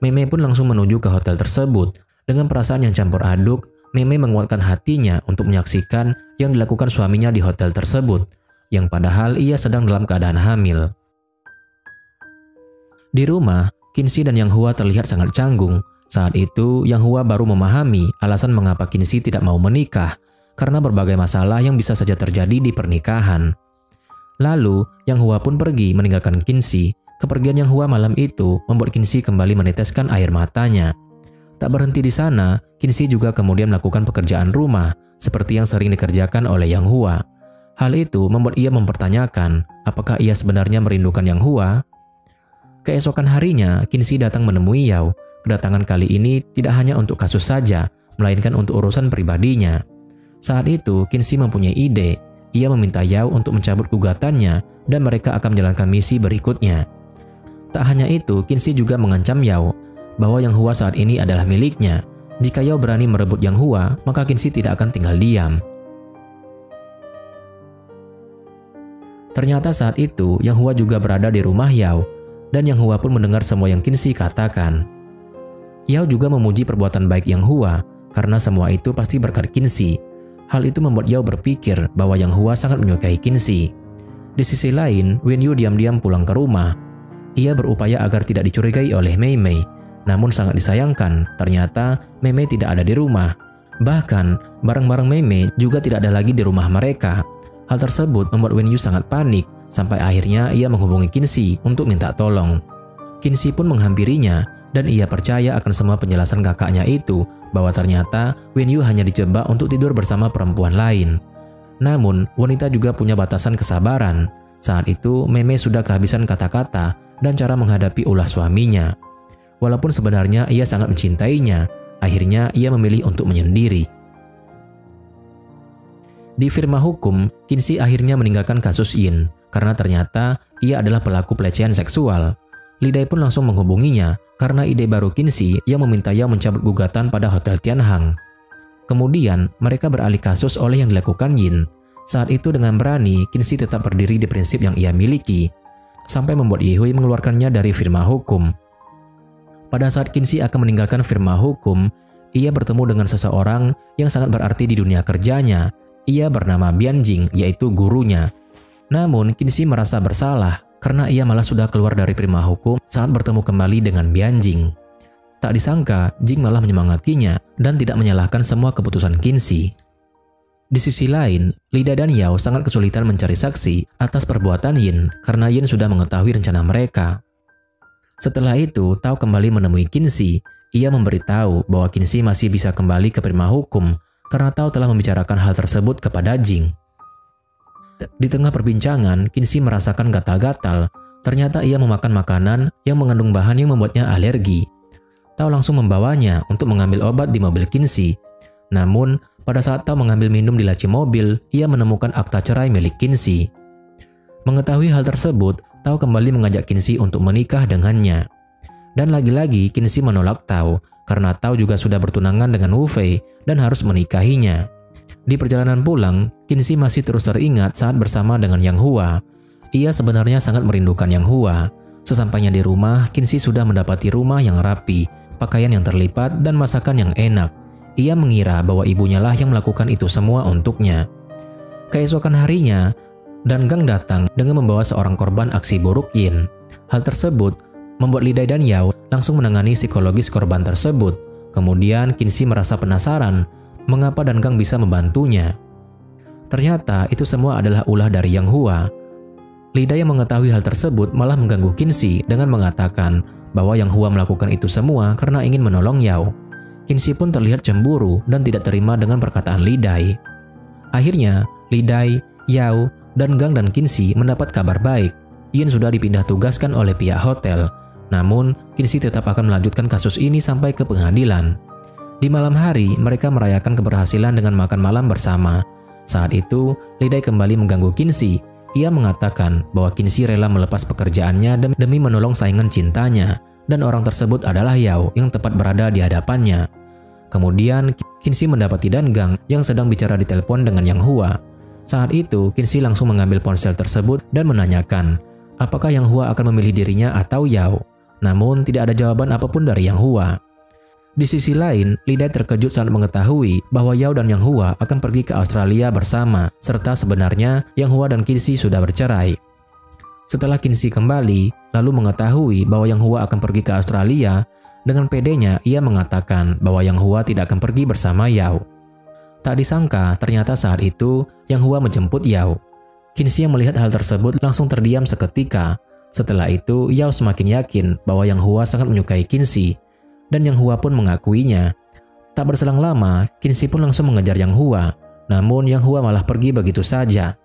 Mei Mei pun langsung menuju ke hotel tersebut. Dengan perasaan yang campur aduk, Mei Mei menguatkan hatinya untuk menyaksikan yang dilakukan suaminya di hotel tersebut, yang padahal ia sedang dalam keadaan hamil. Di rumah, Kinsey dan Yang Hua terlihat sangat canggung. Saat itu, Yang Hua baru memahami alasan mengapa Kinsey tidak mau menikah, karena berbagai masalah yang bisa saja terjadi di pernikahan. Lalu, Yang Hua pun pergi meninggalkan Kinsey. Kepergian Yang Hua malam itu membuat Kinsey kembali meneteskan air matanya. Tak berhenti di sana, Kinsey juga kemudian melakukan pekerjaan rumah seperti yang sering dikerjakan oleh Yang Hua. Hal itu membuat ia mempertanyakan apakah ia sebenarnya merindukan Yang Hua. Keesokan harinya, Kinsey datang menemui Yao. Kedatangan kali ini tidak hanya untuk kasus saja, melainkan untuk urusan pribadinya. Saat itu, Kinsey mempunyai ide. Ia meminta Yao untuk mencabut gugatannya dan mereka akan menjalankan misi berikutnya. Tak hanya itu, Kinsey juga mengancam Yao bahwa Yang Hua saat ini adalah miliknya. Jika Yao berani merebut Yang Hua, maka Kinsey tidak akan tinggal diam. Ternyata saat itu, Yang Hua juga berada di rumah Yao, dan Yang Hua pun mendengar semua yang Kinsey katakan. Yao juga memuji perbuatan baik Yang Hua, karena semua itu pasti berkat Kinsey. Hal itu membuat Yao berpikir bahwa Yang Hua sangat menyukai Kinsey. Di sisi lain, Wen Yu diam-diam pulang ke rumah. Ia berupaya agar tidak dicurigai oleh Mei Mei. Namun sangat disayangkan, ternyata Mei Mei tidak ada di rumah. Bahkan, barang-barang Mei juga tidak ada lagi di rumah mereka. Hal tersebut membuat Wenyu sangat panik, sampai akhirnya ia menghubungi Qinxi untuk minta tolong. Qinxi pun menghampirinya, dan ia percaya akan semua penjelasan kakaknya itu, bahwa ternyata Wenyu hanya dijebak untuk tidur bersama perempuan lain. Namun, wanita juga punya batasan kesabaran. Saat itu, Mei sudah kehabisan kata-kata dan cara menghadapi ulah suaminya. Walaupun sebenarnya ia sangat mencintainya, akhirnya ia memilih untuk menyendiri. Di firma hukum, Qinxi akhirnya meninggalkan kasus Yin karena ternyata ia adalah pelaku pelecehan seksual. Li Dai pun langsung menghubunginya karena ide baru Qinxi yang meminta Yao mencabut gugatan pada Hotel Tianhang. Kemudian, mereka beralih kasus oleh yang dilakukan Yin. Saat itu dengan berani, Qinxi tetap berdiri di prinsip yang ia miliki, sampai membuat Yihui mengeluarkannya dari firma hukum. Pada saat Qinxi akan meninggalkan firma hukum, ia bertemu dengan seseorang yang sangat berarti di dunia kerjanya. Ia bernama Bianjing, yaitu gurunya. Namun, Qinxi merasa bersalah karena ia malah sudah keluar dari firma hukum saat bertemu kembali dengan Bianjing. Tak disangka, Jing malah menyemangatinya dan tidak menyalahkan semua keputusan Qinxi. Di sisi lain, Li Dai dan Yao sangat kesulitan mencari saksi atas perbuatan Yin karena Yin sudah mengetahui rencana mereka. Setelah itu, Tao kembali menemui Qinxi. Ia memberitahu bahwa Qinxi masih bisa kembali ke firma hukum karena Tao telah membicarakan hal tersebut kepada Jing. Di tengah perbincangan, Qinxi merasakan gatal-gatal. Ternyata ia memakan makanan yang mengandung bahan yang membuatnya alergi. Tao langsung membawanya untuk mengambil obat di mobil Qinxi. Namun, pada saat Tao mengambil minum di laci mobil, ia menemukan akta cerai milik Qinxi. Mengetahui hal tersebut, Tao kembali mengajak Qinxi untuk menikah dengannya. Dan lagi-lagi Qinxi menolak Tao karena Tao juga sudah bertunangan dengan Wu Fei dan harus menikahinya. Di perjalanan pulang, Qinxi masih terus teringat saat bersama dengan Yang Hua. Ia sebenarnya sangat merindukan Yang Hua. Sesampainya di rumah, Qinxi sudah mendapati rumah yang rapi, pakaian yang terlipat, dan masakan yang enak. Ia mengira bahwa ibunya lah yang melakukan itu semua untuknya. Keesokan harinya, Dan Gang datang dengan membawa seorang korban aksi buruk Yin. Hal tersebut membuat Li Dai dan Yao langsung menangani psikologis korban tersebut. Kemudian Qinxi merasa penasaran mengapa Dan Gang bisa membantunya. Ternyata itu semua adalah ulah dari Yang Hua. Li Dai yang mengetahui hal tersebut malah mengganggu Qinxi dengan mengatakan bahwa Yang Hua melakukan itu semua karena ingin menolong Yao. Qinxi pun terlihat cemburu dan tidak terima dengan perkataan Li Dai. Akhirnya, Li Dai, Yao, Dan Gang dan Qinxi mendapat kabar baik. Yin sudah dipindah tugaskan oleh pihak hotel. Namun, Qinxi tetap akan melanjutkan kasus ini sampai ke pengadilan. Di malam hari, mereka merayakan keberhasilan dengan makan malam bersama. Saat itu, Li Dai kembali mengganggu Qinxi. Ia mengatakan bahwa Qinxi rela melepas pekerjaannya demi menolong saingan cintanya, dan orang tersebut adalah Yao yang tepat berada di hadapannya. Kemudian, Qinxi mendapati Dan Gang yang sedang bicara di telepon dengan Yang Hua. Saat itu, Qinxi langsung mengambil ponsel tersebut dan menanyakan apakah Yang Hua akan memilih dirinya atau Yao. Namun, tidak ada jawaban apapun dari Yang Hua. Di sisi lain, Li Dai terkejut saat mengetahui bahwa Yao dan Yang Hua akan pergi ke Australia bersama, serta sebenarnya Yang Hua dan Qinxi sudah bercerai. Setelah Qinxi kembali, lalu mengetahui bahwa Yang Hua akan pergi ke Australia, dengan pedenya ia mengatakan bahwa Yang Hua tidak akan pergi bersama Yao. Tak disangka, ternyata saat itu Yang Hua menjemput Yao. Qinxi yang melihat hal tersebut langsung terdiam seketika. Setelah itu, Yao semakin yakin bahwa Yang Hua sangat menyukai Qinxi, dan Yang Hua pun mengakuinya. Tak berselang lama, Qinxi pun langsung mengejar Yang Hua, namun Yang Hua malah pergi begitu saja.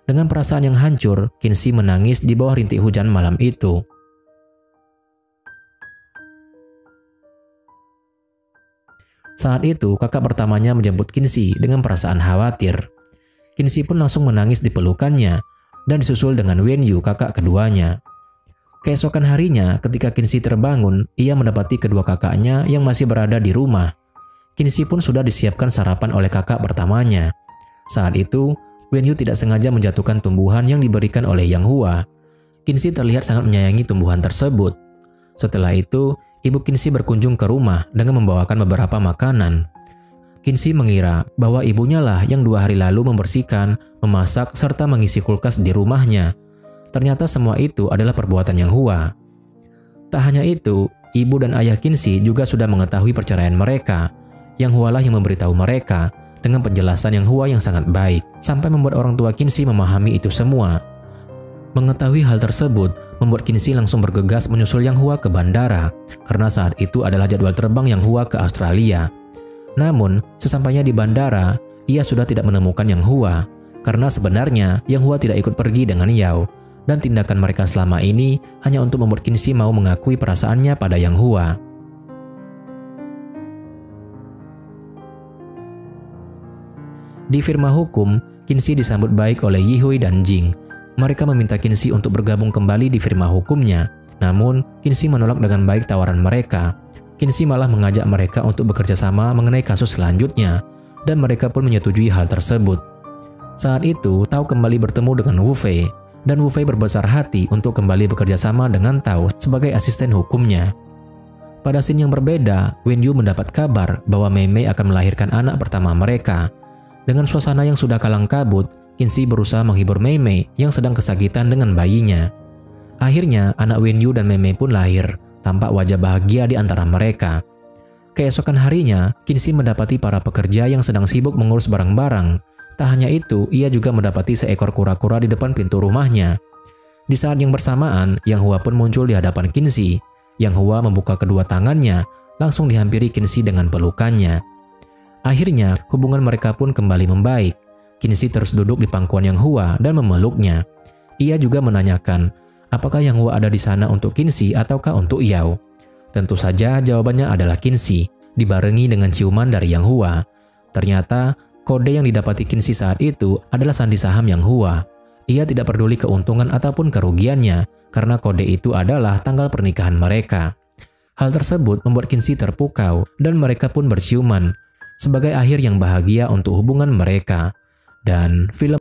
Dengan perasaan yang hancur, Qinxi menangis di bawah rintik hujan malam itu. Saat itu, kakak pertamanya menjemput Qinxi dengan perasaan khawatir. Qinxi pun langsung menangis di pelukannya, dan disusul dengan Wenyu, kakak keduanya. Keesokan harinya, ketika Qinxi terbangun, ia mendapati kedua kakaknya yang masih berada di rumah. Qinxi pun sudah disiapkan sarapan oleh kakak pertamanya. Saat itu, Wenyu tidak sengaja menjatuhkan tumbuhan yang diberikan oleh Yang Hua. Qinxi terlihat sangat menyayangi tumbuhan tersebut. Setelah itu, ibu Qinxi berkunjung ke rumah dengan membawakan beberapa makanan. Qinxi mengira bahwa ibunya lah yang 2 hari lalu membersihkan, memasak, serta mengisi kulkas di rumahnya. Ternyata semua itu adalah perbuatan Yang Hua. Tak hanya itu, ibu dan ayah Qinxi juga sudah mengetahui perceraian mereka. Yang Hua lah yang memberitahu mereka dengan penjelasan Yang Hua yang sangat baik, sampai membuat orang tua Qinzi memahami itu semua. Mengetahui hal tersebut membuat Qinzi langsung bergegas menyusul Yang Hua ke bandara, karena saat itu adalah jadwal terbang Yang Hua ke Australia. Namun, sesampainya di bandara, ia sudah tidak menemukan Yang Hua, karena sebenarnya Yang Hua tidak ikut pergi dengan Yao, dan tindakan mereka selama ini hanya untuk membuat Qinzi mau mengakui perasaannya pada Yang Hua. Di firma hukum, Qinzi disambut baik oleh Yihui dan Jing. Mereka meminta Qinzi untuk bergabung kembali di firma hukumnya. Namun, Qinzi menolak dengan baik tawaran mereka. Qinzi malah mengajak mereka untuk bekerja sama mengenai kasus selanjutnya, dan mereka pun menyetujui hal tersebut. Saat itu, Tao kembali bertemu dengan Wu Fei, dan Wu Fei berbesar hati untuk kembali bekerja sama dengan Tao sebagai asisten hukumnya. Pada scene yang berbeda, Wen Yu mendapat kabar bahwa Mei Mei akan melahirkan anak pertama mereka. Dengan suasana yang sudah kalang kabut, Qinzi berusaha menghibur Mei Mei yang sedang kesakitan dengan bayinya. Akhirnya, anak Wen Yu dan Mei Mei pun lahir, tampak wajah bahagia di antara mereka. Keesokan harinya, Qinzi mendapati para pekerja yang sedang sibuk mengurus barang-barang. Tak hanya itu, ia juga mendapati seekor kura-kura di depan pintu rumahnya. Di saat yang bersamaan, Yang Hua pun muncul di hadapan Qinzi. Yang Hua membuka kedua tangannya, langsung dihampiri Qinzi dengan pelukannya. Akhirnya, hubungan mereka pun kembali membaik. Qinzi terus duduk di pangkuan Yang Hua dan memeluknya. Ia juga menanyakan, apakah Yang Hua ada di sana untuk Qinzi ataukah untuk Yao? Tentu saja jawabannya adalah Qinzi, dibarengi dengan ciuman dari Yang Hua. Ternyata, kode yang didapati Qinzi saat itu adalah sandi saham Yang Hua. Ia tidak peduli keuntungan ataupun kerugiannya, karena kode itu adalah tanggal pernikahan mereka. Hal tersebut membuat Qinzi terpukau, dan mereka pun berciuman, sebagai akhir yang bahagia untuk hubungan mereka. Dan film